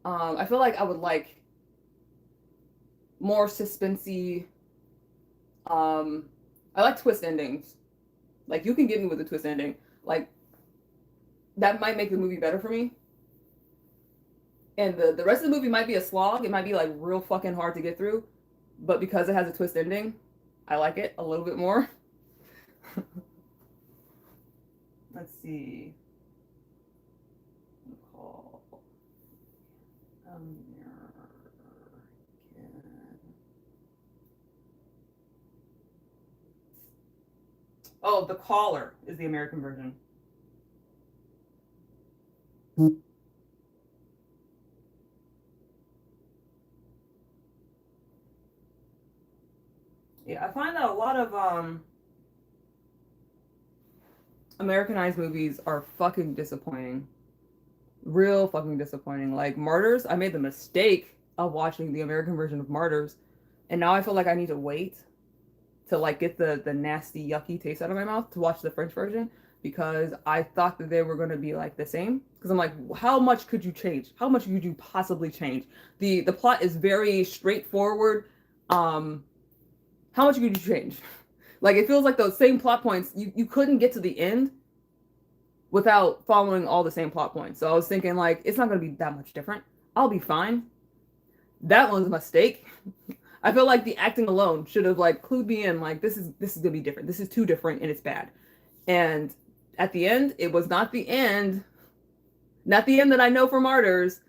I feel like I would like more suspensey. Um, I like twist endings. Like you can get me with a twist ending. Like that might make the movie better for me. And the rest of the movie might be a slog. It might be like real fucking hard to get through. But because it has a twist ending, I like it a little bit more. Let's see. Call American. Oh, The Caller is the American version. Yeah, I find that a lot of Americanized movies are fucking disappointing. Real fucking disappointing. Like Martyrs, I made the mistake of watching the American version of Martyrs, and now I feel like I need to wait to like get the nasty yucky taste out of my mouth to watch the French version because I thought that they were going to be like the same because I'm like how much could you change? How much could you possibly change? The plot is very straightforward. How much could you change? Like it feels like those same plot points you couldn't get to the end without following all the same plot points. So I was thinking like it's not going to be that much different. I'll be fine. That one's a mistake. I feel like the acting alone should have like clued me in like this is gonna be different. This is too different and it's bad. And at the end, it was not the end, not the end that I know for Martyrs.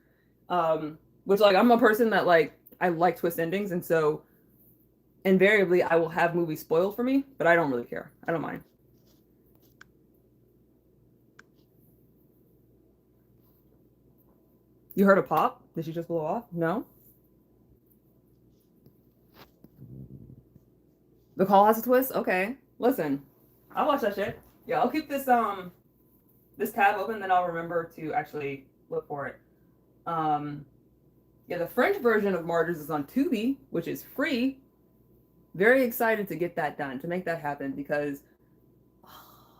Which like I'm a person that like I like twist endings, and so invariably I will have movies spoiled for me, but I don't really care. I don't mind. You heard a pop? Did she just blow off? No. The Call has a twist. Okay, listen, I'll watch that shit. Yeah, I'll keep this tab open, then I'll remember to actually look for it. Um, yeah, the French version of Martyrs is on Tubi, which is free. Very excited to get that done, to make that happen, because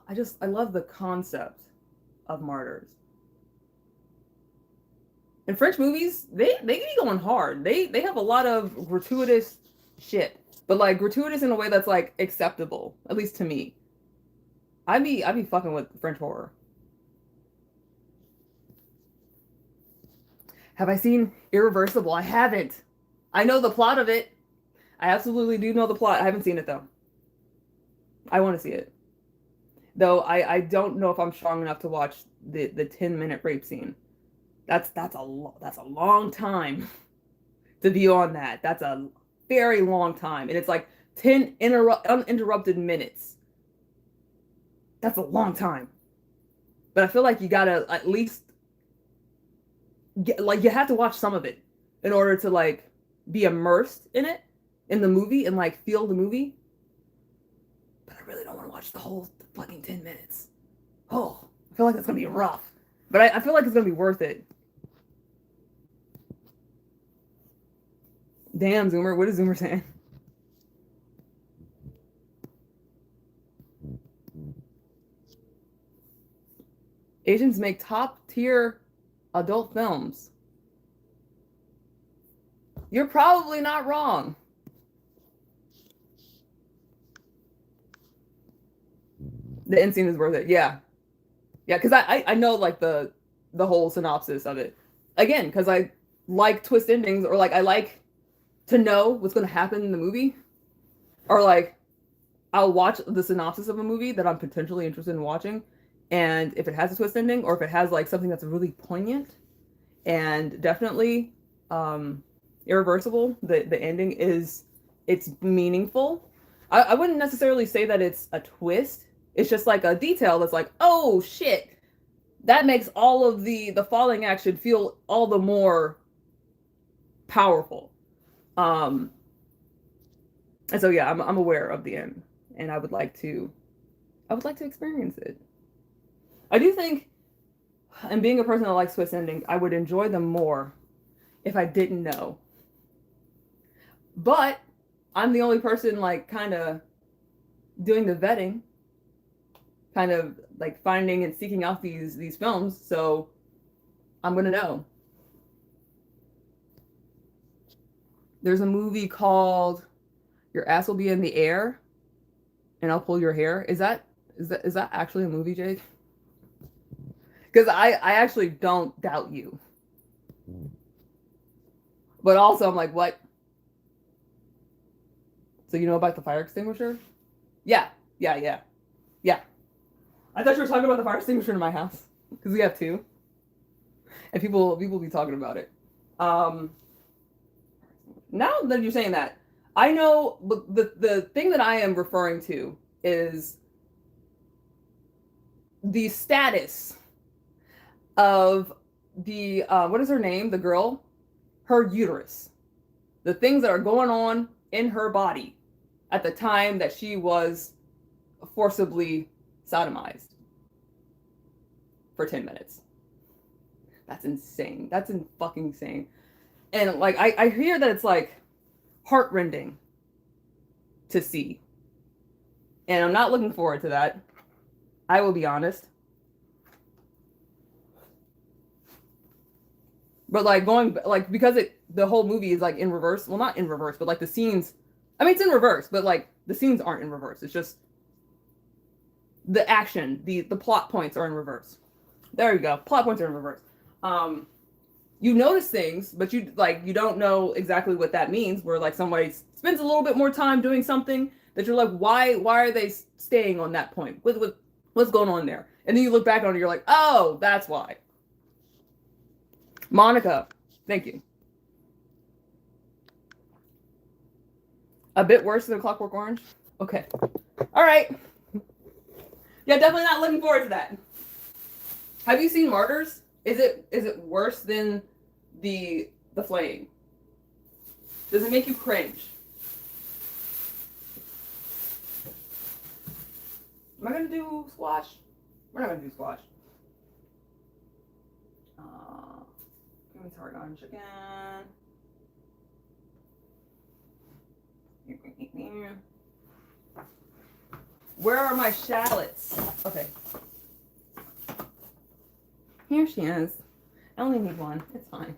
I love the concept of Martyrs. And French movies, they be going hard. They have a lot of gratuitous shit, but like gratuitous in a way that's like acceptable, at least to me. I be fucking with French horror. Have I seen Irreversible? I haven't. I know the plot of it. I absolutely do know the plot. I haven't seen it though. I want to see it. Though I don't know if I'm strong enough to watch the 10-minute rape scene. That's a long time to be on that. That's a very long time. And it's like 10 uninterrupted minutes. That's a long time. But I feel like you gotta at least like you have to watch some of it in order to like be immersed in it in the movie and like feel the movie. But I really don't want to watch the whole fucking 10 minutes. Oh, I feel like that's gonna be rough. But I feel like it's gonna be worth it. Damn, Zoomer, what is Zoomer saying? Asians make top tier adult films. You're probably not wrong. The end scene is worth it. Yeah. Yeah, because I know like the whole synopsis of it. Again, because I like twist endings, or like I like to know what's gonna happen in the movie. Or like I'll watch the synopsis of a movie that I'm potentially interested in watching. And if it has a twist ending, or if it has like something that's really poignant, and definitely irreversible, the ending is it's meaningful. I wouldn't necessarily say that it's a twist. It's just like a detail that's like, oh shit, that makes all of the falling action feel all the more powerful. Um, and so yeah, I'm aware of the end, and I would like to experience it. I do think, and being a person that likes twist endings, I would enjoy them more if I didn't know. But I'm the only person like kind of doing the vetting, kind of like finding and seeking out these films, so I'm gonna know. There's a movie called Your Ass Will Be in the Air and I'll Pull Your Hair. Is that actually a movie, Jake? Because I actually don't doubt you. But also I'm like, what? So you know about the fire extinguisher? Yeah, yeah, yeah. Yeah. I thought you were talking about the fire extinguisher in my house. Because we have two. And people be talking about it. Now that you're saying that, I know the thing that I am referring to is the status of the what is her name? The girl, her uterus, the things that are going on in her body at the time that she was forcibly sodomized for 10 minutes. That's insane. That's fucking insane. And like I hear that it's like heartrending to see. And I'm not looking forward to that. I will be honest. But like going like because the whole movie is like in reverse. Well, not in reverse, but like the scenes. I mean, it's in reverse, but like the scenes aren't in reverse. It's just the action, the plot points are in reverse. There you go. Plot points are in reverse. You notice things, but you don't know exactly what that means. Where like somebody spends a little bit more time doing something that you're like, why are they staying on that point? What's going on there? And then you look back on it, you're like, oh, that's why. Monica, thank you. A bit worse than Clockwork Orange? Okay. All right. Yeah, definitely not looking forward to that. Have you seen Martyrs? Is it worse than the Flaying? Does it make you cringe? Am I gonna do squash? We're not gonna do squash. Give me tarragon chicken. Where are my shallots? Okay. Here she is. I only need one. It's fine.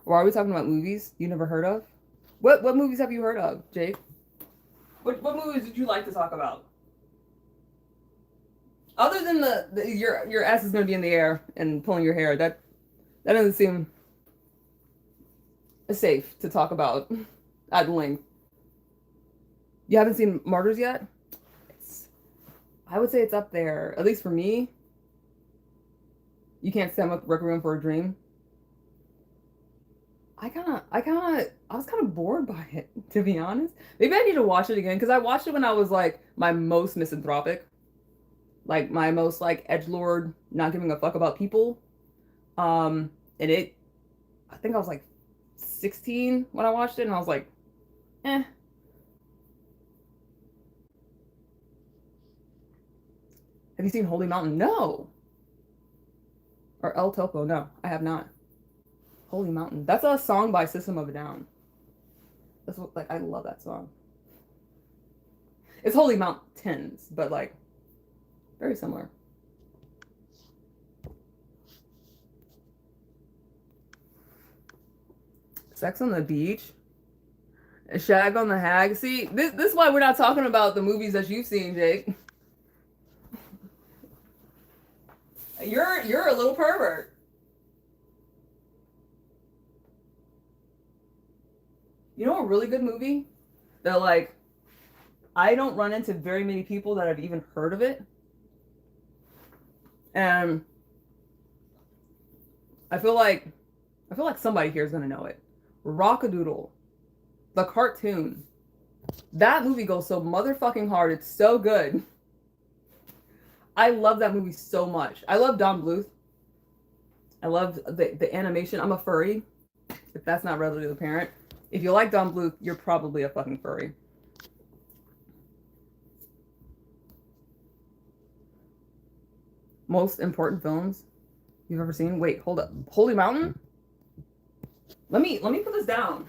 Or are we talking about movies you never heard of? What movies have you heard of, Jake? What movies did you like to talk about? Other than your ass is gonna be in the air and pulling your hair, that doesn't seem safe to talk about at length. You haven't seen Martyrs yet? I would say it's up there, at least for me. You can't stand up Requiem for a Dream. I was kind of bored by it, to be honest. Maybe I need to watch it again because I watched it when I was like my most misanthropic, like my most like edgelord, not giving a fuck about people. And I think I was like 16 when I watched it, and I was like, eh. Have you seen Holy Mountain? No. Or El Topo? No, I have not. Holy Mountain. That's a song by System of a Down. That's what, like, I love that song. It's Holy Mountains, but like very similar. Sex on the Beach. Shag on the Hag. See, this is why we're not talking about the movies that you've seen, Jake. You're a little pervert. You know a really good movie that like I don't run into very many people that have even heard of it. And I feel like somebody here is gonna know it. Rockadoodle, the cartoon. That movie goes so motherfucking hard. It's so good. I love that movie so much. I love Don Bluth. I love the animation. I'm a furry, if that's not readily apparent. If you like Don Bluth, you're probably a fucking furry. Most important films you've ever seen? Wait, hold up. Holy Mountain? Let me put this down.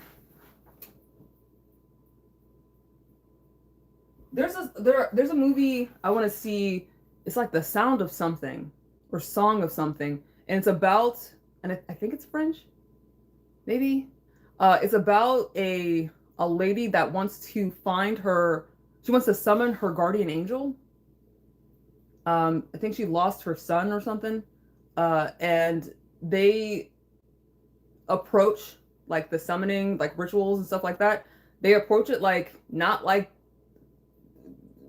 There's a movie I want to see. It's like The Sound of Something or Song of Something, and it's about, and I think it's French, maybe. It's about a lady that wants to find her. She wants to summon her guardian angel. I think she lost her son or something, and they approach like the summoning, like rituals and stuff like that. They approach it like not like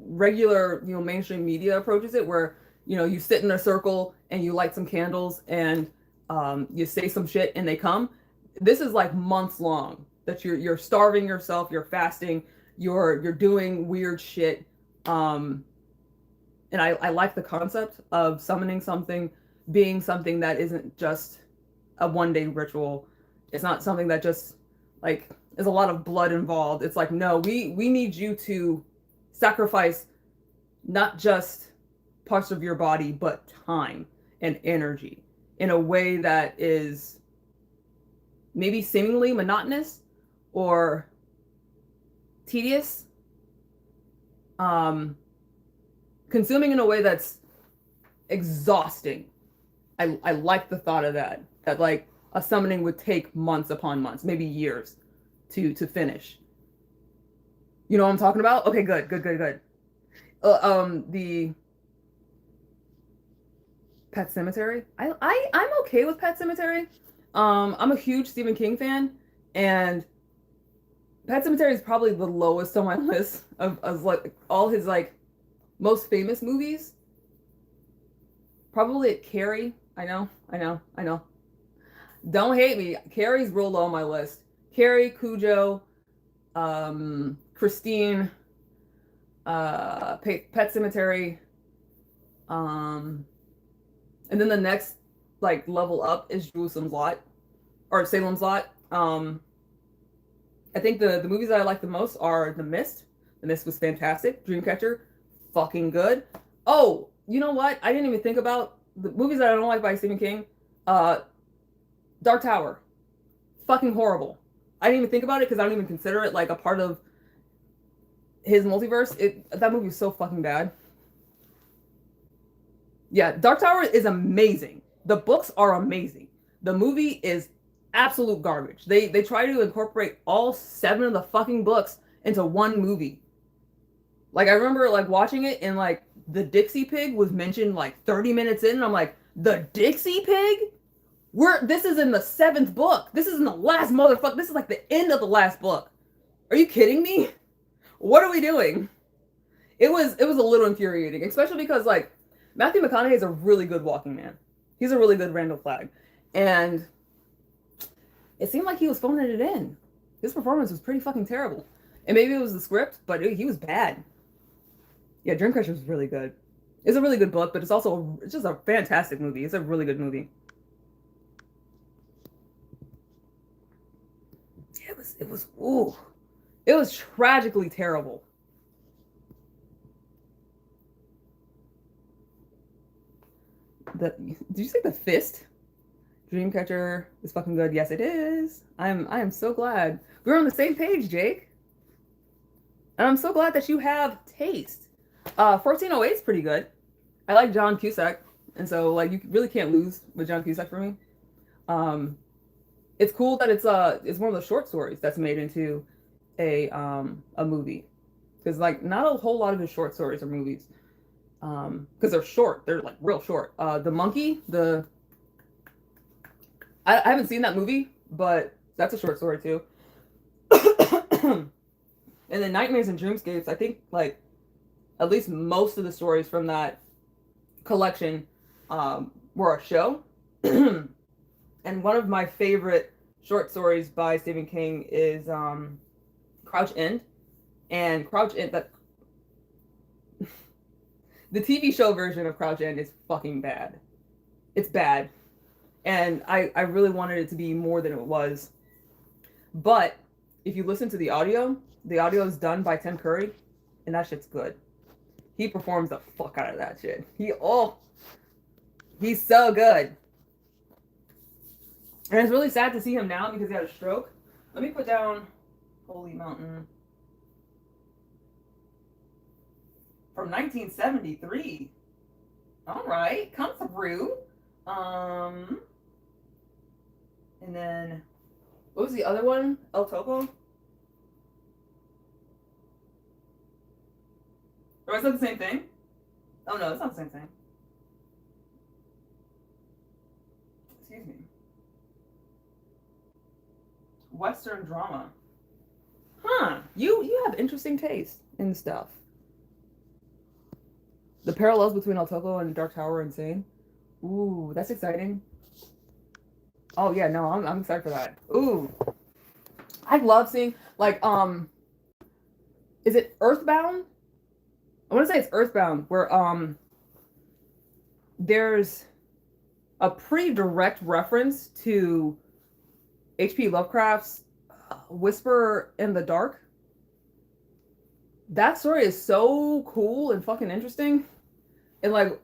regular, mainstream media approaches it, where you sit in a circle and you light some candles and you say some shit and they come. This is like months long that you're starving yourself, you're fasting, you're doing weird shit. And I like the concept of summoning something being something that isn't just a one-day ritual. It's not something that just like is a lot of blood involved. It's like, no, we need you to sacrifice not just parts of your body, but time and energy in a way that is maybe seemingly monotonous or tedious, consuming in a way that's exhausting. I like the thought of that like a summoning would take months upon months, maybe years to finish. You know what I'm talking about? Okay, good. The Pet Sematary. I'm okay with Pet Sematary. I'm a huge Stephen King fan, and Pet Sematary is probably the lowest on my list of like all his like most famous movies. Probably Carrie. I know. Don't hate me. Carrie's real low on my list. Carrie, Cujo, Christine, Pet Sematary, and then the next like level up is Jerusalem's Lot or Salem's Lot. I think the movies that I like the most are The Mist. The Mist was fantastic. Dreamcatcher, fucking good. Oh, you know what? I didn't even think about the movies that I don't like by Stephen King. Dark Tower, fucking horrible. I didn't even think about it because I don't even consider it like a part of his multiverse. That movie was so fucking bad. Yeah, Dark Tower is amazing. The books are amazing. The movie is absolute garbage. They try to incorporate all 7 of the fucking books into one movie. Like I remember like watching it and like the Dixie Pig was mentioned like 30 minutes in and I'm like, the Dixie Pig? This is in the 7th book. This is in the last motherfucker. This is like the end of the last book. Are you kidding me? What are we doing? It was a little infuriating, especially because like Matthew McConaughey is a really good walking man. He's a really good Randall Flagg. And it seemed like he was phoning it in. His performance was pretty fucking terrible. And maybe it was the script, but he was bad. Yeah, Dreamcatcher was really good. It's a really good book, but it's just a fantastic movie. It's a really good movie. It was tragically terrible. Did you say The Fist? Dreamcatcher is fucking good. Yes, it is. I am so glad we're on the same page, Jake. And I'm so glad that you have taste. 1408 is pretty good. I like John Cusack, and so like you really can't lose with John Cusack for me. It's cool that it's one of the short stories that's made into a movie, because like not a whole lot of his short stories are movies, because they're short. They're like real short. The Monkey, I haven't seen that movie, but that's a short story too. And then Nightmares and Dreamscapes, I think like at least most of the stories from that collection were a show. And one of my favorite short stories by Stephen King is Crouch End. And Crouch End, the TV show version of Crouch End is fucking bad. It's bad. And I really wanted it to be more than it was. But if you listen to the audio is done by Tim Curry, and that shit's good. He performs the fuck out of that shit. He's so good. And it's really sad to see him now because he had a stroke. Let me put down Holy Mountain from 1973. All right, come through. And then what was the other one? El Topo? Or is that the same thing? Oh no, it's not the same thing. Excuse me. Western drama. Huh. You have interesting taste in stuff. The parallels between El Topo and Dark Tower are insane. Ooh, that's exciting. Oh yeah, no, I'm excited for that. Ooh. I love seeing like is it Earthbound? I want to say it's Earthbound, where there's a pretty direct reference to H.P. Lovecraft's Whisper in the Dark. That story is so cool and fucking interesting. And like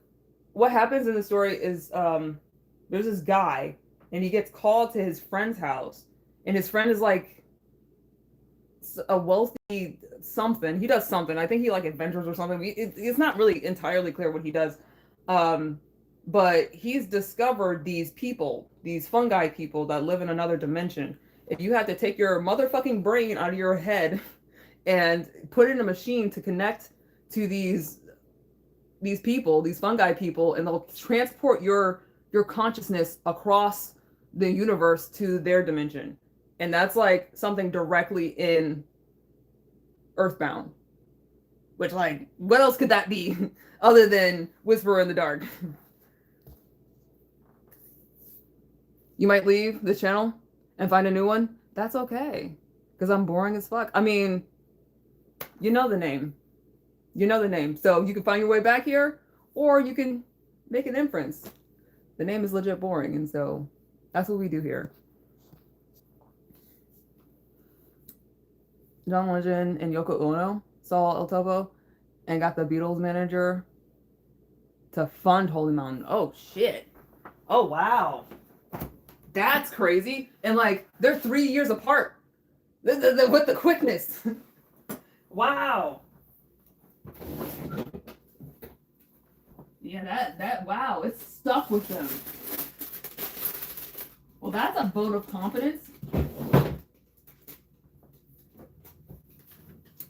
what happens in the story is there's this guy and he gets called to his friend's house and his friend is like a wealthy something. He does something. I think he like adventures or something. It's not really entirely clear what he does. But he's discovered these people, these fungi people that live in another dimension. If you have to take your motherfucking brain out of your head and put it in a machine to connect to these people, these fungi people, and they'll transport your consciousness across the universe to their dimension. And that's like something directly in Earthbound. Which like, what else could that be other than Whisper in the Dark? You might leave the channel and find a new one. That's okay. Because I'm boring as fuck. I mean, you know the name. You know the name. So you can find your way back here, or you can make an inference. The name is legit boring, and so that's what we do here. John Legend and Yoko Ono saw El Topo and got the Beatles manager to fund Holy Mountain. Oh, shit. Oh, wow. That's crazy. And, like, they're 3 years apart. With the quickness. Wow. Yeah, that, wow, it's stuck with them. Well, that's a vote of confidence.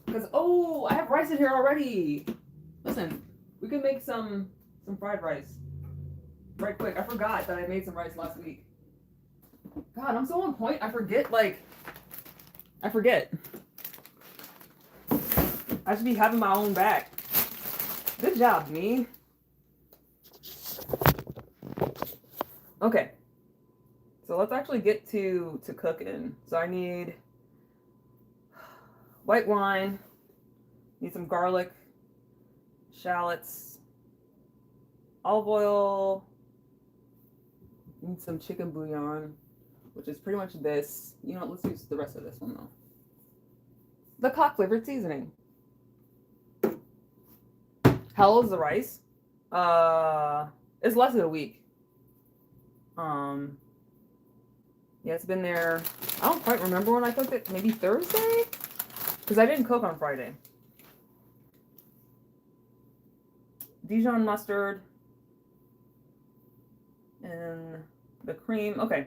Because, oh, I have rice in here already. Listen, we can make some fried rice. Right quick. I forgot that I made some rice last week. God, I'm so on point. I forget, like, I forget. I should be having my own back. Good job, me. Okay. So let's actually get to cooking. So I need white wine, need some garlic, shallots, olive oil, need some chicken bouillon, which is pretty much this. You know what, let's use the rest of this one though. The cock flavored seasoning. How old is the rice? It's less than a week. Yeah, it's been there. I don't quite remember when I cooked it. Maybe Thursday? Because I didn't cook on Friday. Dijon mustard. And the cream. Okay.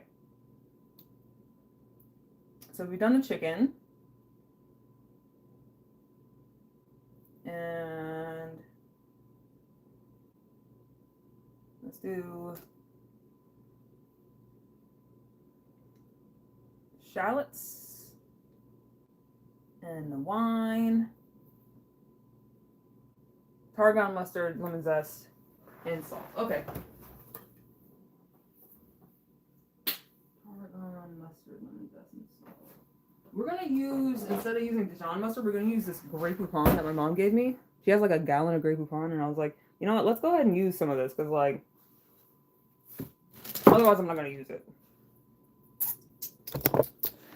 So we've done the chicken. And let's do shallots and the wine, tarragon mustard, lemon zest, and salt. Okay. Tarragon mustard, lemon zest, and salt. We're gonna use, instead of using Dijon mustard, we're gonna use this Grey Poupon that my mom gave me. She has like a gallon of Grey Poupon, and I was like, you know what? Let's go ahead and use some of this because, like, otherwise I'm not gonna use it.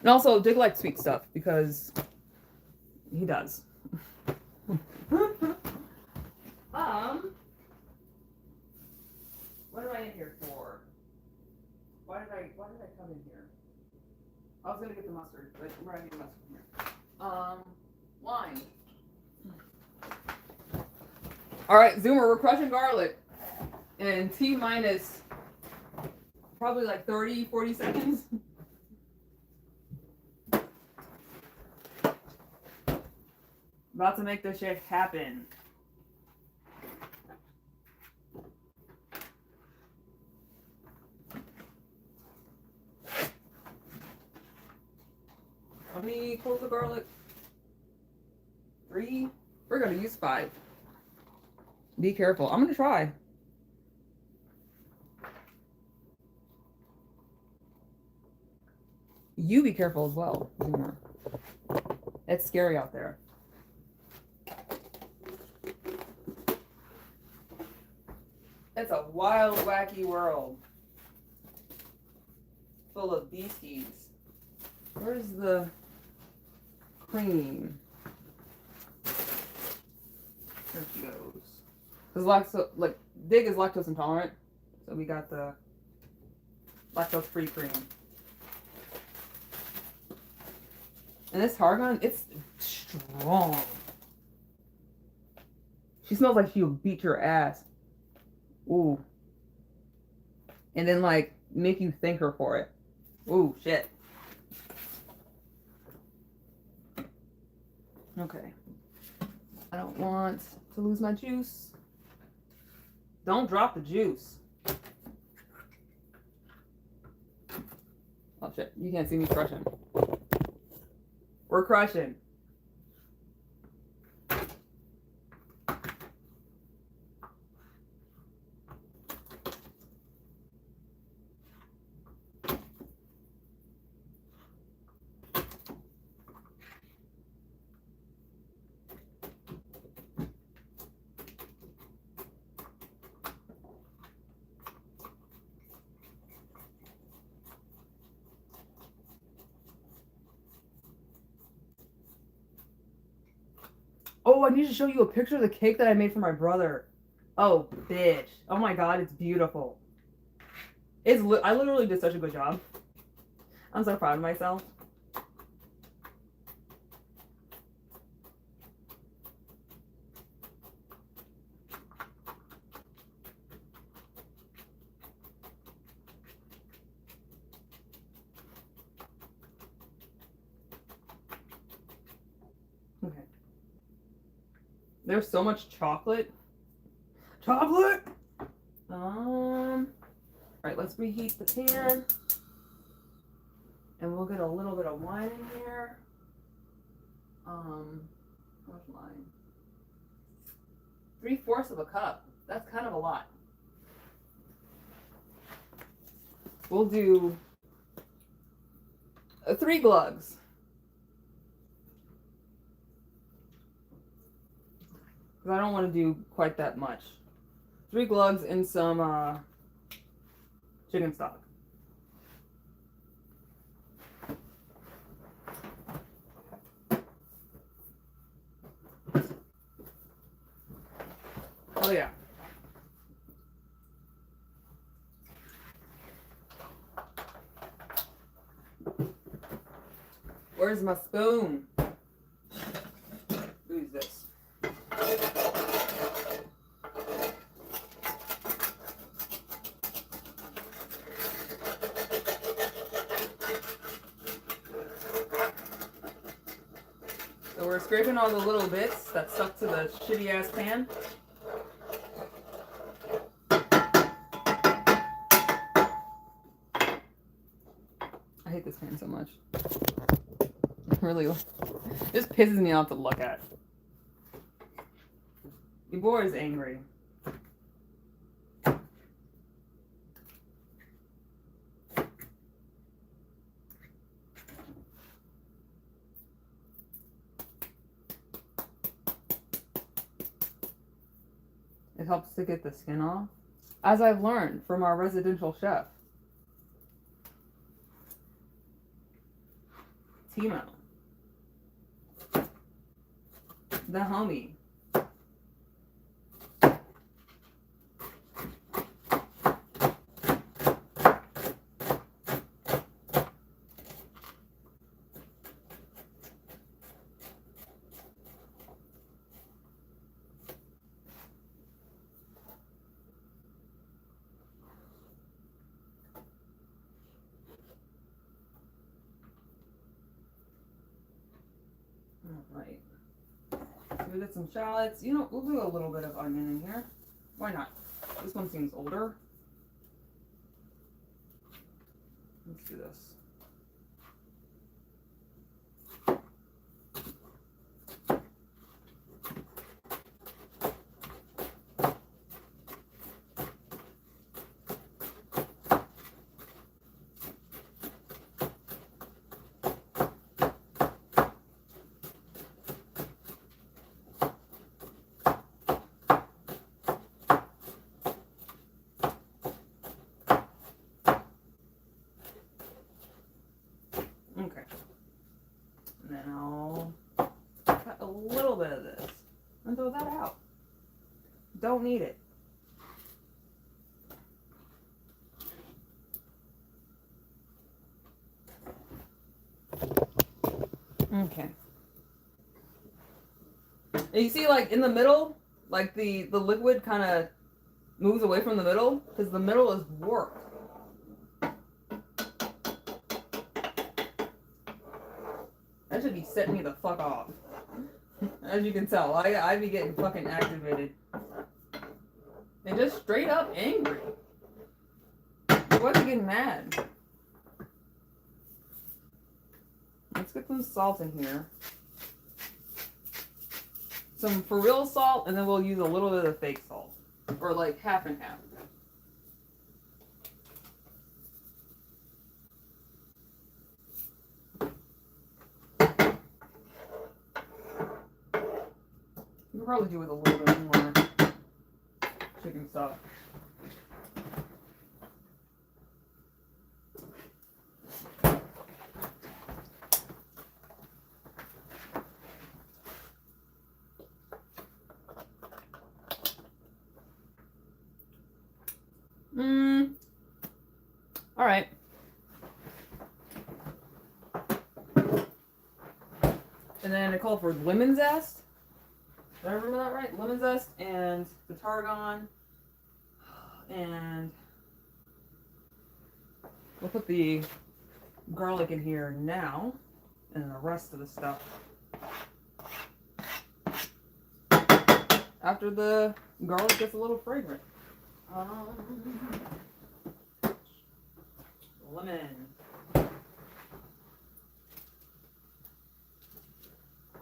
And also, Dig likes sweet stuff because he does. What am I in here for? Why did I come in here? I was gonna get the mustard, but we're not getting mustard from here. Wine. All right, Zoomer, we're crushing garlic in T minus probably like 30, 40 seconds. About to make this shit happen. How many cloves of garlic? 3? We're gonna use 5. Be careful. I'm gonna try. You be careful as well, Zoomer. It's scary out there. It's a wild, wacky world. full of beasties. Where's the cream? There she goes. Because Dig is lactose intolerant, so we got the lactose-free cream. And this Targon, it's strong. She smells like she'll beat your ass. Ooh. And then, like, make you thank her for it. Ooh, shit. Okay. I don't want to lose my juice. Don't drop the juice. Oh, shit. You can't see me crushing. We're crushing. Oh, I need to show you a picture of the cake that I made for my brother. Oh, bitch. Oh my god, it's beautiful. I literally did such a good job. I'm so proud of myself. Okay. There's so much chocolate. Chocolate! Alright, let's reheat the pan. And we'll get a little bit of wine in here. What's wine? 3/4 of a cup. That's kind of a lot. We'll do 3 glugs. Because I don't want to do quite that much. 3 glugs and some chicken stock. Oh yeah. Where's my spoon? Who's this? So we're scraping all the little bits that stuck to the shitty ass pan. I hate this pan so much. Really, this pisses me off to look at. Your boy is angry. It helps to get the skin off, as I've learned from our residential chef, Timo, the homie. Alright. We did some shallots. You know, we'll do a little bit of onion in here. Why not? This one seems older. Let's do this. need it. Okay. And you see, like, in the middle, like, the liquid kind of moves away from the middle because the middle is warped. That should be setting me the fuck off. As you can tell, I be getting fucking activated. And just straight up angry. Why are you getting mad? Let's get some salt in here. Some for real salt, and then we'll use a little bit of fake salt. Or like half and half. You could probably do with a little bit more chicken stock. All right. And then I called for lemon zest. Did I remember that right? Lemon zest and the tarragon. And we'll put the garlic in here now. And then the rest of the stuff after the garlic gets a little fragrant. Lemon.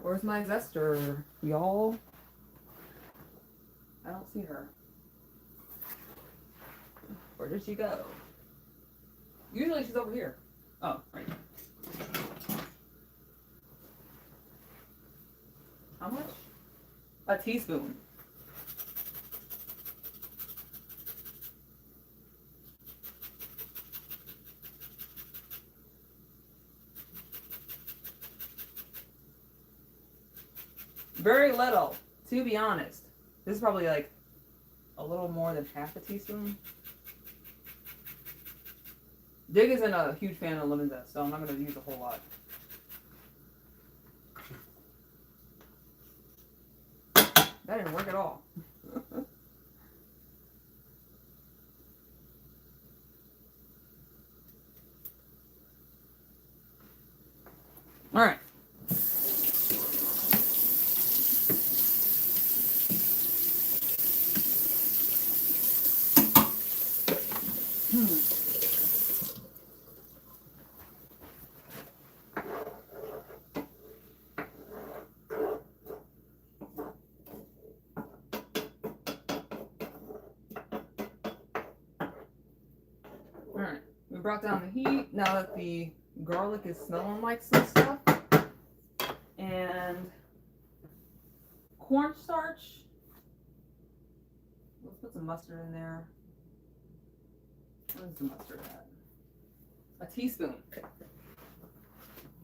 Where's my zester, y'all? I don't see her. Where did she go? Usually she's over here. Oh, right. How much? A teaspoon. Very little, to be honest. This is probably like a little more than half a teaspoon. Dig isn't a huge fan of lemon zest, so I'm not going to use a whole lot. That didn't work at all. All right. Alright, we brought down the heat now that the garlic is smelling like some stuff. And cornstarch. Let's put some mustard in there. Where's the mustard at? A teaspoon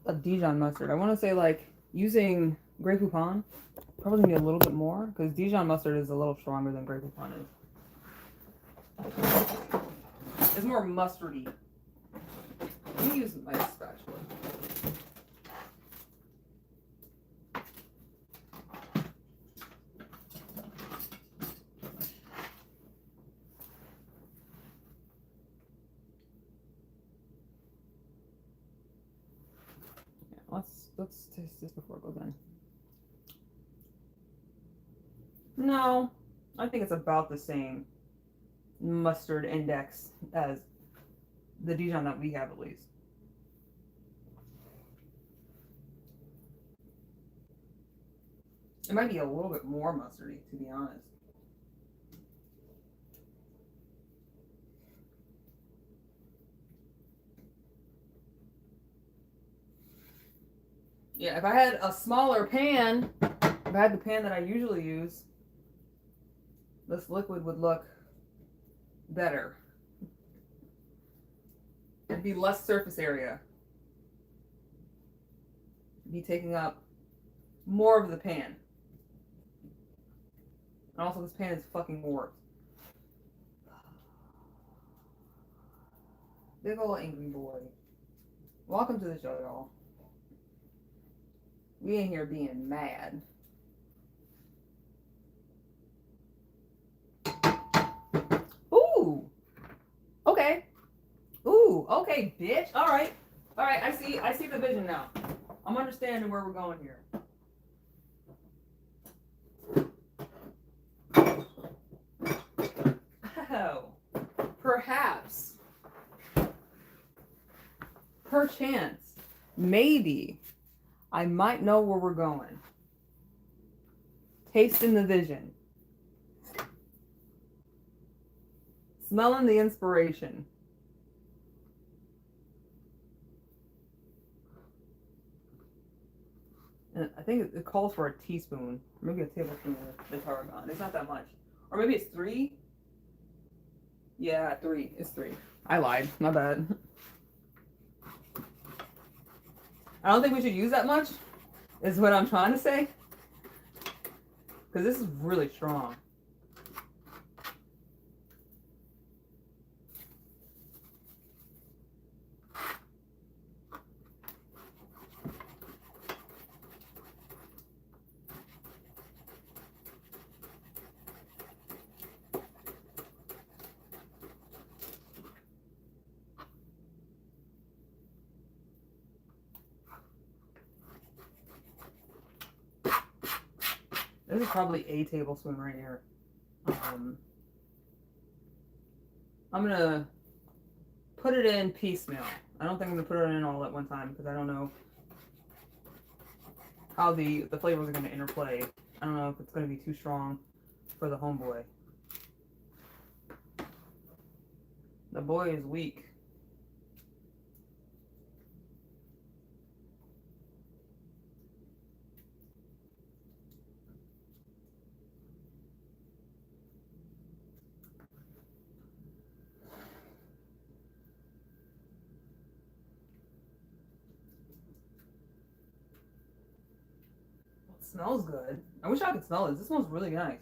of Dijon mustard. I want to say like using Grey Poupon. Probably need a little bit more because Dijon mustard is a little stronger than Grey Poupon is. It's more mustardy. Let me use my spatula. Yeah, let's taste this before it goes in. No, I think it's about the same mustard index as the Dijon that we have, at least. It might be a little bit more mustardy, to be honest. Yeah, if I had a smaller pan, if I had the pan that I usually use, this liquid would look better. It'd be less surface area. It'd be taking up more of the pan. And also, this pan is fucking warped. Big ol' angry boy. Welcome to the show, y'all. We in here being mad. Ooh. Okay. Ooh. Okay, bitch. All right. All right. I see the vision now. I'm understanding where we're going here. Oh. Perhaps. Perchance. Maybe. I might know where we're going. Tasting the vision. Smelling the inspiration. And I think it calls for a teaspoon. Maybe a tablespoon of the tarragon. It's not that much. Or maybe it's 3. Yeah, 3. It's 3. I lied. My bad. I don't think we should use that much, is what I'm trying to say. Because this is really strong. This is probably a tablespoon right here. I'm gonna put it in piecemeal. I don't think I'm gonna put it in all at one time because I don't know how the flavors are gonna interplay. I don't know if it's gonna be too strong for the homeboy. The boy is weak. It smells good. I wish I could smell this. This smells really nice.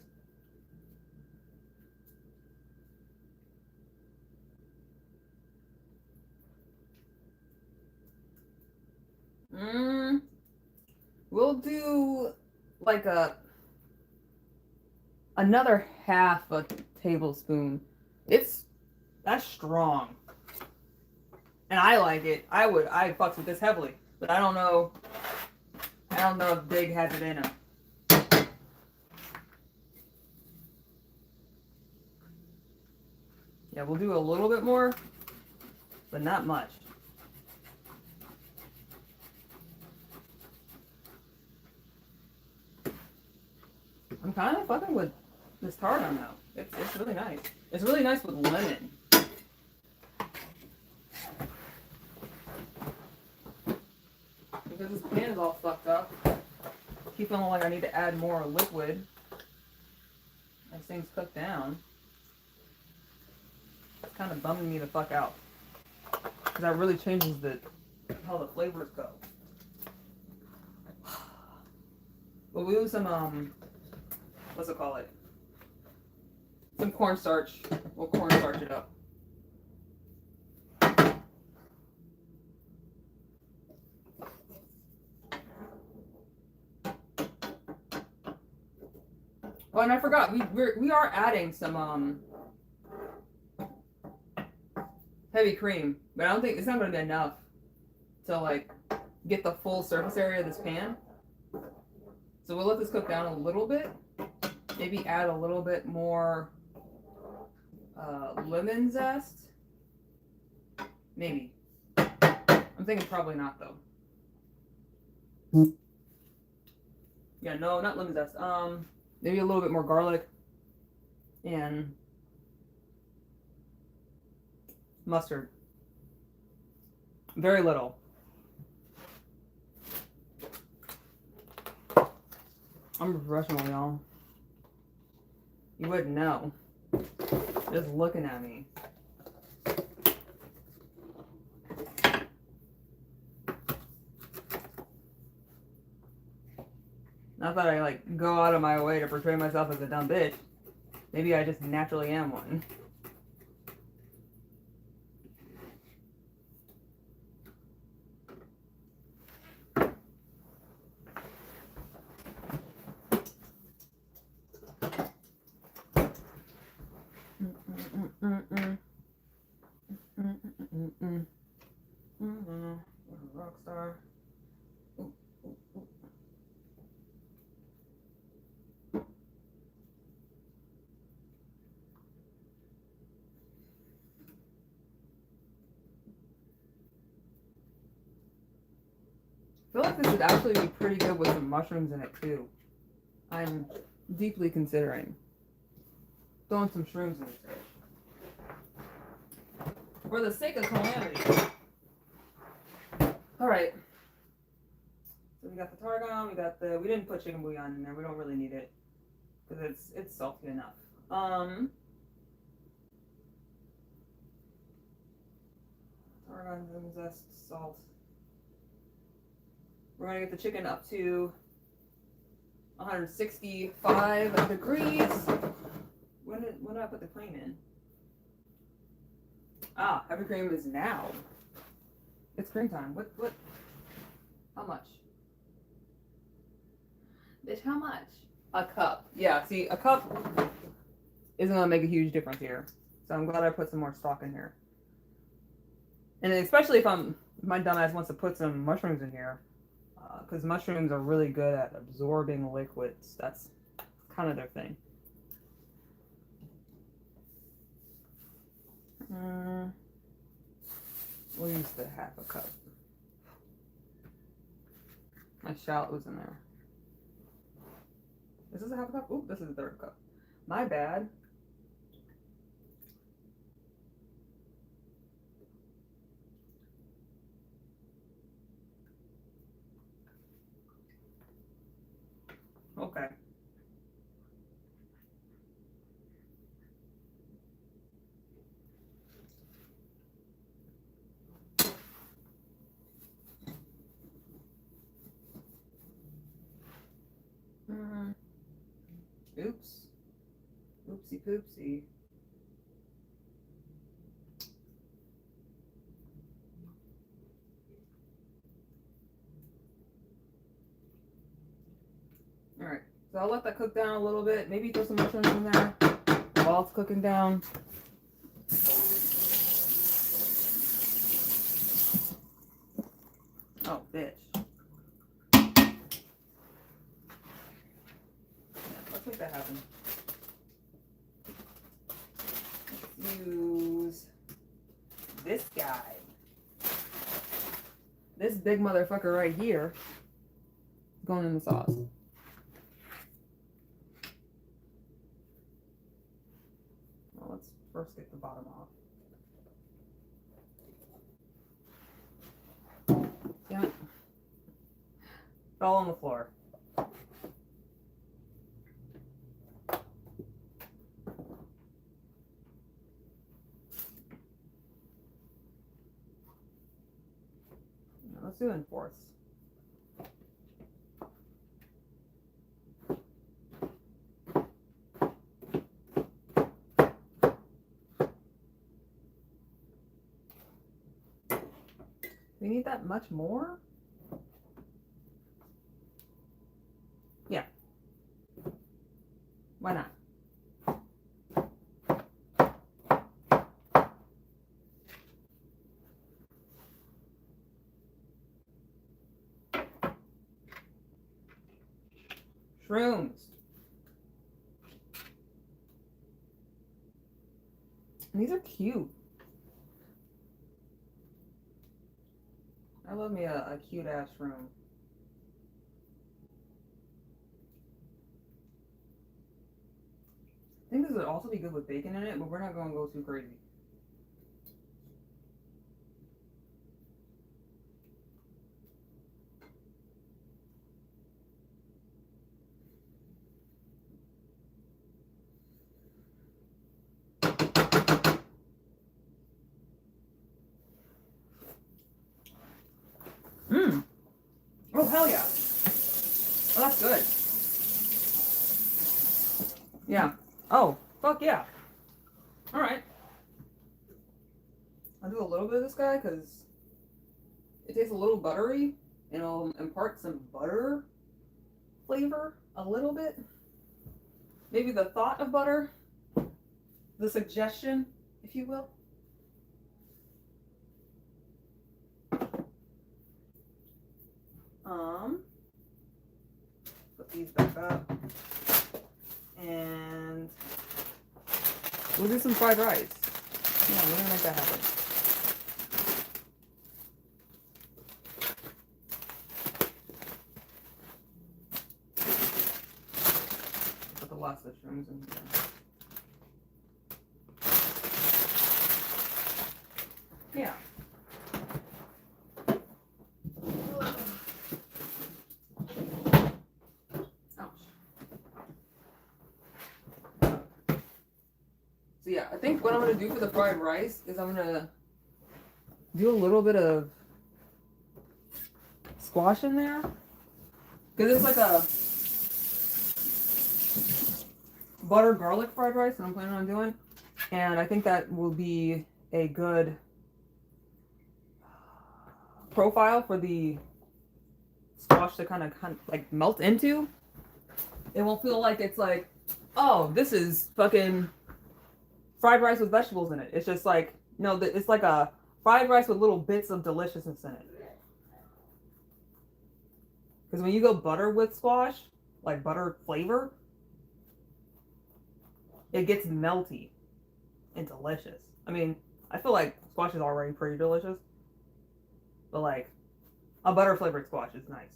We'll do like another half a tablespoon. That's strong. And I like it. I fucks with this heavily. But I don't know if Big has it in him. Yeah, we'll do a little bit more, but not much. I'm kind of fucking with this tarragon now. It's really nice. It's really nice with lemon. Because this pan is all fucked up. Keep feeling like I need to add more liquid as things cook down. It's kind of bumming me the fuck out. Because that really changes how the flavors go. But we'll use some, what's it called? Some cornstarch. We'll cornstarch it up. Oh, and I forgot, we are adding some heavy cream, but I don't think it's not going to be enough to like get the full surface area of this pan. So we'll let this cook down a little bit. Maybe add a little bit more lemon zest. Maybe. I'm thinking probably not though. Yeah, no, not lemon zest. Maybe a little bit more garlic and mustard. Very little. I'm a professional, y'all. You wouldn't know. Just looking at me. Not that I like go out of my way to portray myself as a dumb bitch. Maybe I just naturally am one. Rockstar. I feel like this would actually be pretty good with some mushrooms in it too. I'm deeply considering throwing some shrooms in this dish. For the sake of calamity. Alright. So we got the tarragon, we didn't put chicken bouillon in there, we don't really need it. Because it's salty enough. Tarragon, zest, salt. We're gonna get the chicken up to 165 degrees. When did I put the cream in? Ah, heavy cream is now. It's cream time. What? How much? Bitch, how much? A cup. Yeah, see, a cup isn't gonna make a huge difference here. So I'm glad I put some more stock in here. And especially if my dumbass wants to put some mushrooms in here. Because mushrooms are really good at absorbing liquids. That's kind of their thing. We'll use the half a cup. My shallot was in there. This is a half a cup? Oop, this is a third cup. My bad. Okay. Oops. Oopsie poopsie. Alright, so I'll let that cook down a little bit. Maybe throw some mushrooms in there while it's cooking down. Oh, bitch. Let's make that happen. Let's use this guy. This big motherfucker right here is going in the sauce. Well, let's first get the bottom off. Damn it. Fell on the floor. Let's do it in fourths. We need that much more? Yeah. Why not? Shrooms. And these are cute. I love me a cute ass shroom. I think this would also be good with bacon in it, but we're not going to go too crazy. Mmm. Oh, hell yeah. Oh, that's good. Yeah. Oh, Fuck yeah. All right. I'll do a little bit of this guy because it tastes a little buttery and it'll impart some butter flavor a little bit. Maybe the thought of butter, the suggestion, if you will. Put these back up. And we'll do some fried rice. Yeah, we're gonna make that happen. Put the last of the shrooms in here. Yeah. So yeah, I think what I'm gonna do for the fried rice is I'm gonna do a little bit of squash in there. Because it's like a butter garlic fried rice that I'm planning on doing. And I think that will be a good profile for the squash to kind of like melt into. It won't feel like it's like, oh, this is fucking fried rice with vegetables in it. It's just like, no, it's like a fried rice with little bits of deliciousness in it. Because when you go butter with squash, like butter flavor, it gets melty and delicious. I mean, I feel like squash is already pretty delicious, but like a butter flavored squash is nice.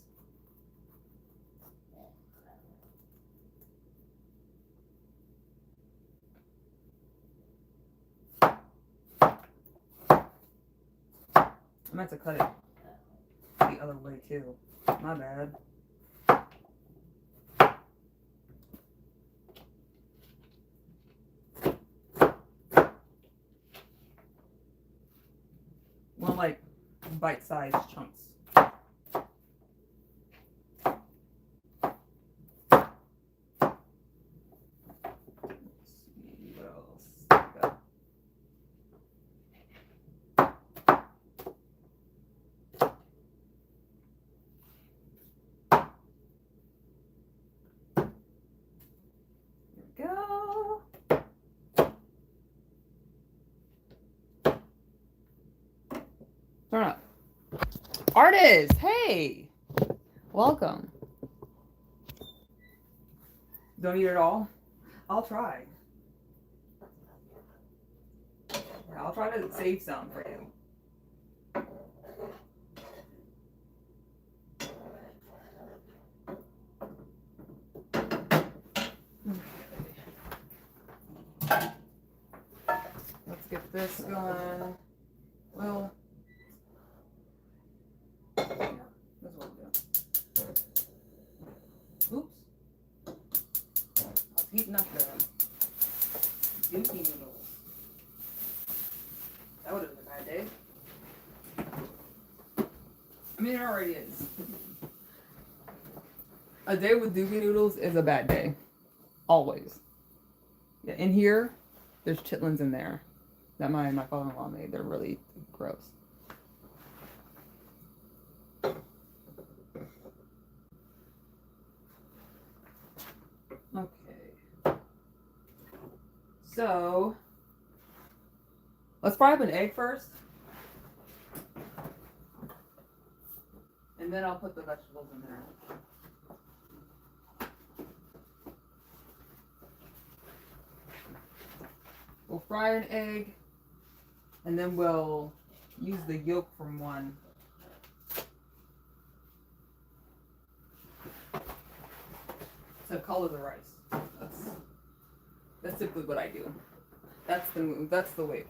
I meant to cut it the other way too. My bad. Well, like bite-sized chunks. Turn up. Artist, hey! Welcome. Don't eat it all? I'll try. I'll try to save some for you. Let's get this going. Well, yeah, that's what we'll do. Oops. I was heating up the Dookie noodles. That would have been a bad day. I mean, it already is. A day with Dookie noodles is a bad day. Always. Yeah, in here, there's chitlins in there that my father-in-law made. They're really gross. Okay. So, let's fry up an egg first. And then I'll put the vegetables in there. We'll fry an egg, and then we'll use the yolk from one to color the rice. That's typically what I do. That's the move. That's the way.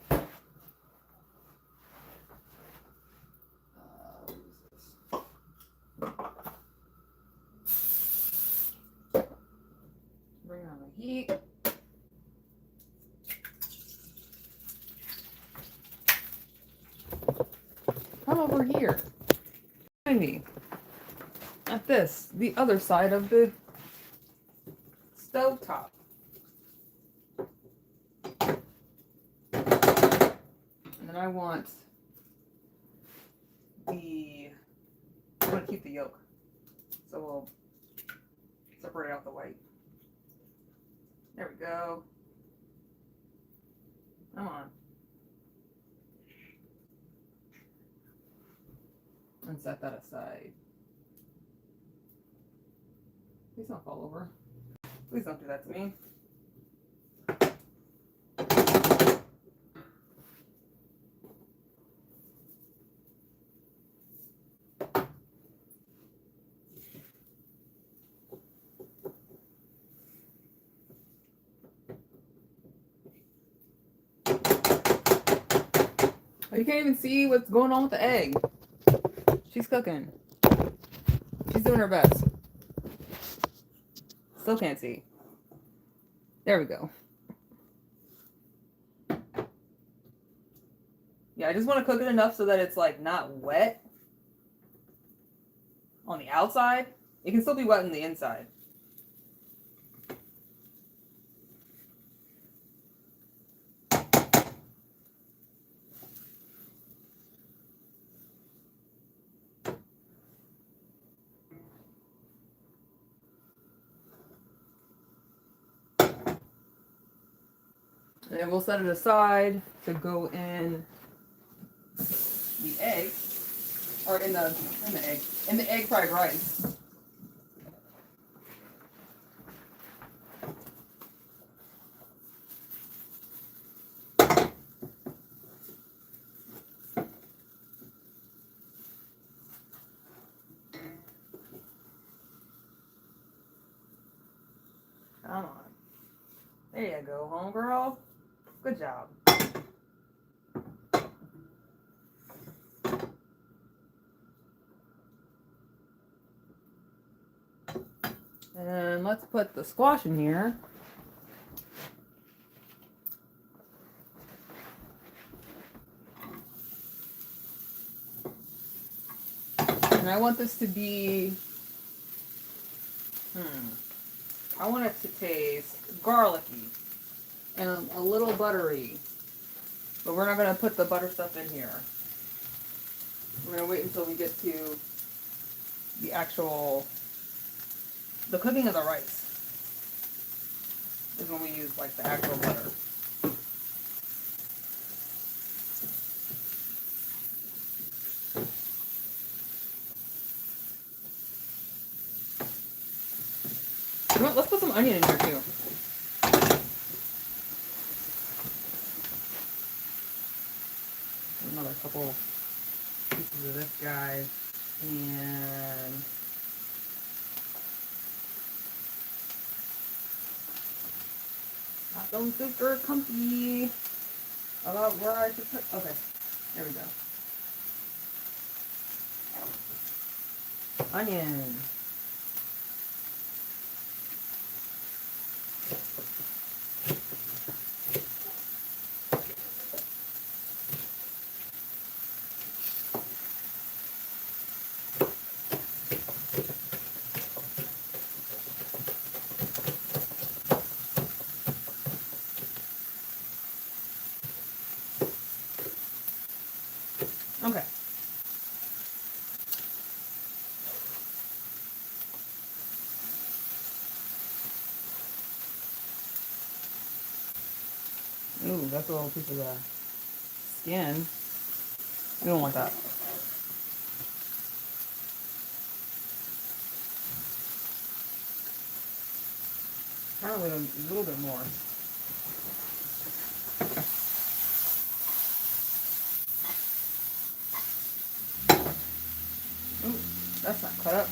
Bring on the heat. Come over here. Find me. At this, the other side of the stove top. then I want I'm going to keep the yolk. So we'll separate out the white. There we go. Come on. And set that aside. Please don't fall over. Please don't do that to me. You can't even see what's going on with the egg. She's cooking. She's doing her best. Still can't see. There we go. Yeah, I just want to cook it enough so that it's like not wet on the outside. It can still be wet on the inside. And then we'll set it aside to go in the egg, or in the egg fried rice. Come on. There you go, homegirl. Good job. And let's put the squash in here. And I want this to be, I want it to taste garlicky and a little buttery. But we're not going to put the butter stuff in here. We're going to wait until we get to the cooking of the rice. Is when we use like the actual butter. You know what? Let's put some onion in here too. Another couple pieces of this guy. And not feeling super comfy about where I should put. Okay, there we go. Onion. Okay. Ooh, that's a little piece of the skin. You don't want that. Probably a little bit more. Ooh, that's not cut up.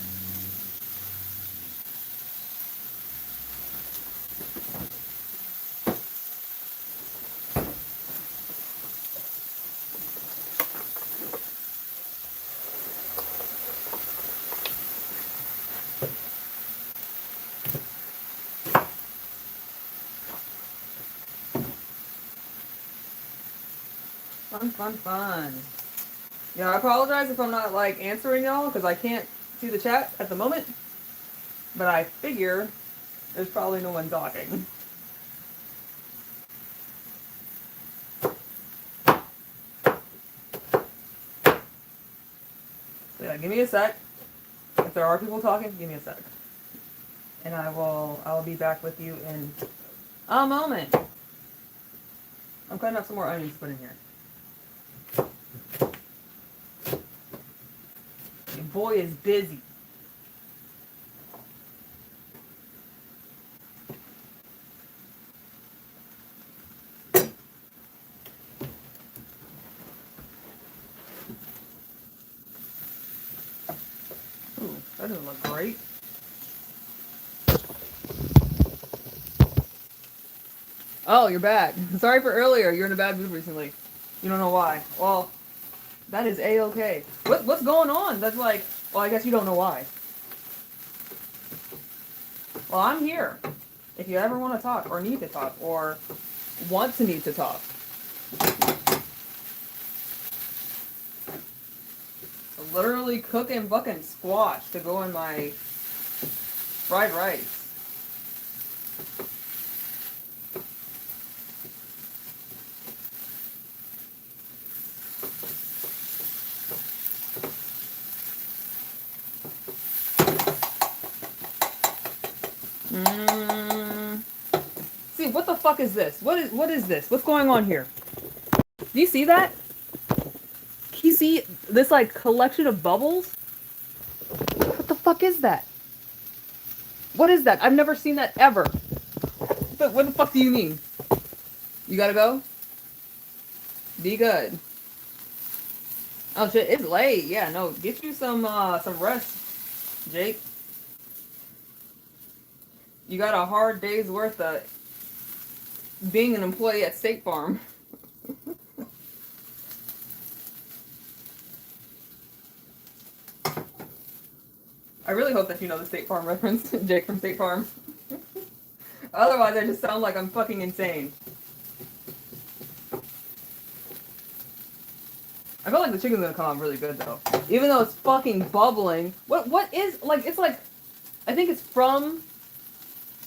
Fun. Yeah, I apologize if I'm not like answering y'all because I can't see the chat at the moment. But I figure there's probably no one talking. So yeah, give me a sec. If there are people talking, give me a sec. And I'll be back with you in a moment. I'm cutting up some more onions to put in here. Your boy is busy. Ooh, that doesn't look great. Oh, you're back. Sorry for earlier. You're in a bad mood recently. You don't know why. Well, that is A-okay. What's going on? That's like, well, I guess you don't know why. Well, I'm here. If you ever want to talk, or need to talk, or want to need to talk. I'm literally cooking fucking squash to go in my fried rice. See, what the fuck is this? What is this? What's going on here? Do you see that? Can you see this like collection of bubbles? What the fuck is that? What is that? I've never seen that ever. But what the fuck do you mean? You gotta go? Be good. Oh shit, it's late. Yeah, no, get you some rest, Jake. You got a hard day's worth of being an employee at State Farm. I really hope that you know the State Farm reference, Jake from State Farm. Otherwise, I just sound like I'm fucking insane. I feel like the chicken's gonna come out really good though, even though it's fucking bubbling. What is like? It's like, I think it's from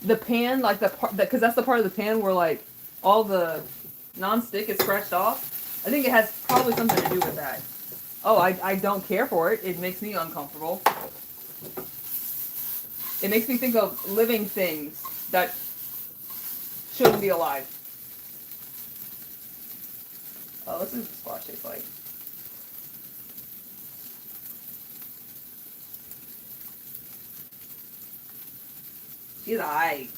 the pan, like the part that, because that's the part of the pan where like all the non-stick is scratched off. I think it has probably something to do with that. Oh, I don't care for it. It makes me uncomfortable. It makes me think of living things that shouldn't be alive. Oh, this is what squash tastes like. She's alright.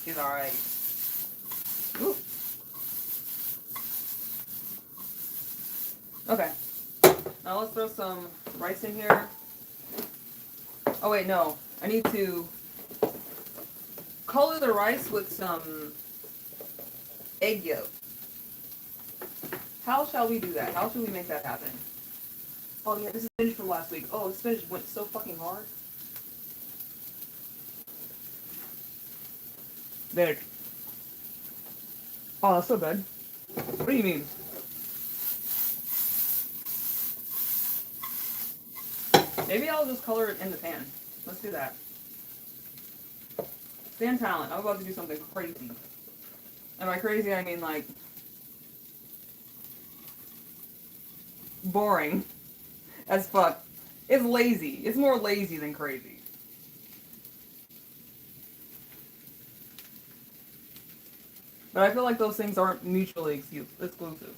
She's alright. Ooh. Okay. Now let's throw some rice in here. Oh wait, no. I need to color the rice with some egg yolk. How shall we do that? How should we make that happen? Oh yeah, this is spinach from last week. Oh, the spinach went so fucking hard. There. Oh, that's so good. What do you mean? Maybe I'll just color it in the pan. Let's do that. Stand talent. I'm about to do something crazy. And by crazy, I mean like boring as fuck. It's lazy. It's more lazy than crazy. But I feel like those things aren't mutually exclusive.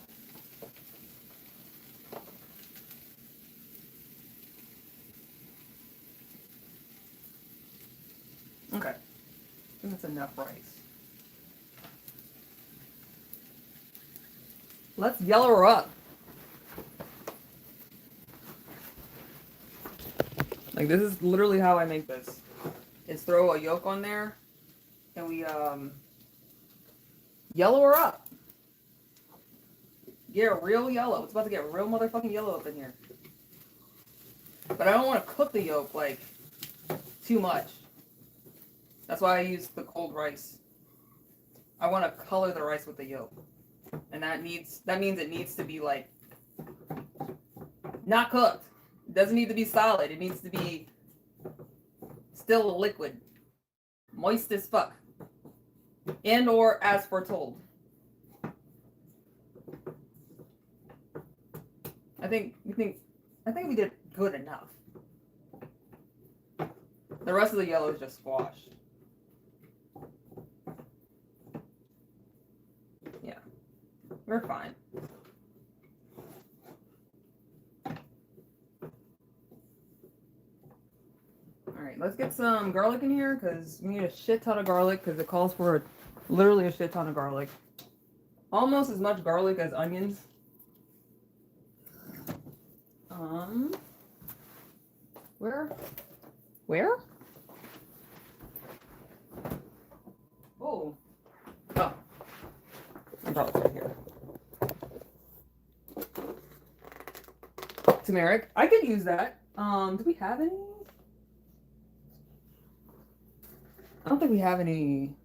Okay. I think that's enough rice. Let's yellow her up. Like, this is literally how I make this. Is throw a yolk on there, and we, yellow her up. Get her real yellow. It's about to get real motherfucking yellow up in here. But I don't want to cook the yolk, like, too much. That's why I use the cold rice. I want to color the rice with the yolk. And that means it needs to be, like, not cooked. It doesn't need to be solid. It needs to be still a liquid. Moist as fuck. And or as foretold. I think we did good enough. The rest of the yellow is just squashed. Yeah, we're fine. Alright, let's get some garlic in here because we need a shit ton of garlic because it calls for literally a shit ton of garlic. Almost as much garlic as onions. Where? Oh. Oh. Garlic's right here. Turmeric. I could use that. Do we have any? I don't think we have any.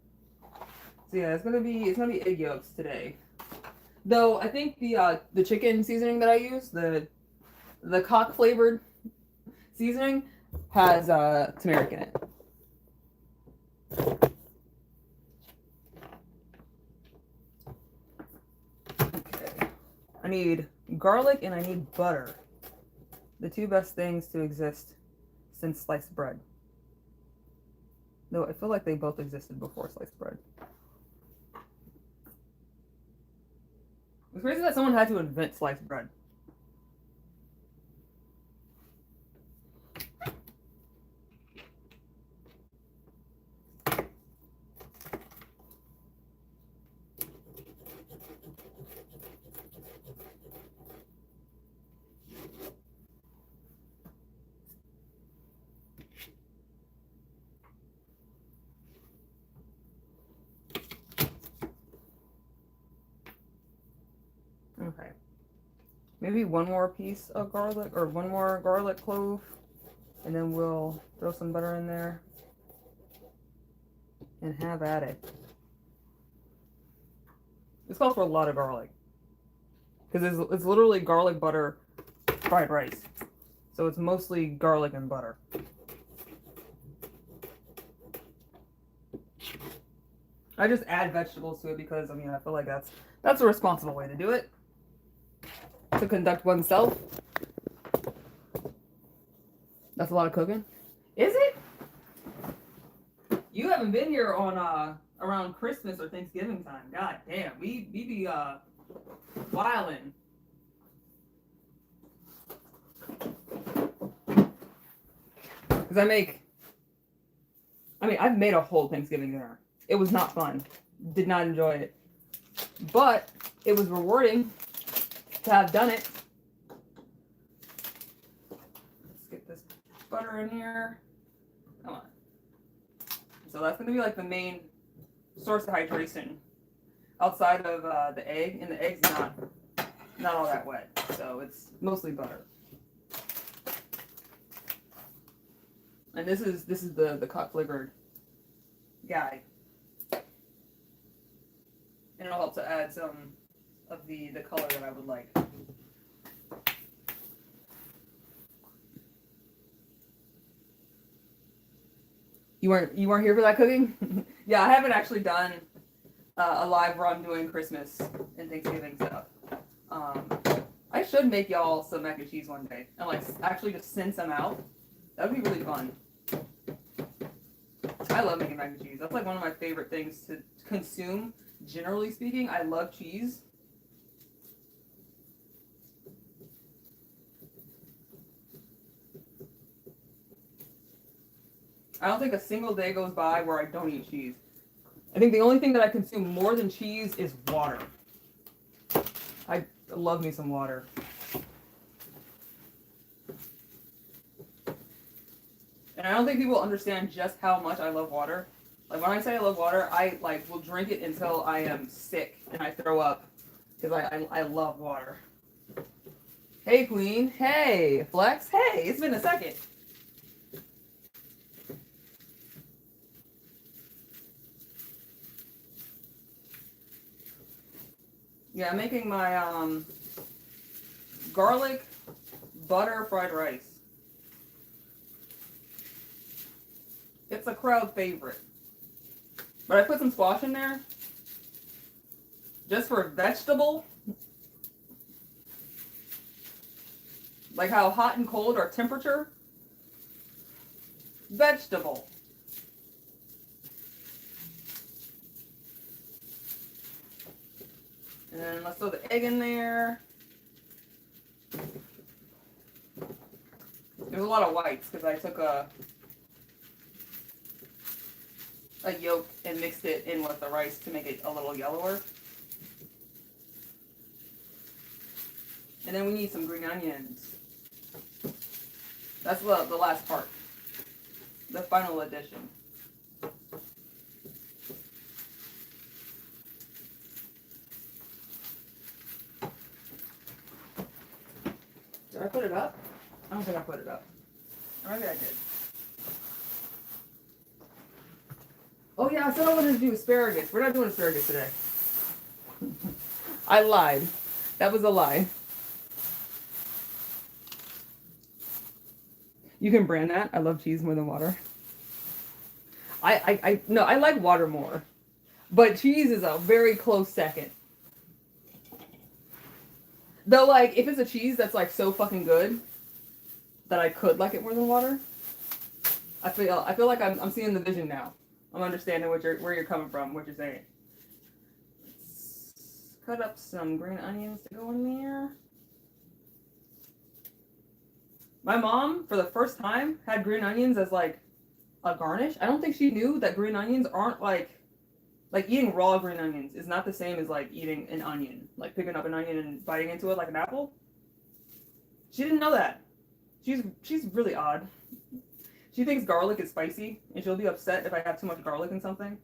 So yeah, it's gonna be egg yolks today. Though I think the chicken seasoning that I use, the cock flavored seasoning, has turmeric in it. Okay. I need garlic and I need butter. The two best things to exist since sliced bread. Though I feel like they both existed before sliced bread. It's crazy that someone had to invent sliced bread. Okay. Maybe one more piece of garlic or one more garlic clove, and then we'll throw some butter in there and have at it. This calls for a lot of garlic because it's literally garlic butter fried rice, so it's mostly garlic and butter. I just add vegetables to it because I mean I feel like that's a responsible way to do it. To conduct oneself. That's a lot of cooking. Is it? You haven't been here on around Christmas or Thanksgiving time. God damn, we be wildin'. Cause I've made a whole Thanksgiving dinner. It was not fun. Did not enjoy it. But it was rewarding to have done it. Let's get this butter in here. Come on. So that's gonna be like the main source of hydration outside of the egg, and the egg's not all that wet, so it's mostly butter. And this is the cock flavored guy, and it'll help to add some of the color that I would like. You weren't here for that cooking? Yeah, I haven't actually done a live where I'm doing Christmas and Thanksgiving stuff. I should make y'all some mac and cheese one day and like actually just send some out. That would be really fun. I love making mac and cheese. That's like one of my favorite things to consume. Generally speaking, I love cheese. I don't think a single day goes by where I don't eat cheese. I think the only thing that I consume more than cheese is water. I love me some water. And I don't think people understand just how much I love water. Like when I say I love water, I like will drink it until I am sick and I throw up because I love water. Hey Queen, hey Flex, hey, it's been a second. Yeah, I'm making my garlic butter fried rice. It's a crowd favorite. But I put some squash in there just for vegetable. Like how hot and cold are temperature. Vegetable. And then let's throw the egg in there. There's a lot of whites because I took a yolk and mixed it in with the rice to make it a little yellower. And then we need some green onions. That's the last part. The final addition. Did I put it up? I don't think I put it up. Or maybe I did. Oh yeah, I said I wanted to do asparagus. We're not doing asparagus today. I lied. That was a lie. You can brand that. I love cheese more than water. No, I like water more. But cheese is a very close second. Though, like, if it's a cheese that's, like, so fucking good that I could like it more than water, I feel like I'm seeing the vision now. I'm understanding where you're coming from, what you're saying. Let's cut up some green onions to go in there. My mom, for the first time, had green onions as, like, a garnish. I don't think she knew that green onions aren't, like eating raw green onions is not the same as, like, eating an onion. Like, picking up an onion and biting into it like an apple. She didn't know that. She's really odd. She thinks garlic is spicy, and she'll be upset if I have too much garlic in something.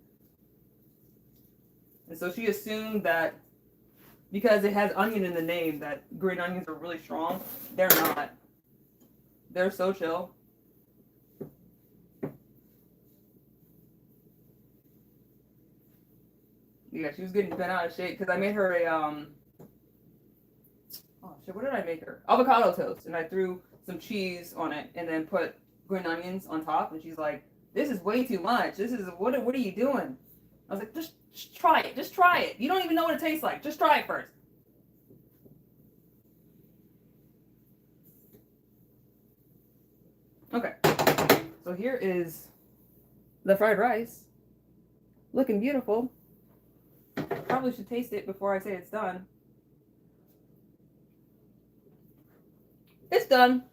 And so she assumed that because it has onion in the name, that green onions are really strong. They're not. They're so chill. Yeah, she was getting bent out of shape because I made her a oh shit, what did I make her? Avocado toast, and I threw some cheese on it and then put green onions on top, and she's like, "This is way too much. This is what are you doing?" I was like, just try it. Just try it. You don't even know what it tastes like. Just try it first. Okay. So here is the fried rice. Looking beautiful. Probably should taste it before I say it's done. It's done.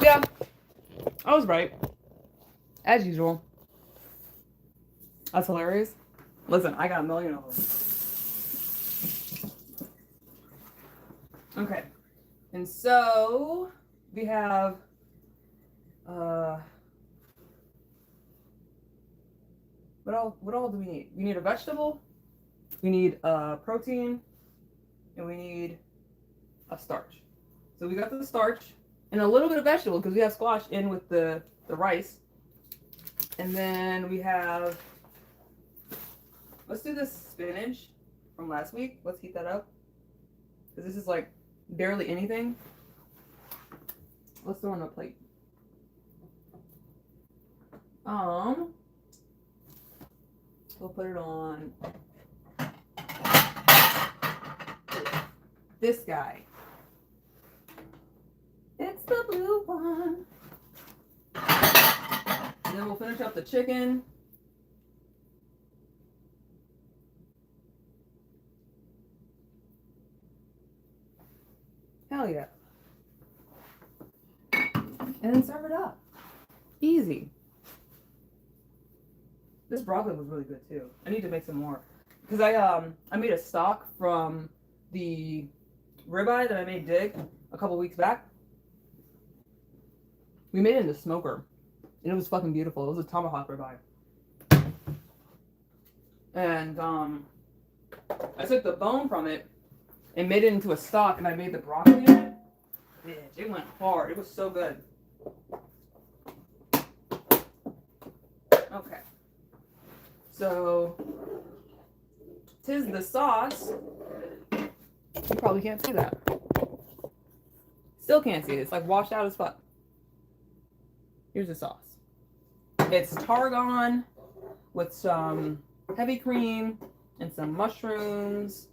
Yeah, I was right. As usual. That's hilarious. Listen, I got a million of them. Okay. And so we have what all do we need? We need a vegetable, we need protein, and we need a starch. So we got the starch and a little bit of vegetable because we have squash in with the rice. And then we have, let's do this spinach from last week. Let's heat that up. Because this is like barely anything. Let's throw on a plate. We'll put it on this guy. It's the blue one. And then we'll finish up the chicken. Hell yeah. And then serve it up. Easy. This broccoli was really good too. I need to make some more. Because I made a stock from the ribeye that I made Dig a couple weeks back. We made it in the smoker. And it was fucking beautiful. It was a tomahawk ribeye. And I took the bone from it and made it into a stock, and I made the broccoli in it. Bitch, it went hard. It was so good. Okay. So, tis the sauce. You probably can't see that. Still can't see it. It's like washed out as fuck. Here's the sauce. It's tarragon with some heavy cream and some mushrooms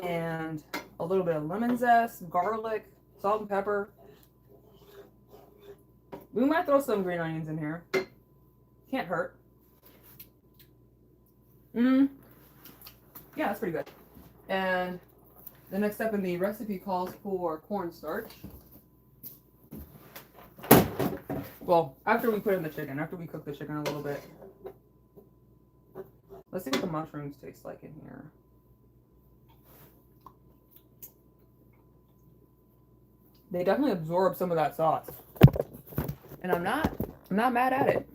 and a little bit of lemon zest, garlic, Salt and pepper. We might throw some green onions in here. Can't hurt. Yeah, that's pretty good. And the next step in the recipe calls for cornstarch. Well, after we put in the chicken, after we cook the chicken a little bit. Let's see what the mushrooms taste like in here. They definitely absorb some of that sauce. And I'm not mad at it.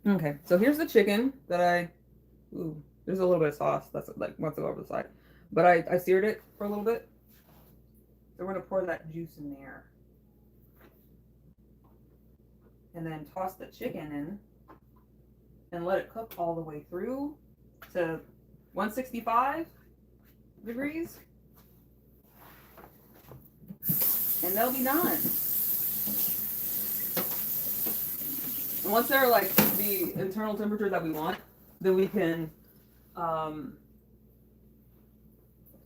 Okay, so here's the chicken that ooh, there's a little bit of sauce that's like wants to go over the side. But I seared it for a little bit. So we're gonna pour that juice in there. And then toss the chicken in and let it cook all the way through to 165 degrees. And they'll be done. And once they're like the internal temperature that we want, then we can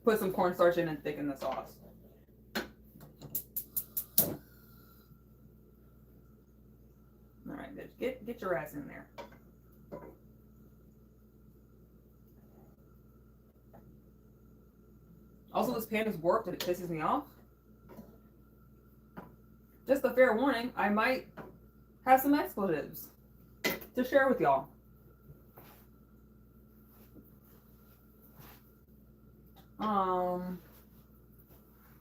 put some cornstarch in and thicken the sauce. All right, bitch, get your ass in there. Also, this pan is warped and it pisses me off. Just a fair warning, I might have some expletives to share with y'all.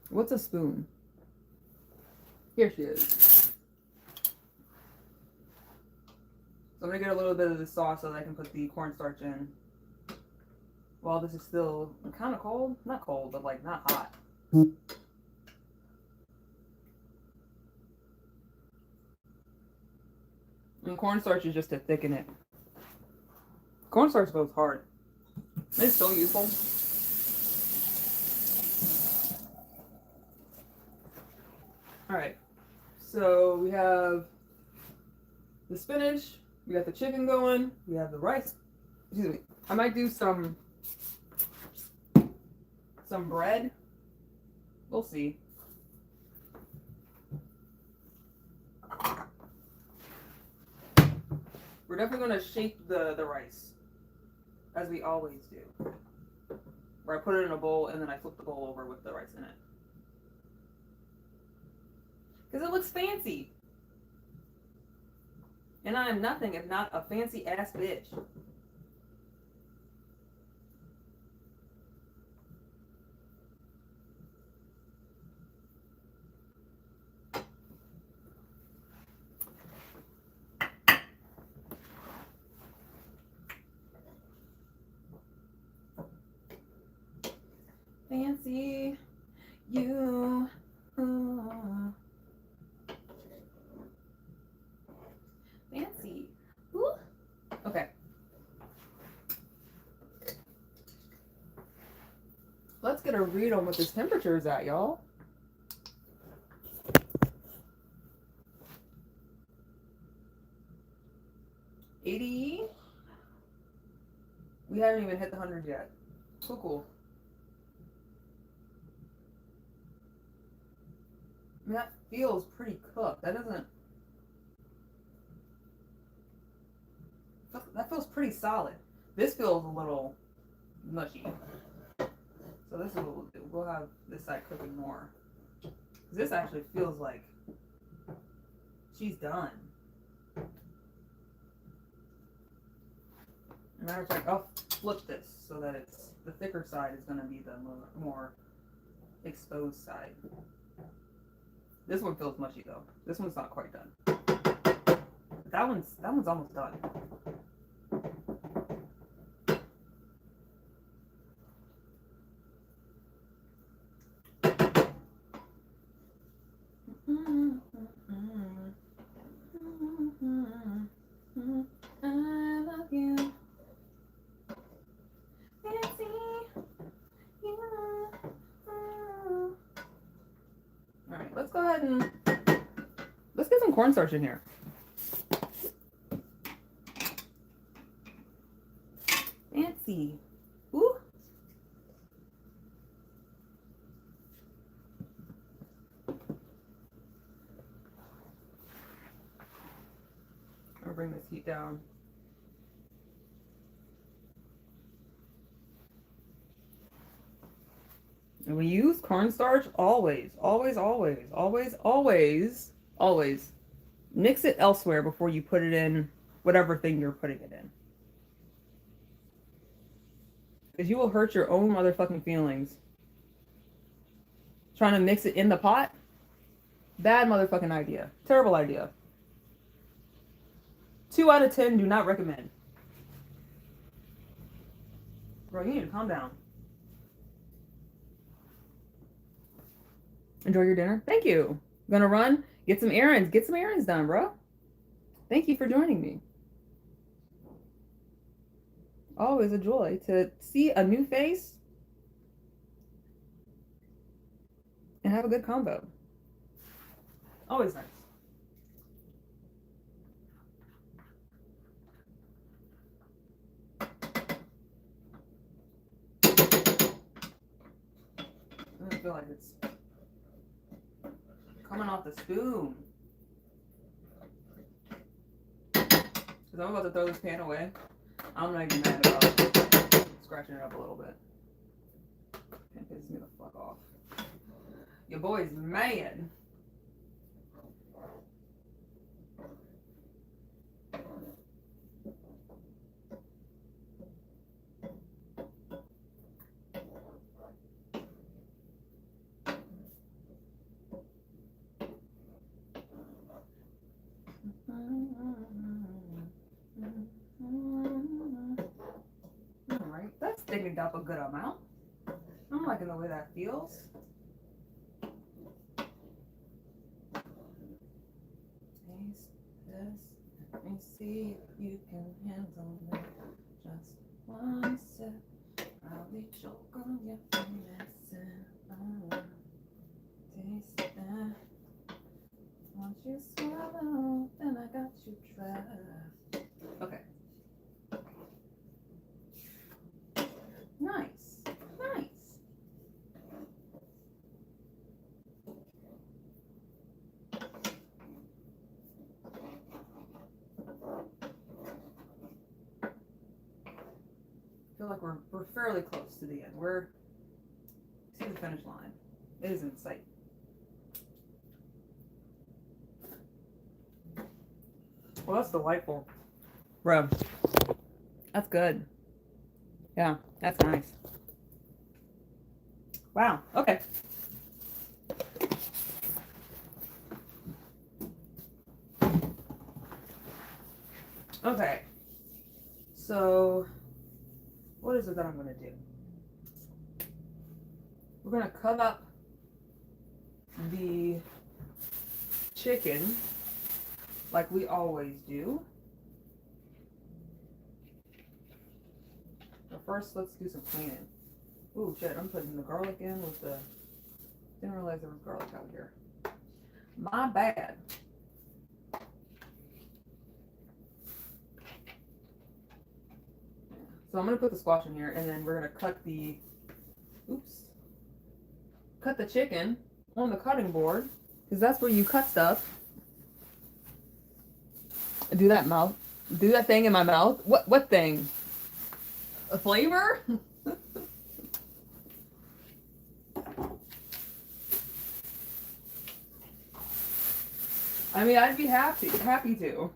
What's a spoon? Here she is. So I'm gonna get a little bit of the sauce so that I can put the cornstarch in while this is still kind of cold. Not cold, but like not hot. And cornstarch is just to thicken it. Cornstarch goes hard. It's so useful. Alright, so we have the spinach, we got the chicken going, we have the rice. Excuse me. I might do some bread. We'll see. We're definitely going to shape the rice, as we always do. Where I put it in a bowl and then I flip the bowl over with the rice in it. Because it looks fancy. And I am nothing if not a fancy ass bitch. Fancy you. Fancy. Ooh. Okay. Let's get a read on what this temperature is at, y'all. $80. We haven't even hit the 100 yet. So cool. I mean, that feels pretty cooked. That doesn't... That feels pretty solid. This feels a little mushy. So this is what we'll do. We'll have this side cooking more. This actually feels like she's done. Matter of fact, I'll flip this so that it's the thicker side is going to be the more exposed side. This one feels mushy though. This one's not quite done. That one's almost done. I love you. Fancy you. Alright, let's go ahead and let's get some cornstarch in here. Fancy. Ooh. down. And we use cornstarch always, always, always, always, always, always. Mix it elsewhere before you put it in whatever thing you're putting it in. Because you will hurt your own motherfucking feelings. Trying to mix it in the pot? Bad motherfucking idea. Terrible idea. 2 out of 10 do not recommend. Bro, you need to calm down. Enjoy your dinner. Thank you. Gonna run, get some errands. Get some errands done, bro. Thank you for joining me. Always a joy to see a new face and have a good combo. Always nice. I feel like it's coming off the spoon. Because I'm about to throw this pan away. I'm not even mad about scratching it up a little bit. It pisses me the fuck off. Your boy's mad. Alright, that's thickened up a good amount. I'm liking the way that feels. Taste this. Let me see if you can handle it. Just one sip. I'll be choke on your medicine. Taste that. Once you swallow, then I got you trapped. Okay. Nice. Nice. I feel like we're fairly close to the end. We're see the finish line. It is in sight. Well, that's delightful. Bro, that's good. Yeah, that's nice. Wow, okay. Okay, so what is it that I'm going to do? We're going to cut up the chicken like we always do. But first, let's do some cleaning. Ooh, shit, I'm putting the garlic in with the... Didn't realize there was garlic out here. My bad. So I'm going to put the squash in here, and then we're going to cut the... Oops. Cut the chicken on the cutting board, because that's where you cut stuff. Do that mouth. Do that thing in my mouth. What thing? A flavor? I mean, I'd be happy to.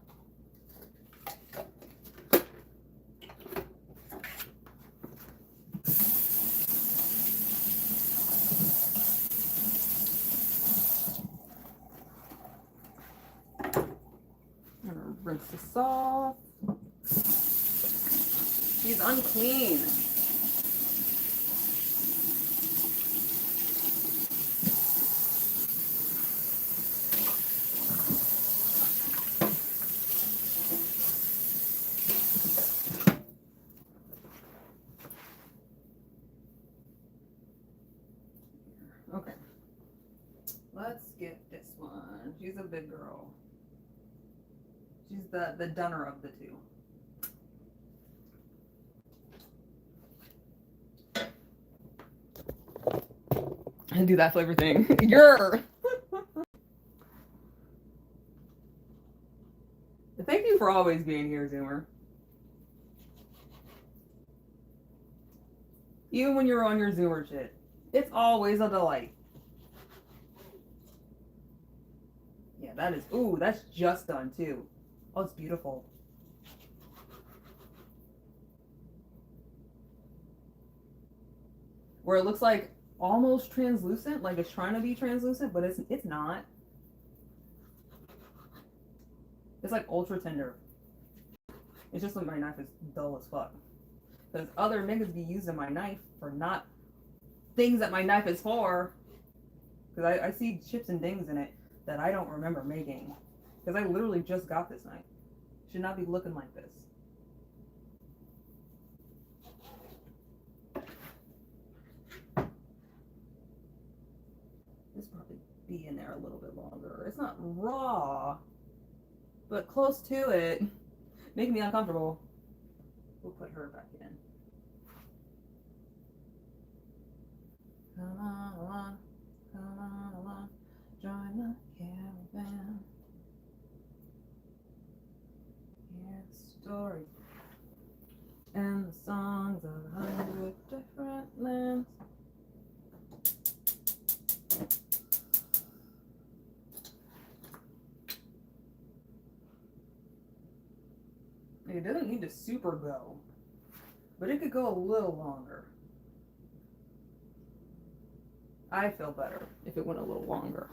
I'm gonna rinse this off. She's unclean. Okay. Let's get this one. She's a big girl. She's the dunner of the two. And do that flavor thing. Thank you you for always being here, Zoomer. Even when you're on your Zoomer shit, it's always a delight. Yeah, that is. Ooh, that's just done too. Oh, it's beautiful. Where it looks like almost translucent, like it's trying to be translucent, but it's not. It's like ultra tender. It's just like my knife is dull as fuck. Because other niggas be using my knife for not things that my knife is for. Because I see chips and dings in it that I don't remember making. Because I literally just got this knife. Should not be looking like this. This probably be in there a little bit longer. It's not raw, but close to it. Making me uncomfortable. We'll put her back in. Come on, join the caravan. Hear the stories and the songs of 100 different lands. It doesn't need to super go, but it could go a little longer. I feel better if it went a little longer.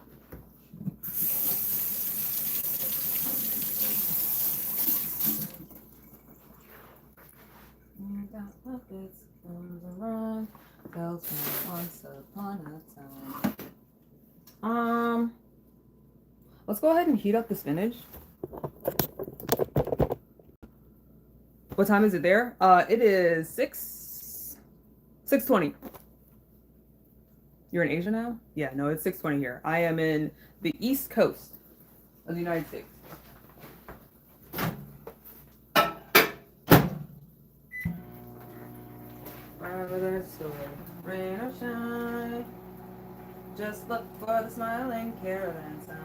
Puppets comes around, tells me once upon a time. Let's go ahead and heat up the spinach. What time is it there? It is 6:20. You're in Asia now? Yeah, no, it's 6:20 here. I am in the East Coast of the United States. Wherever there's storm, rain or shine, just look for the smiling caravan sign.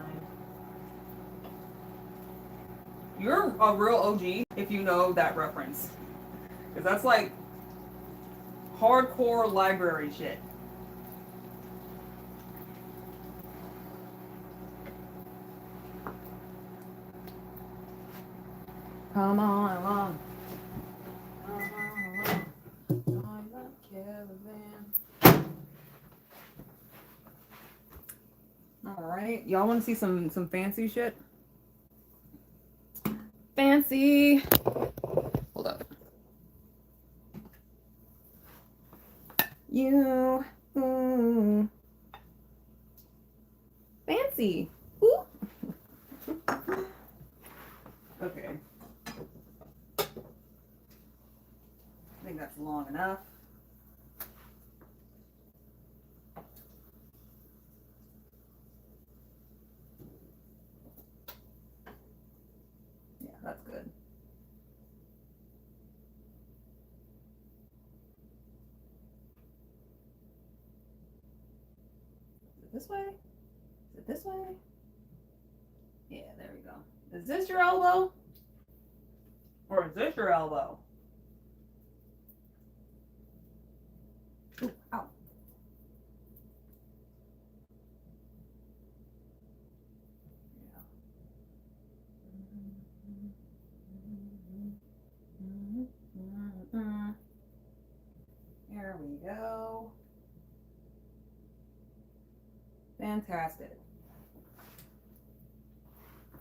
You're a real OG if you know that reference. Because that's like hardcore library shit. Come on along. Come on along. Join the caravan. Alright. Y'all want to see some fancy shit? Fancy. Hold up. You. Fancy. Ooh. Okay. I think that's long enough. Yeah, that's good. Is it this way? Is it this way? Yeah, there we go. Is this your elbow? Or is this your elbow? Ooh, ow. Yeah. Here we go. Fantastic.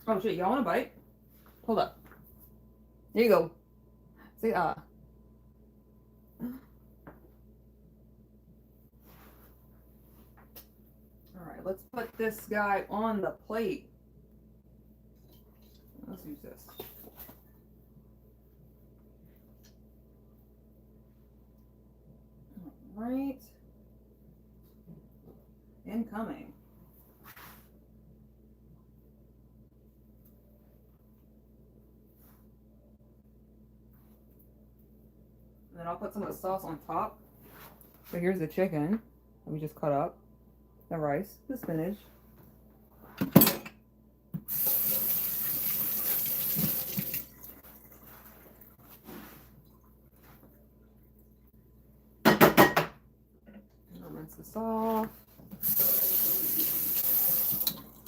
Oh shit, y'all want a bite? Hold up. There you go. See, Alright, let's put this guy on the plate. Let's use this. Alright. Incoming. And then I'll put some of the sauce on top. So here's the chicken that we just cut up. The rice, the spinach. this off.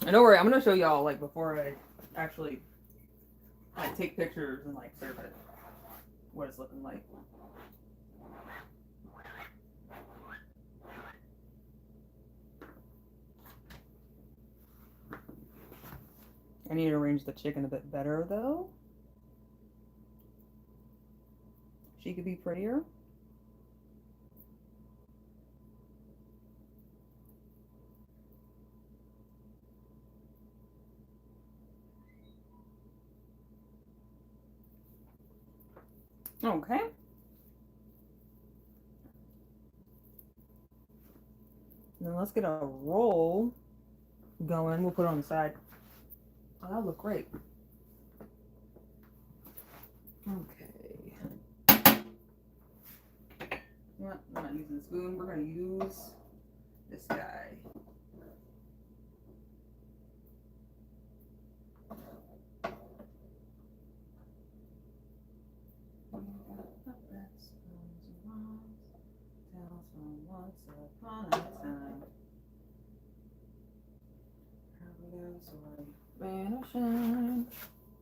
And don't worry, I'm gonna show y'all like before I actually like take pictures and like serve it, what it's looking like. I need to arrange the chicken a bit better though. She could be prettier. Okay. Then let's get a roll going. We'll put it on the side. Oh, that'll look great. Okay. Yeah, I'm not using the spoon. We're going to use this guy.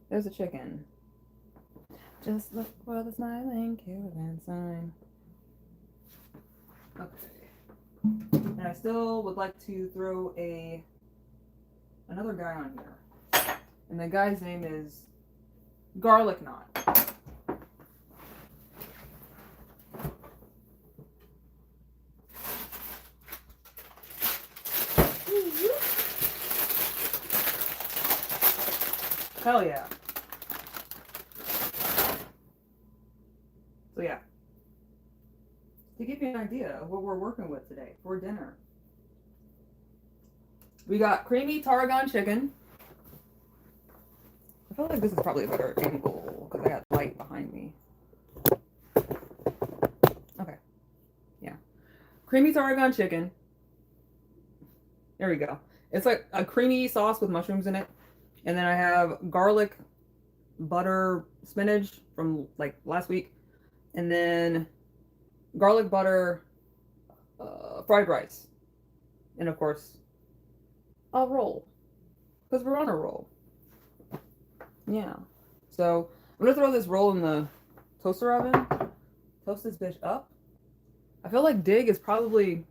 There's a chicken. Just look for the smiling caravan sign. Okay. And I still would like to throw another guy on here. And the guy's name is Garlic Knot. Hell yeah. So yeah, to give you an idea of what we're working with today for dinner, we got creamy tarragon chicken. I feel like this is probably a better angle because I got light behind me. Okay, yeah, creamy tarragon chicken. There we go. It's like a creamy sauce with mushrooms in it. And then I have garlic butter spinach from like last week. And then garlic butter fried rice. And of course, a roll. Because we're on a roll. Yeah. So I'm going to throw this roll in the toaster oven. Toast this bitch up. I feel like Dig is probably...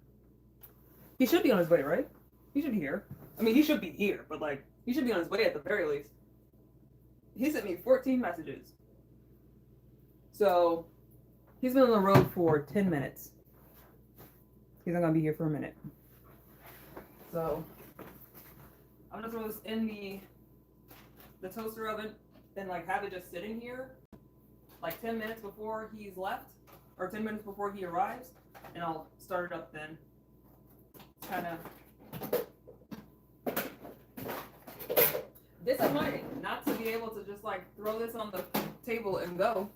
He should be on his way, right? He should be here. I mean, he should be here, but like, he should be on his way at the very least. He sent me 14 messages. So, he's been on the road for 10 minutes. He's not going to be here for a minute. So, I'm going to throw this in the toaster oven and like have it just sitting here like 10 minutes before he's left, or 10 minutes before he arrives, and I'll start it up then. It's kind of disappointing not to be able to just like throw this on the table and go.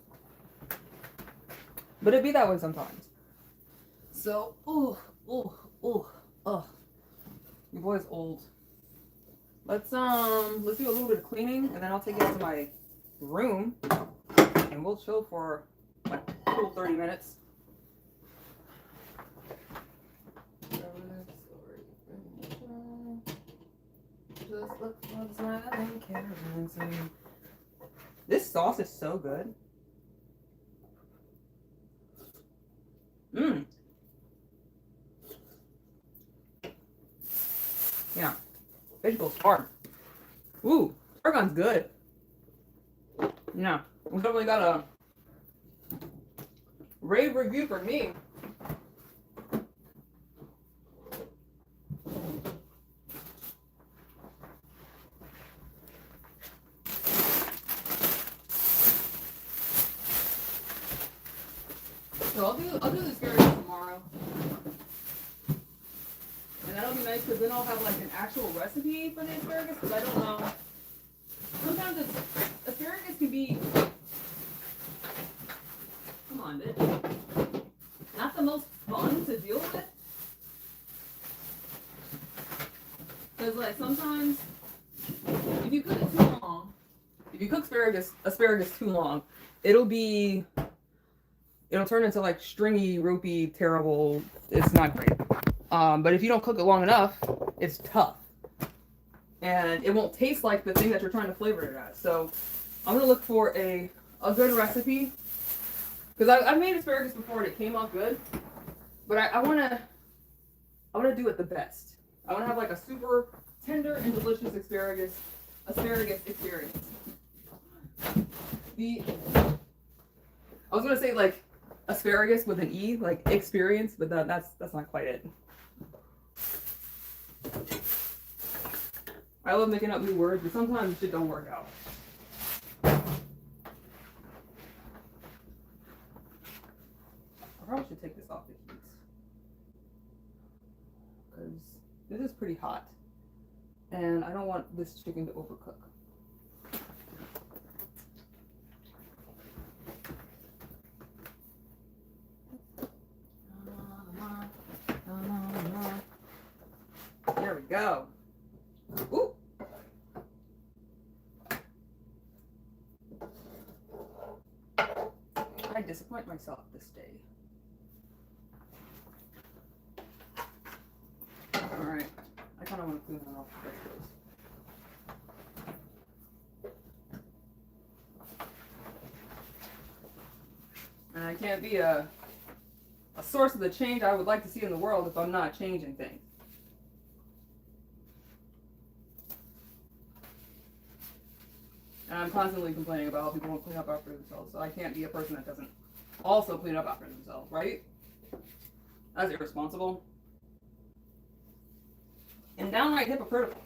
But it'd be that way sometimes. So, your boy's old. Let's do a little bit of cleaning and then I'll take it to my room and we'll chill for like a cool 30 minutes. Just look for the smiling caravans. This sauce is so good. Mmm. Yeah. Vegetables hard. Ooh, tarragon's good. Yeah. We definitely got a rave review for me. So I'll do this asparagus tomorrow. And that'll be nice because then I'll have like an actual recipe for the asparagus because I don't know. Sometimes asparagus can be, come on, bitch, not the most fun to deal with. Because like sometimes if you cook it too long, if you cook asparagus too long, it'll turn into like stringy, ropey, terrible. It's not great. But if you don't cook it long enough, it's tough. And it won't taste like the thing that you're trying to flavor it as. So I'm going to look for a good recipe. Because I've made asparagus before and it came out good. But I want to do it the best. I want to have like a super tender and delicious asparagus experience. I was gonna say like asparagus with an E, like experience, but that's not quite it. I love making up new words, but sometimes shit don't work out. I probably should take this off the heat because this is pretty hot, and I don't want this chicken to overcook. There we go. Ooh. I disappoint myself this day. All right. I kind of want to clean that off the vegetables. And I can't be a source of the change I would like to see in the world if I'm not changing things. And I'm constantly complaining about how people don't clean up after themselves, so I can't be a person that doesn't also clean up after themselves, right? That's irresponsible. And downright hypocritical.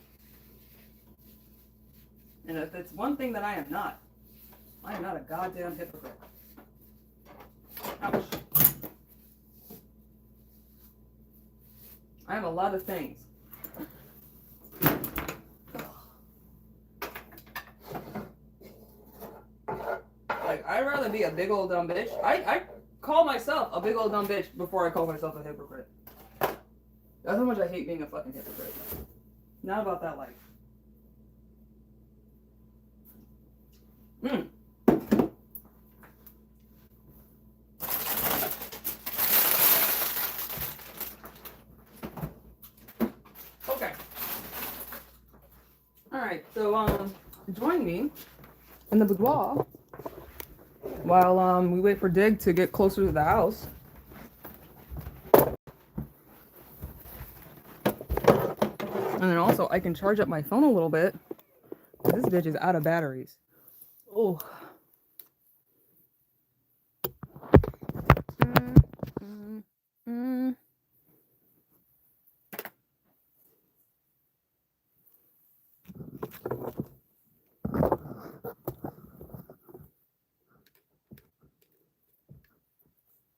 And if it's one thing that I am not a goddamn hypocrite. Ouch. I am a lot of things. Like, I'd rather be a big old dumb bitch. I call myself a big old dumb bitch before I call myself a hypocrite. That's how much I hate being a fucking hypocrite. Not about that life. Okay. Alright, so join me in the boudoir while we wait for Dig to get closer to the house. And then also I can charge up my phone a little bit. This bitch is out of batteries. Oh.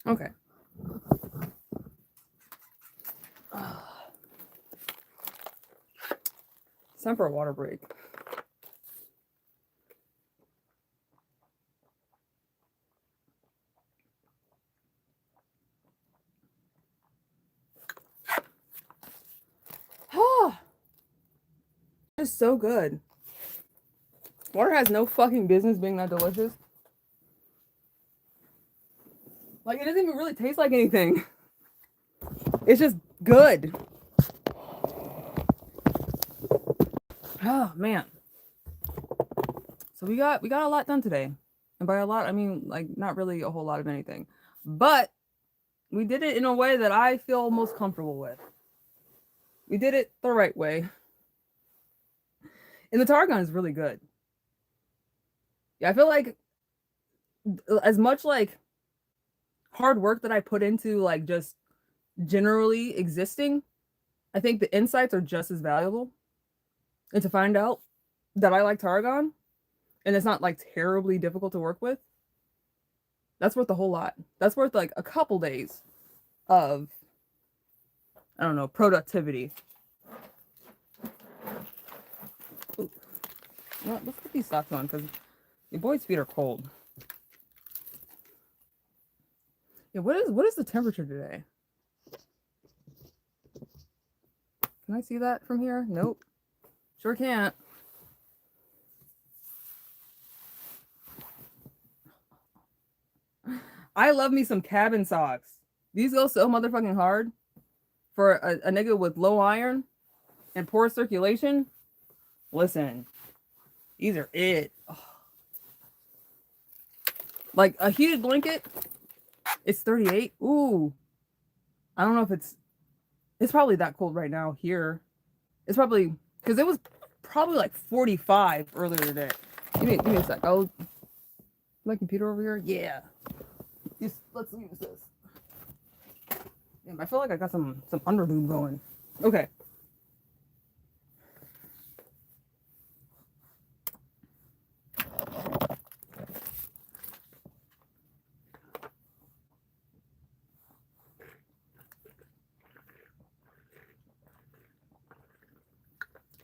Okay. It's time for a water break. It's so good. Water has no fucking business being that delicious. Like, it doesn't even really taste like anything. It's just good. Oh man. So we got a lot done today. And by a lot, I mean like not really a whole lot of anything. But we did it in a way that I feel most comfortable with. We did it the right way. And the tarragon is really good. Yeah, I feel like as much like hard work that I put into like just generally existing, I think the insights are just as valuable. And to find out that I like tarragon and it's not like terribly difficult to work with, that's worth a whole lot. That's worth like a couple days of, I don't know, productivity. Ooh. You know what? Let's put these socks on because your boy's feet are cold. Yeah, what is the temperature today? Can I see that from here? Nope. Sure can't. I love me some cabin socks. These go so motherfucking hard. for a nigga with low iron and poor circulation, listen, these are it. Oh. Like a heated blanket, it's 38. Ooh, I don't know if it's probably that cold right now here. It's probably because it was probably like 45 earlier today. Give me a sec. Oh, my computer over here. Yeah. Let's use this. Damn, I feel like I got some underboob going. Okay.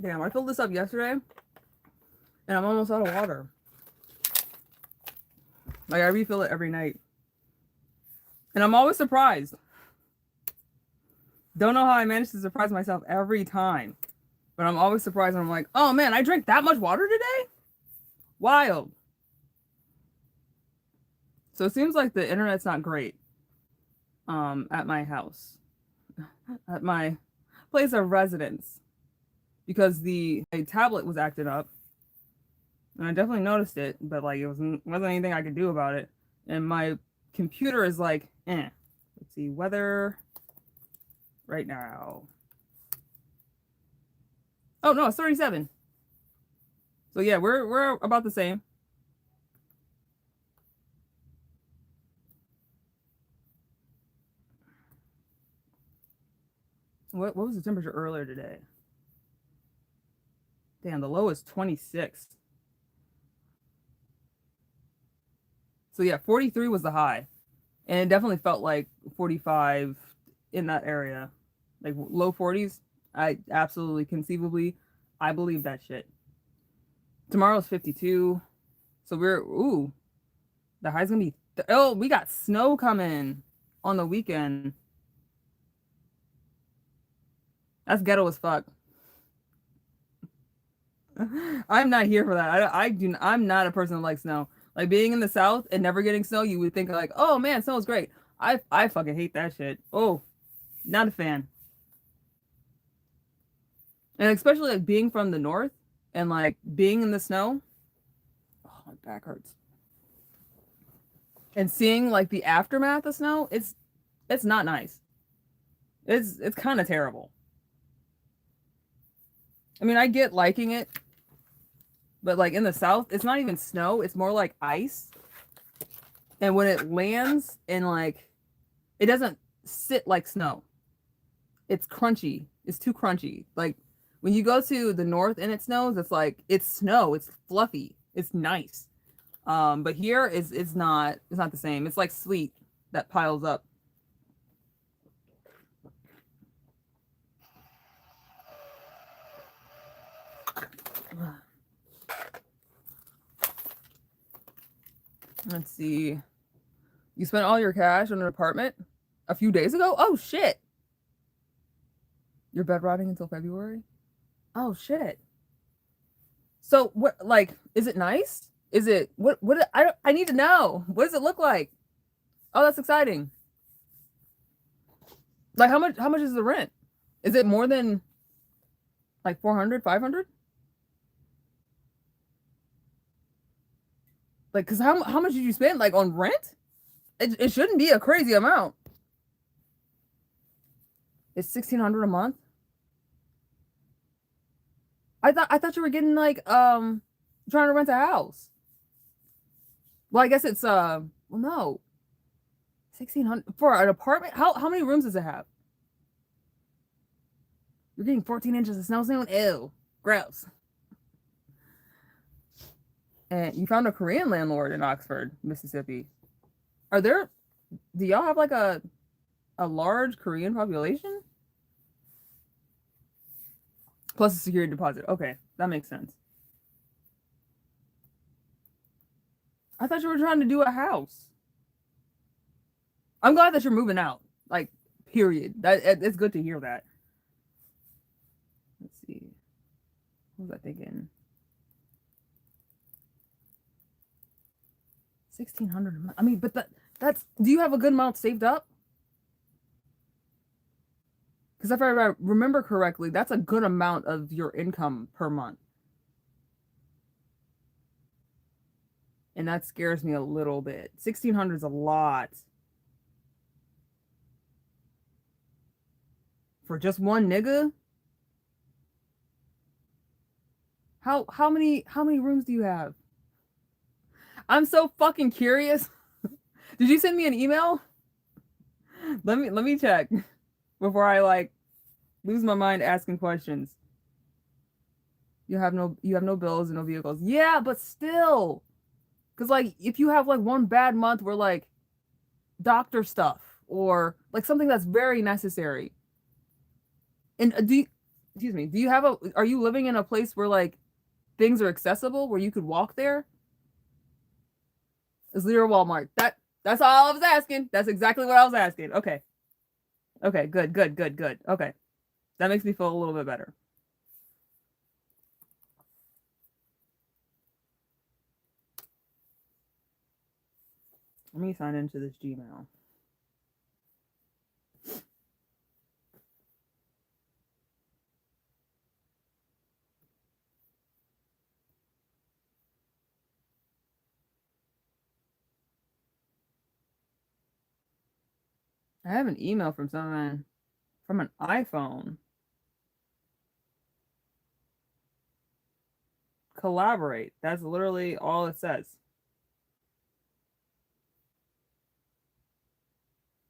Damn, I filled this up yesterday, and I'm almost out of water. Like, I refill it every night. And I'm always surprised. Don't know how I manage to surprise myself every time. But I'm always surprised, and I'm like, oh man, I drank that much water today? Wild. So it seems like the internet's not great at my house. At my place of residence. Because my tablet was acting up. And I definitely noticed it, but like it wasn't anything I could do about it. And my computer is like, eh. Let's see, weather right now. Oh no, it's 37. So yeah, we're about the same. What was the temperature earlier today? Damn, the low is 26. So yeah, 43 was the high. And it definitely felt like 45 in that area. Like low 40s. I absolutely conceivably I believe that shit. Tomorrow's 52. So the high's gonna be oh, we got snow coming on the weekend. That's ghetto as fuck. I'm not here for that. I'm not a person that likes snow. Like being in the South and never getting snow, you would think like, oh man, snow is great. I fucking hate that shit. Oh, not a fan. And especially like being from the north and like being in the snow. Oh, my back hurts. And seeing like the aftermath of snow, it's not nice. It's kind of terrible. I mean, I get liking it, but like in the South, it's not even snow, it's more like ice. And when it lands and like it doesn't sit like snow. It's crunchy. It's too crunchy. Like when you go to the north and it snows, it's like it's snow. It's fluffy. It's nice. But here it's not the same. It's like sleet that piles up. Let's see. You spent all your cash on an apartment a few days ago? Oh shit. You're bed rotting until February? Oh shit. So what like is it nice? Is it what I need to know. What does it look like? Oh, that's exciting. Like how much is the rent? Is it more than like 400, 500? Like cuz how much did you spend like on rent? It shouldn't be a crazy amount. It's 1,600 a month. I thought you were getting like trying to rent a house. Well, I guess it's well no. 1,600 for an apartment? How many rooms does it have? You're getting 14 inches of snow soon? Ew. Gross. And you found a Korean landlord in Oxford, Mississippi. Do y'all have like a large Korean population? Plus a security deposit. Okay, that makes sense. I thought you were trying to do a house. I'm glad that you're moving out. Like, period. It's good to hear that. Let's see. What was I thinking? 1,600 a month. I mean, but that's. Do you have a good amount saved up? Because if I remember correctly, that's a good amount of your income per month. And that scares me a little bit. 1,600 is a lot for just one nigga. How many rooms do you have? I'm so fucking curious. Did you send me an email? Let me check before I like lose my mind asking questions. You have no bills and no vehicles. Yeah, but still. Because like if you have like one bad month where like doctor stuff or like something that's very necessary. And excuse me, do you have are you living in a place where like things are accessible where you could walk there? Is there a Walmart? That's all I was asking. That's exactly what I was asking. Okay. Okay, good, good, good, good. Okay. That makes me feel a little bit better. Let me sign into this Gmail. I have an email from someone from an iPhone. Collaborate. That's literally all it says.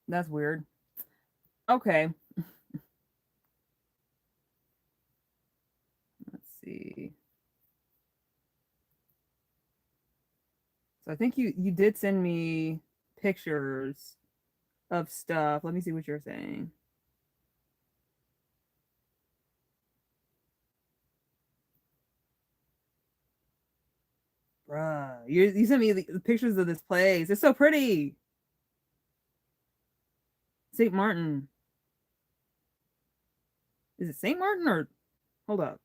That's weird. Okay. Let's see. So I think you did send me pictures of stuff. Let me see what you're saying. Bruh, you sent me the pictures of this place. It's so pretty. St. Martin. Is it St. Martin or hold up?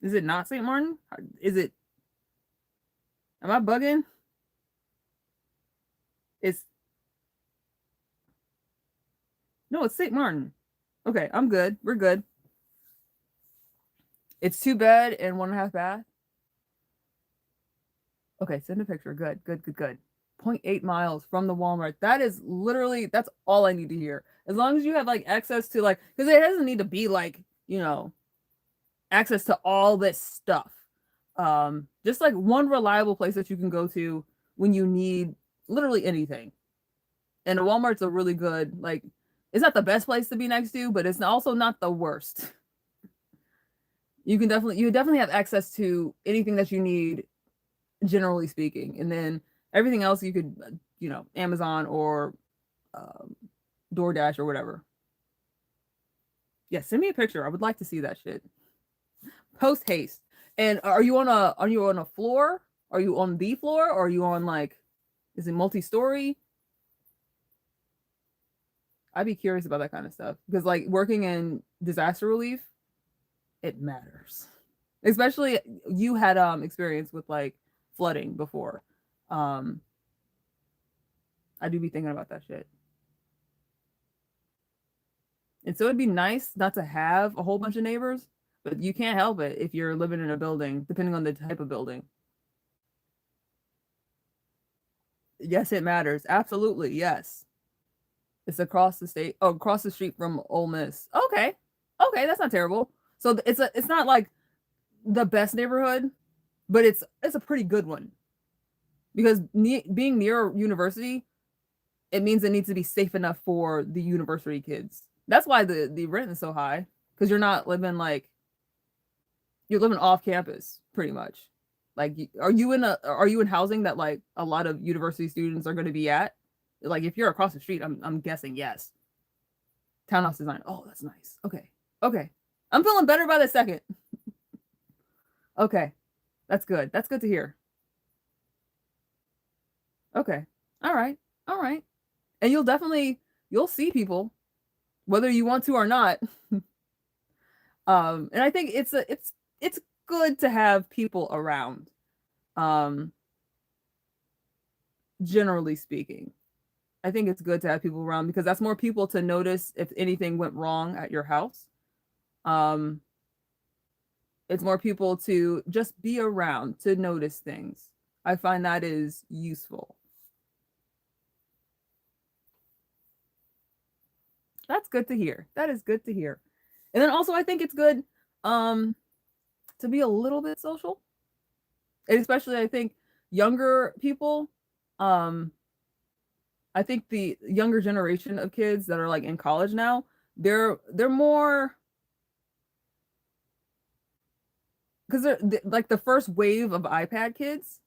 Is it not St. Martin? Is it? Am I bugging? It's no, it's St. Martin. Okay, I'm good. We're good. It's 2 bed and 1.5 bath. Okay, send a picture. Good, good, good, good. 0.8 miles from the Walmart. That is literally that's all I need to hear. As long as you have like access to like because it doesn't need to be like, access to all this stuff. Just like one reliable place that you can go to when you need literally anything. And Walmart's a really good, like, it's not the best place to be next to, but it's also not the worst. You definitely have access to anything that you need, generally speaking. And then everything else you could, Amazon or um, DoorDash or whatever. Yeah, send me a picture. I would like to see that shit. Post haste. And are you on a floor? Are you on the floor? Or are you on like is it multi-story? I'd be curious about that kind of stuff. Because like working in disaster relief, it matters. Especially you had experience with like flooding before. Um I do be thinking about that shit. And so it'd be nice not to have a whole bunch of neighbors, but you can't help it if you're living in a building, depending on the type of building. Yes, it matters. Absolutely. Yes. It's across the state, oh, across the street from Ole Miss. Okay. Okay, that's not terrible. So it's not like the best neighborhood, but it's a pretty good one because being near a university, it means it needs to be safe enough for the university kids. That's why the rent is so high because you're living off campus pretty much. Like, are you in housing that like a lot of university students are going to be at? Like, if you're across the street, I'm guessing yes. Townhouse design. Oh, that's nice. Okay, okay. I'm feeling better by the second. Okay, that's good. That's good to hear. Okay, all right, all right. And you'll see people whether you want to or not. And I think it's good to have people around. Um, generally speaking. I think it's good to have people around because that's more people to notice if anything went wrong at your house. Um, it's more people to just be around to notice things. I find that is useful. That's good to hear. That is good to hear. And then also I think it's good um to be a little bit social. And especially I think younger people, um I think the younger generation of kids that are like in college now, they're more because like the first wave of iPad kids,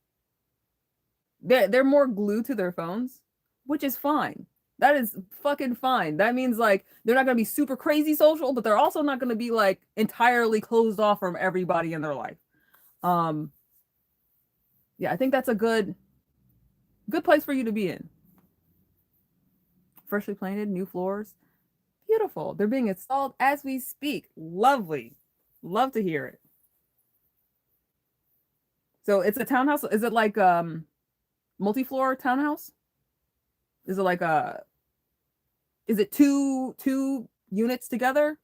they're more glued to their phones, which is fine. That is fucking fine. That means like they're not gonna be super crazy social, but they're also not gonna be like entirely closed off from everybody in their life. Um, yeah, I think that's a good place for you to be in. Freshly painted, new floors, beautiful. They're being installed as we speak. Lovely, love to hear it. So it's a townhouse. Is it like multi-floor townhouse? Is it like a is it two units together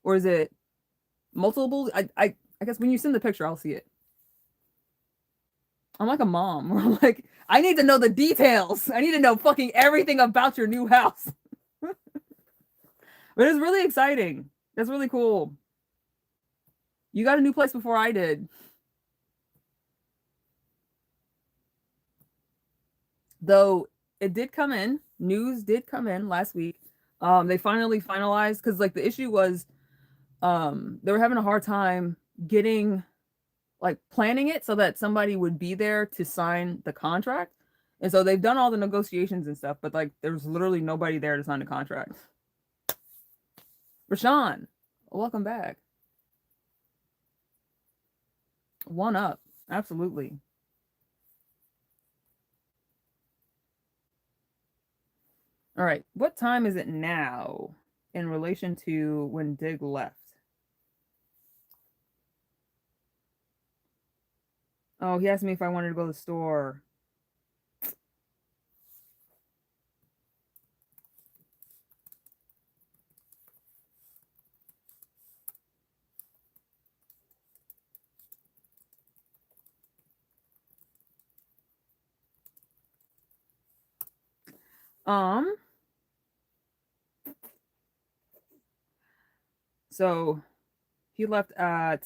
or is it multiple? I guess when you send the picture, I'll see it. I'm like a mom. I'm like, I need to know the details. I need to know fucking everything about your new house. But it's really exciting. That's really cool. You got a new place before I did. Though it did come in, news did come in last week. They finally finalized because like the issue was they were having a hard time getting like planning it so that somebody would be there to sign the contract. And so they've done all the negotiations and stuff, but like there's literally nobody there to sign the contract. Rashawn, welcome back. One up. Absolutely. All right. What time is it now in relation to when Dig left? Oh, he asked me if I wanted to go to the store. Um, so he left at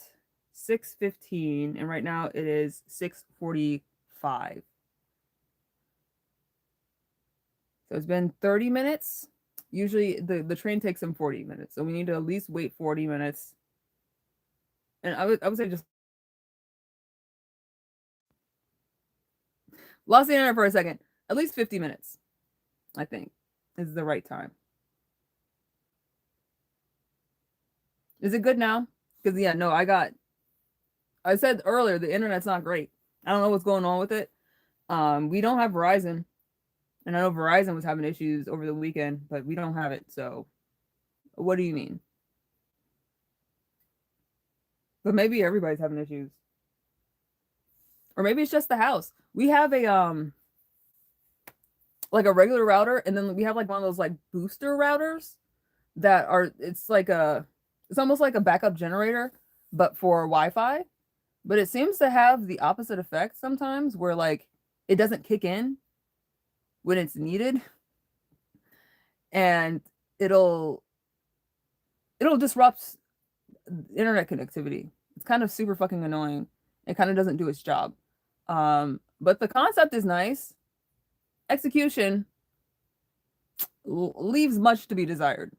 6:15 and right now it is 6:45. So it's been 30 minutes. Usually the train takes him 40 minutes. So we need to at least wait 40 minutes. And I would say just lost the internet for a second. At least 50 minutes, I think, is the right time. Is it good now? Because yeah, no, I said earlier the internet's not great. I don't know what's going on with it. We don't have Verizon. And I know Verizon was having issues over the weekend, but we don't have it. So what do you mean? But maybe everybody's having issues. Or maybe it's just the house. We have a like a regular router, and then we have like one of those like booster routers that are it's almost like a backup generator, but for Wi-Fi. But it seems to have the opposite effect sometimes where like it doesn't kick in when it's needed and it'll it'll disrupt internet connectivity. It's kind of super fucking annoying. It kind of doesn't do its job. But the concept is nice. Execution leaves much to be desired.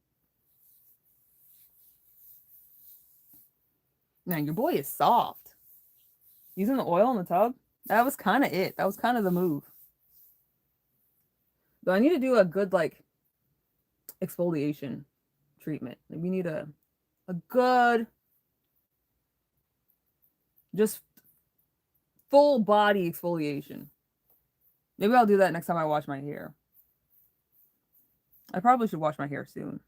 Man, your boy is soft. Using the oil in the tub, that was kind of it. That was kind of the move. Though I need to do a good like exfoliation treatment. Like, we need a good just full body exfoliation. Maybe I'll do that next time I wash my hair. I probably should wash my hair soon.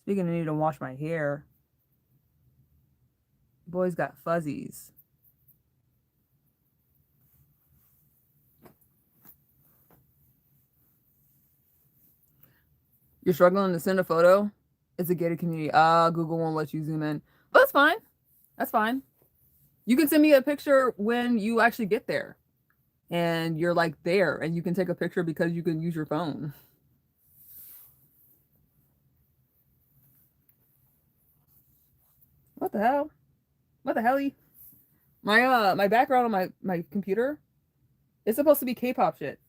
Speaking of needing to wash my hair, boy's got fuzzies. You're struggling to send a photo? It's a gated community. Google won't let you zoom in. But that's fine. That's fine. You can send me a picture when you actually get there and you're like there and you can take a picture because you can use your phone. What the hell? What the hell? My background on my computer is supposed to be K-pop shit.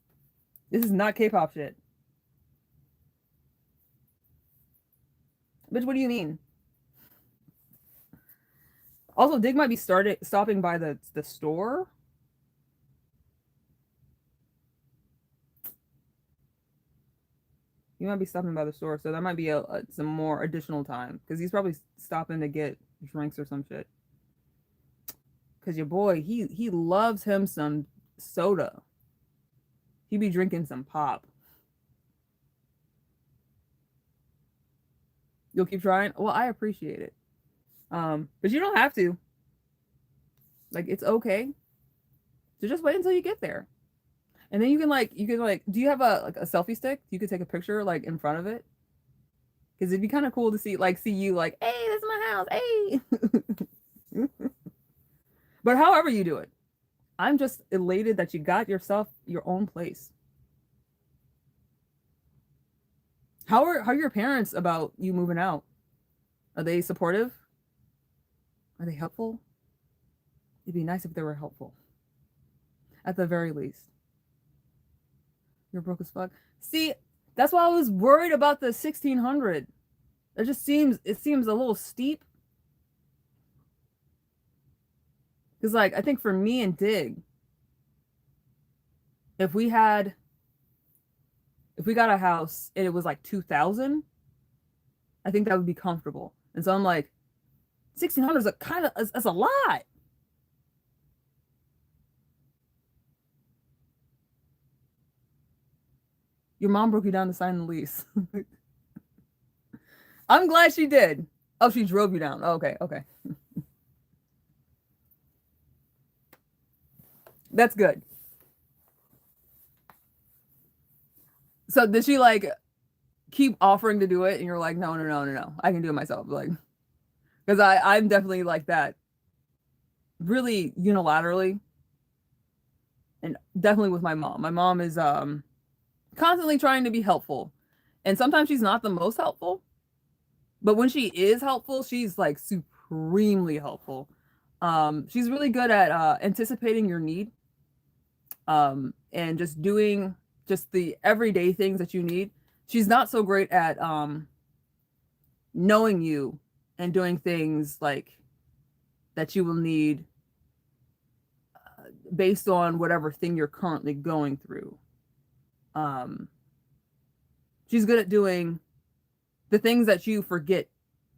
This is not K-pop shit. Bitch, what do you mean? Also, Dig might be stopping by the store. He might be stopping by the store, so that might be some more additional time because he's probably stopping to get drinks or some shit. Because your boy, he loves him some soda. He be drinking some pop. You'll keep trying? Well, I appreciate it. But you don't have to. Like, it's okay. So just wait until you get there. And then you can do you have a selfie stick? You could take a picture like in front of it. Because it'd be kind of cool to see you like, hey, this is my house. Hey. But however you do it, I'm just elated that you got yourself your own place. How are your parents about you moving out? Are they supportive? Are they helpful? It'd be nice if they were helpful. At the very least. You're broke as fuck. See, that's why I was worried about the 1600. It seems a little steep. Because like I think for me and Dig, if we got a house and it was like 2000, I think that would be comfortable. And so I'm like, 1600 is that's a lot. Your mom broke you down to sign the lease. I'm glad she did. Oh, she drove you down. Oh, okay, okay. That's good. So did she like keep offering to do it and you're like, no, no, no, no, no. I can do it myself. Like, because I'm definitely like that. Really unilaterally. And definitely with my mom. My mom is constantly trying to be helpful. And sometimes she's not the most helpful. But when she is helpful, she's like supremely helpful. She's really good at anticipating your need. And just doing just the everyday things that you need. She's not so great at knowing you and doing things like that you will need based on whatever thing you're currently going through. She's good at doing the things that you forget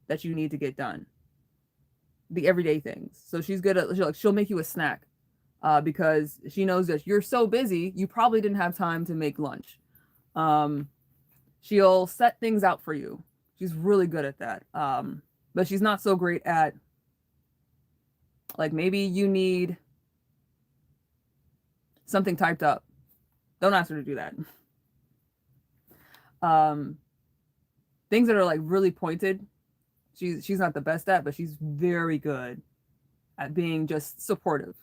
that you need to get done, the everyday things. So she's good at she'll make you a snack because she knows that you're so busy you probably didn't have time to make lunch. She'll set things out for you. She's really good at that. But she's not so great at like maybe you need something typed up. Don't ask her to do that. Things that are like really pointed, she's not the best at, but she's very good at being just supportive.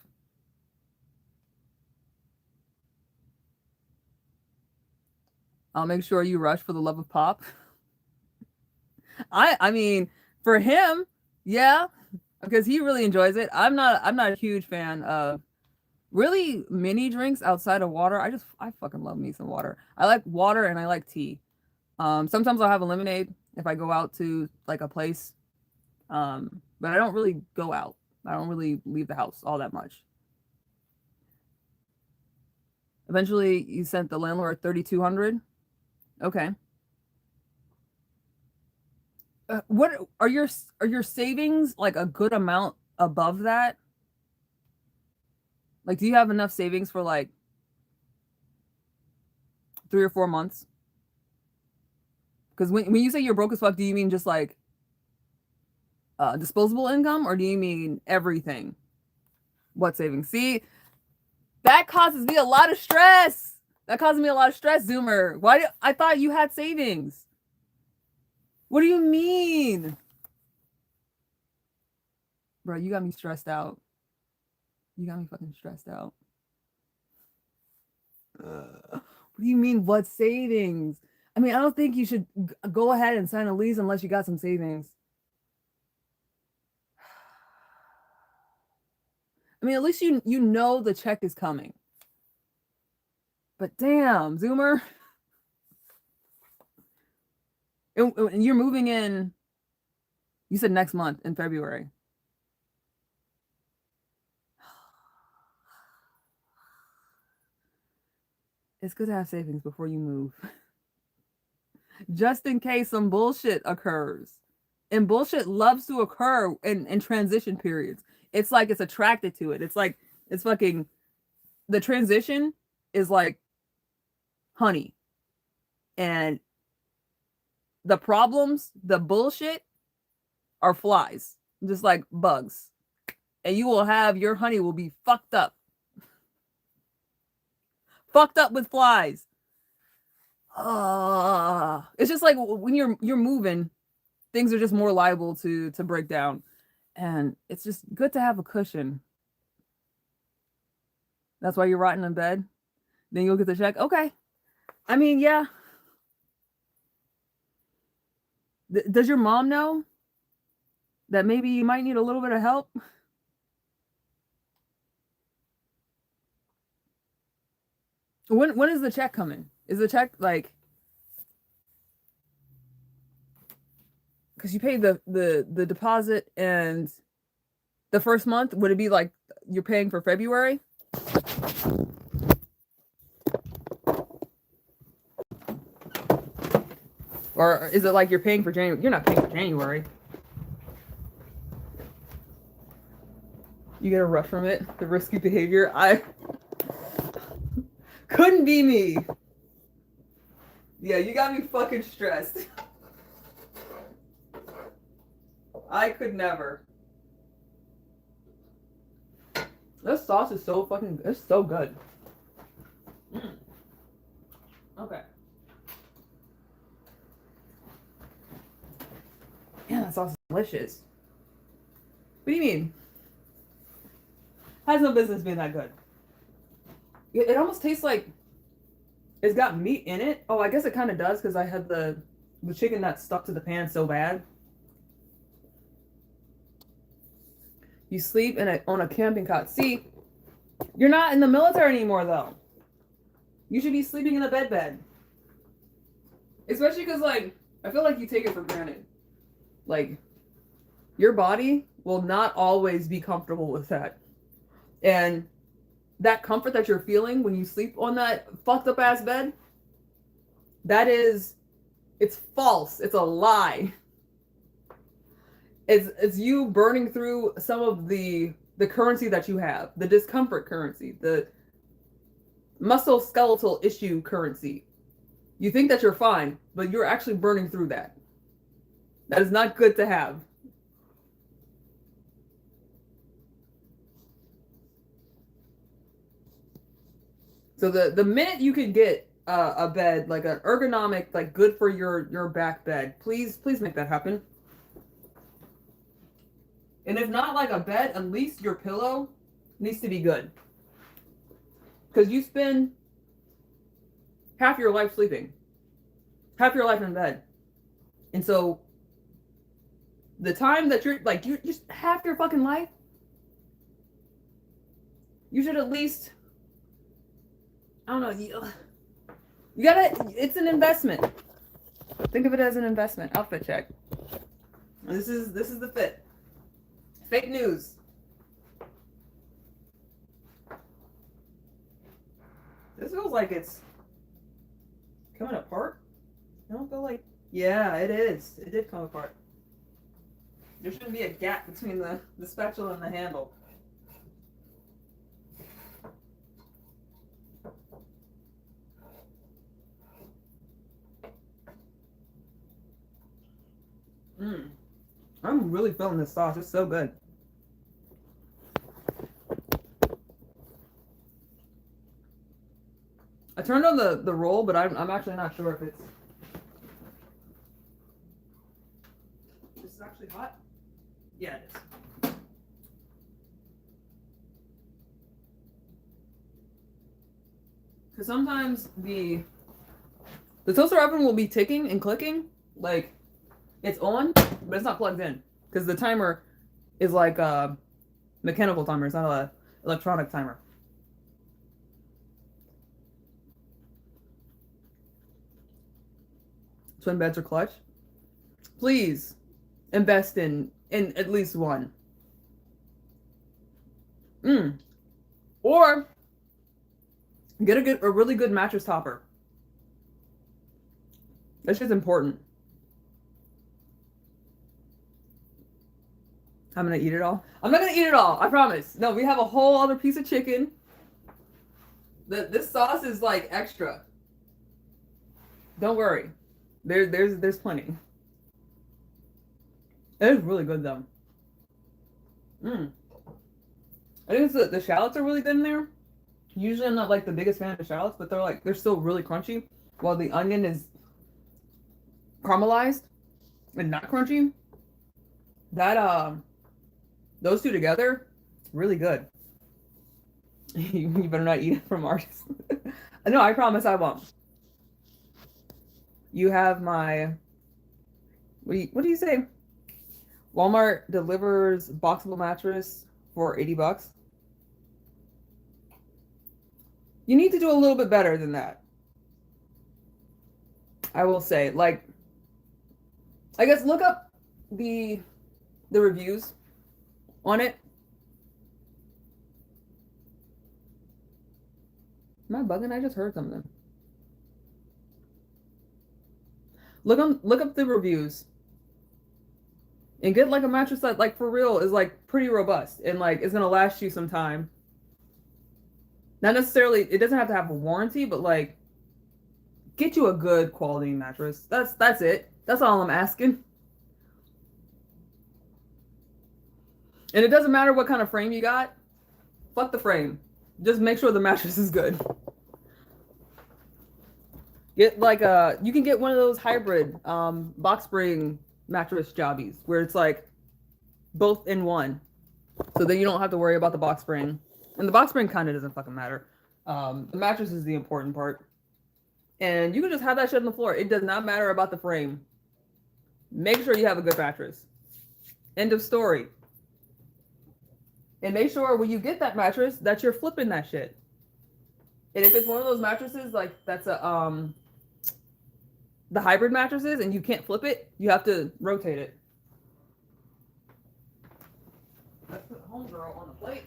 I'll make sure you rush for the love of pop. I mean, for him, yeah, because he really enjoys it. I'm not a huge fan of really mini drinks outside of water. I fucking love me some water. I like water and I like tea. Sometimes I'll have a lemonade if I go out to like a place. But I don't really go out. I don't really leave the house all that much. Eventually, you sent the landlord 3,200. Okay. What are your savings like a good amount above that? Like, do you have enough savings for like 3 or 4 months? Because when you say you're broke as fuck, do you mean just like disposable income or do you mean everything? What savings? See, that causes me a lot of stress. That causes me a lot of stress, Zoomer. I thought you had savings. What do you mean? Bro, you got me stressed out. You got me fucking stressed out. What do you mean, what savings? I mean, I don't think you should go ahead and sign a lease unless you got some savings. I mean, at least you know the check is coming. But damn, Zoomer. And you're moving in, you said next month in February. It's good to have savings before you move. Just in case some bullshit occurs. And bullshit loves to occur in transition periods. It's like it's attracted to it. It's like it's fucking the transition is like honey. And the problems, the bullshit are flies, just like bugs. And you will have your honey will be fucked up. Fucked up with flies. It's just like when you're moving, things are just more liable to break down. And it's just good to have a cushion. That's why you're rotting in bed. Then you'll get the check. Okay. I mean, yeah. Does your mom know that maybe you might need a little bit of help? When is the check coming? Is the check like, because you paid the deposit and the first month, would it be like you're paying for February? Or is it like you're paying for January? You're not paying for January. You get a rush from it, the risky behavior. I couldn't be me. Yeah, you got me fucking stressed. I could never. This sauce is so fucking, it's so good. Okay. Yeah, that sauce is delicious. What do you mean? Has no business being that good. It almost tastes like it's got meat in it. Oh, I guess it kind of does because I had the chicken that stuck to the pan so bad. You sleep on a camping cot. See, you're not in the military anymore, though. You should be sleeping in a bed. Especially because, like, I feel like you take it for granted. Like, your body will not always be comfortable with that. And that comfort that you're feeling when you sleep on that fucked up ass bed, it's false. It's a lie. It's you burning through some of the currency that you have, the discomfort currency, the musculoskeletal issue currency. You think that you're fine, but you're actually burning through that. That is not good to have. So the minute you can get a bed, like an ergonomic, like good for your back bed, please make that happen. And if not like a bed, at least your pillow needs to be good. Because you spend half your life sleeping, half your life in bed. And so the time that you're just half your fucking life, you should at least, I don't know, you gotta, it's an investment. Think of it as an investment. Outfit check. This is the fit. Fake news. This feels like it's coming apart. I don't feel like, yeah, it is. It did come apart. There shouldn't be a gap between the spatula and the handle. I'm really feeling this sauce. It's so good. I turned on the roll, but I'm actually not sure if it's actually hot? Yeah, it is. Because sometimes the toaster oven will be ticking and clicking, like it's on, but it's not plugged in. Because the timer is like a mechanical timer, it's not a electronic timer. Twin beds are clutch. Please invest in at least one. Or get a really good mattress topper. That's just important. I'm gonna eat it all. I'm not gonna eat it all, I promise. No, we have a whole other piece of chicken. This sauce is like extra. Don't worry. There's plenty. It is really good though. I think the shallots are really good in there. Usually I'm not like the biggest fan of the shallots, but they're still really crunchy, while the onion is caramelized and not crunchy. That those two together, really good. You better not eat it from ours. No, I promise I won't. You have my what do you say? Walmart delivers boxable mattress for $80. You need to do a little bit better than that. I will say, like, I guess look up the reviews on it. Am I bugging? I just heard something. Look up the reviews and get like a mattress that, like, for real is like pretty robust and like is gonna last you some time. Not necessarily, it doesn't have to have a warranty, but like get you a good quality mattress. That's it. That's all I'm asking. And it doesn't matter what kind of frame you got. Fuck the frame. Just make sure the mattress is good. Get like you can get one of those hybrid box spring mattress jobbies where it's like both in one. So then you don't have to worry about the box spring. And the box spring kind of doesn't fucking matter. The mattress is the important part. And you can just have that shit on the floor. It does not matter about the frame. Make sure you have a good mattress. End of story. And make sure when you get that mattress that you're flipping that shit. And if it's one of those mattresses like that's a the hybrid mattresses and you can't flip it, you have to rotate it. Let's put homegirl on the plate.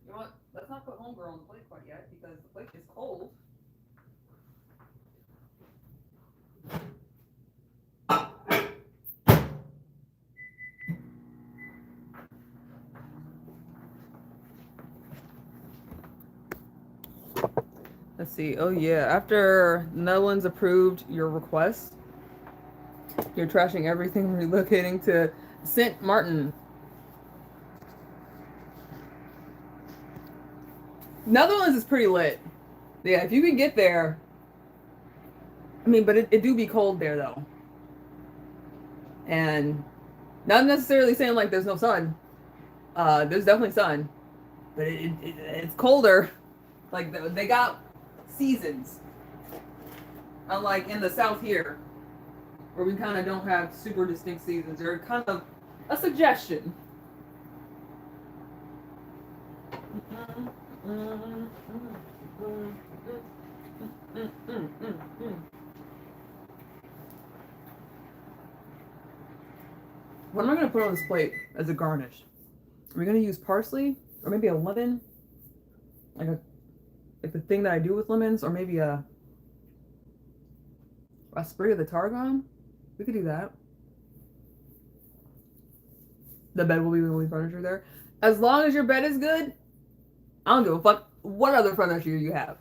You know what? Let's not put homegirl on the plate quite yet because the plate is cold. Let's see. Oh yeah, after Netherlands approved your request, you're trashing everything, relocating to Saint Martin. Netherlands is pretty lit. Yeah, if you can get there. I mean, but it do be cold there though. And not necessarily saying like there's no sun. There's definitely sun, but it's colder. Like they got seasons. Unlike in the south here, where we kind of don't have super distinct seasons. They're kind of a suggestion. What am I going to put on this plate as a garnish? Are we going to use parsley? Or maybe a lemon? Like the thing that I do with lemons? Or maybe a sprig of the tarragon? We could do that. The bed will be the only furniture there. As long as your bed is good, I don't give a fuck what other furniture you have.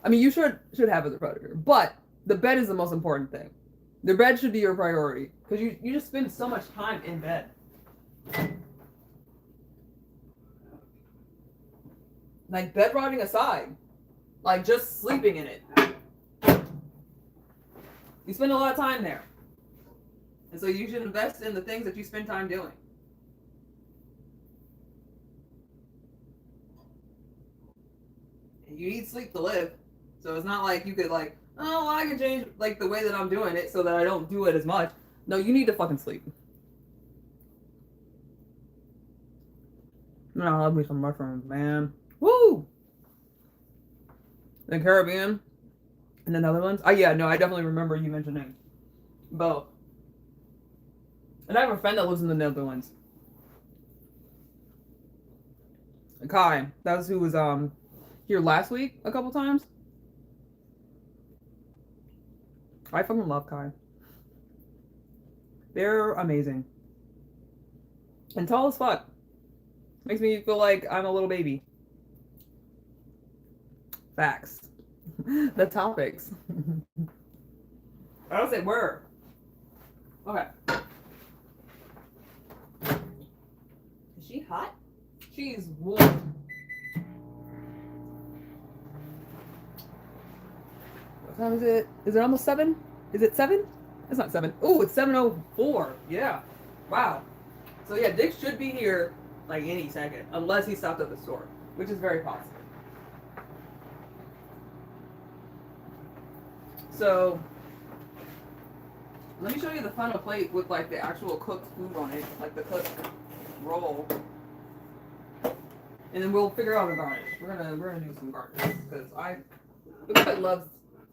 I mean, you should have other furniture, but the bed is the most important thing. The bed should be your priority because you just spend so much time in bed. Like bed rotting aside, like just sleeping in it. You spend a lot of time there. And so you should invest in the things that you spend time doing. You need sleep to live. So it's not like you could like, oh, well, I can change like the way that I'm doing it so that I don't do it as much. No, you need to fucking sleep. No, I love me some mushrooms, man. Woo! The Caribbean and the Netherlands. Oh yeah, no, I definitely remember you mentioning both. And I have a friend that lives in the Netherlands. Kai, that was who was here last week a couple times. I fucking love Kai. They're amazing. And tall as fuck. Makes me feel like I'm a little baby. Facts. The topics. I don't say where. Okay. Is she hot? She's warm. What time is it? Is it almost 7? Is it 7? It's not 7. Oh, it's 7:04. Yeah. Wow. So yeah, Dick should be here like any second, unless he stopped at the store, which is very possible. So let me show you the final plate with like the actual cooked food on it, like the cooked roll, and then we'll figure out a garnish. We're gonna do some garnish because everybody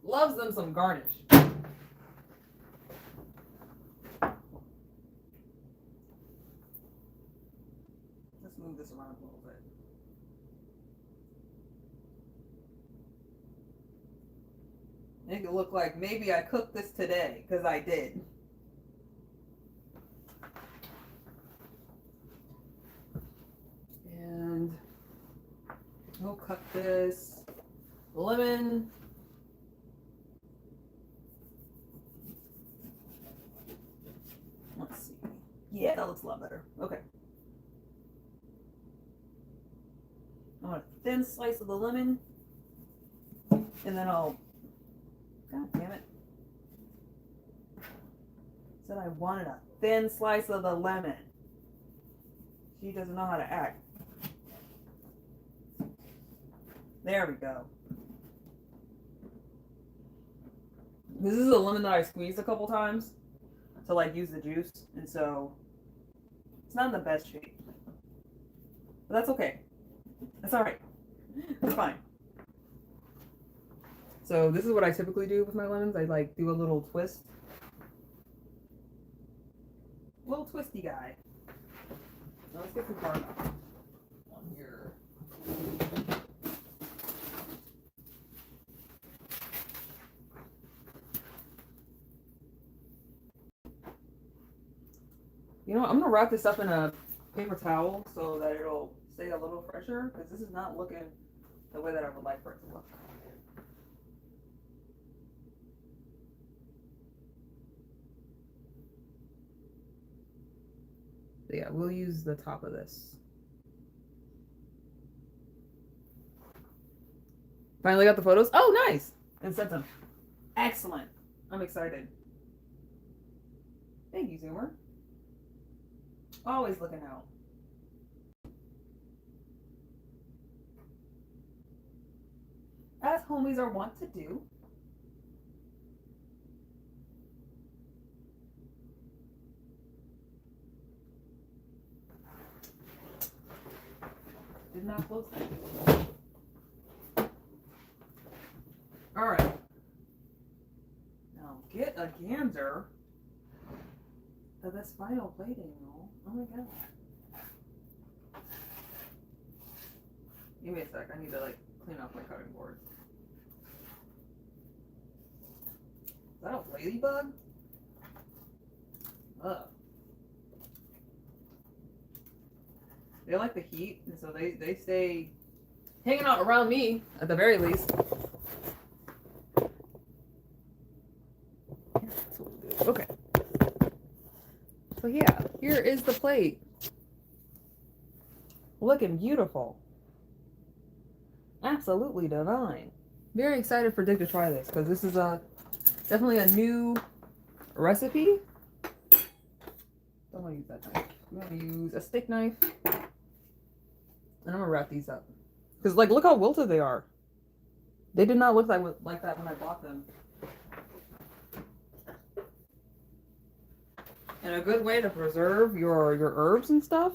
loves them some garnish. Let's move this around a little bit. Make it look like maybe I cooked this today, because I did. And we'll cut this lemon. Let's see. Yeah, that looks a lot better. Okay. I want a thin slice of the lemon. And then I'll... God damn it. Said I wanted a thin slice of the lemon. She doesn't know how to act. There we go. This is a lemon that I squeezed a couple times to like use the juice, and so it's not in the best shape. But that's okay. That's alright. It's fine. So this is what I typically do with my lemons. I like do a little twist. Little twisty guy. Now let's get some carbon on here. You know what? I'm gonna wrap this up in a paper towel so that it'll stay a little fresher, because this is not looking the way that I would like for it to look. So yeah, we'll use the top of this. Finally got the photos. Oh, nice! And sent them. Excellent. I'm excited. Thank you, Zoomer. Always looking out. As homies are wont to do. Did not close that. Alright. Now get a gander of this final plating roll. Oh my god. Give me a sec. I need to like clean off my cutting board. Is that a ladybug? Ugh. They like the heat, and so they stay hanging out around me, at the very least. Okay. So yeah, here is the plate. Looking beautiful. Absolutely divine. Very excited for Dick to try this, because this is Definitely a new recipe. Don't want to use that knife. I'm going to use a steak knife. And I'm going to wrap these up. Because, like, look how wilted they are. They did not look like that when I bought them. And a good way to preserve your herbs and stuff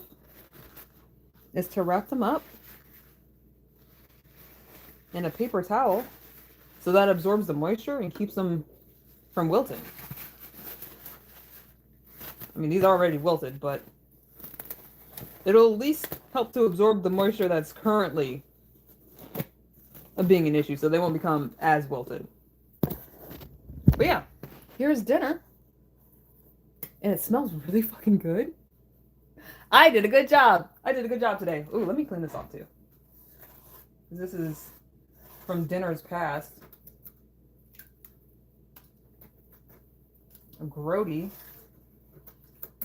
is to wrap them up in a paper towel so that absorbs the moisture and keeps them from wilting. I mean, these are already wilted, but it'll at least help to absorb the moisture that's currently being an issue, so they won't become as wilted. But yeah, here's dinner. And it smells really fucking good. I did a good job. I did a good job today. Ooh, let me clean this off too. This is from dinners past. A grody.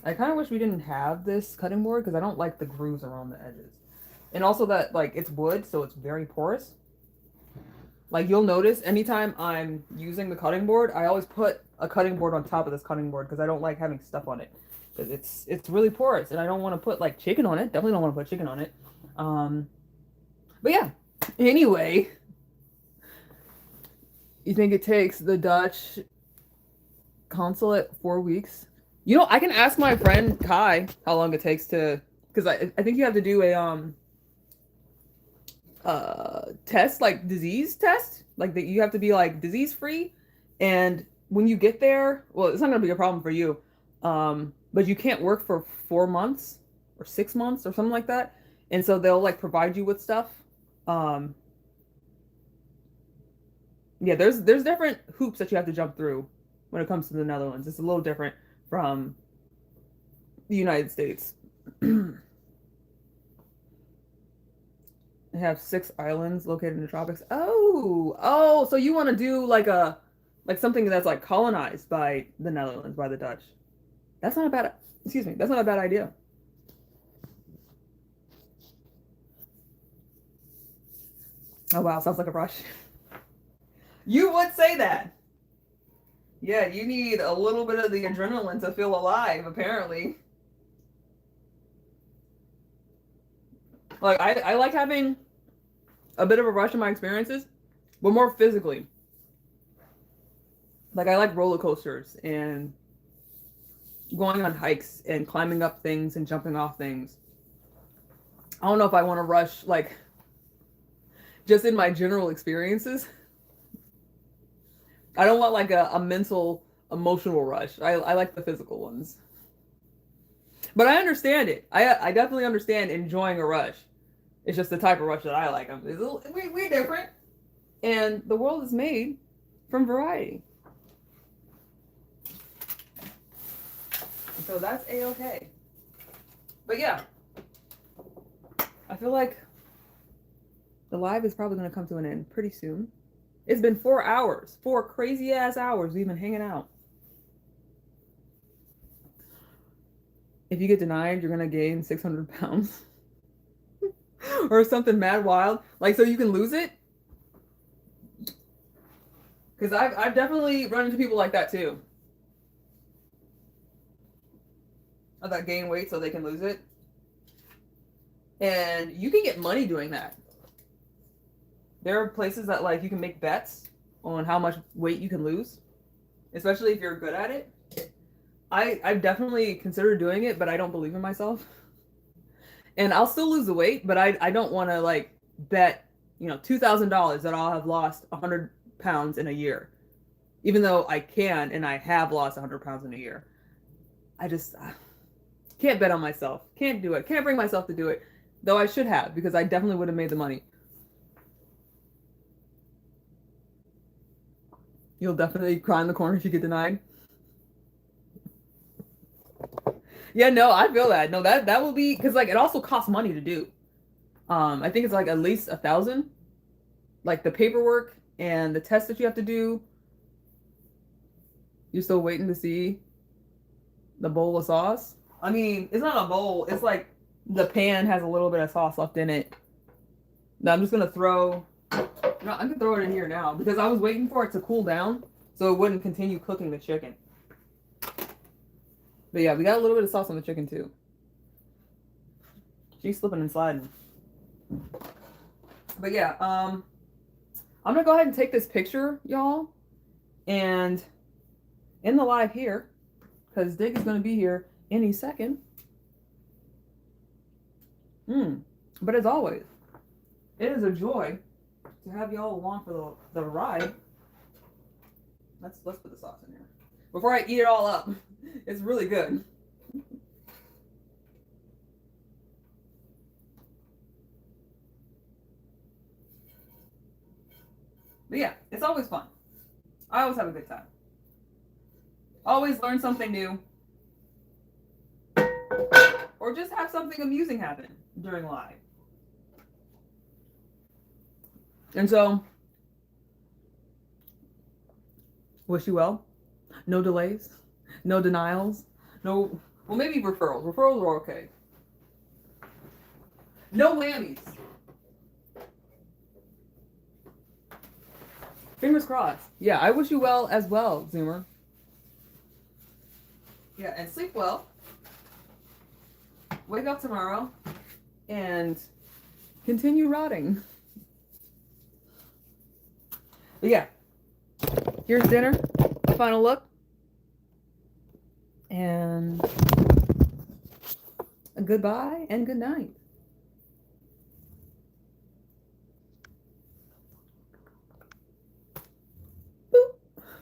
I kind of wish we didn't have this cutting board because I don't like the grooves around the edges. And also that, like, it's wood, so it's very porous. Like, you'll notice anytime I'm using the cutting board, I always put a cutting board on top of this cutting board because I don't like having stuff on it. Because it's really porous, and I don't want to put, like, chicken on it. Definitely don't want to put chicken on it. But yeah, anyway. You think it takes the Dutch consulate 4 weeks? You know, I can ask my friend Kai how long it takes to... Because I think you have to do a test, like disease test, like that you have to be like disease free, and when you get there, well, it's not gonna be a problem for you, but you can't work for 4 months or 6 months or something like that, and so they'll like provide you with stuff. Yeah, there's different hoops that you have to jump through when it comes to the Netherlands. It's a little different from the United States. They have 6 islands located in the tropics. Oh, so you want to do like something that's like colonized by the Netherlands, by the Dutch. That's not a bad, excuse me, that's not a bad idea. Oh wow, sounds like a rush. You would say that. Yeah, you need a little bit of the adrenaline to feel alive, apparently. Like, I like having a bit of a rush in my experiences, but more physically. Like, I like roller coasters and going on hikes and climbing up things and jumping off things. I don't know if I want to rush, like, just in my general experiences. I don't want, like, a mental, emotional rush. I like the physical ones. But I understand it. I definitely understand enjoying a rush. It's just the type of rush that I like. We're different. And the world is made from variety. So that's A-okay. But yeah. I feel like the live is probably going to come to an end pretty soon. It's been 4 hours. 4 crazy ass hours we've been hanging out. If you get denied, you're going to gain 600 pounds. Or something mad wild. Like, so you can lose it. Because I've definitely run into people like that too. That gain weight so they can lose it. And you can get money doing that. There are places that, like, you can make bets on how much weight you can lose. Especially if you're good at it. I've definitely considered doing it, but I don't believe in myself. And I'll still lose the weight, but I don't want to, like, bet, $2,000 that I'll have lost 100 pounds in a year. Even though I can, and I have lost 100 pounds in a year. I just can't bet on myself. Can't do it. Can't bring myself to do it. Though I should have, because I definitely would have made the money. You'll definitely cry in the corner if you get denied. Yeah, no, I feel that. No, that will be, because, like, it also costs money to do. I think it's like at least 1,000. Like the paperwork and the test that you have to do. You're still waiting to see the bowl of sauce. I mean, it's not a bowl. It's like the pan has a little bit of sauce left in it. Now I'm just gonna throw. No, I'm gonna throw it in here now because I was waiting for it to cool down so it wouldn't continue cooking the chicken. But yeah, we got a little bit of sauce on the chicken too. She's slipping and sliding. But yeah, I'm gonna go ahead and take this picture, y'all, and in the live here, because Dig is gonna be here any second. But as always, it is a joy to have y'all along for the ride. Let's put the sauce in here before I eat it all up. It's really good. But yeah, it's always fun. I always have a good time. Always learn something new. Or just have something amusing happen during live. And so, wish you well. No delays. No denials. No, well, maybe referrals. Referrals are okay. No whammies. Fingers crossed. Yeah, I wish you well as well, Zoomer. Yeah, and sleep well. Wake up tomorrow and continue rotting. But yeah, here's dinner. Final look. And goodbye and good night.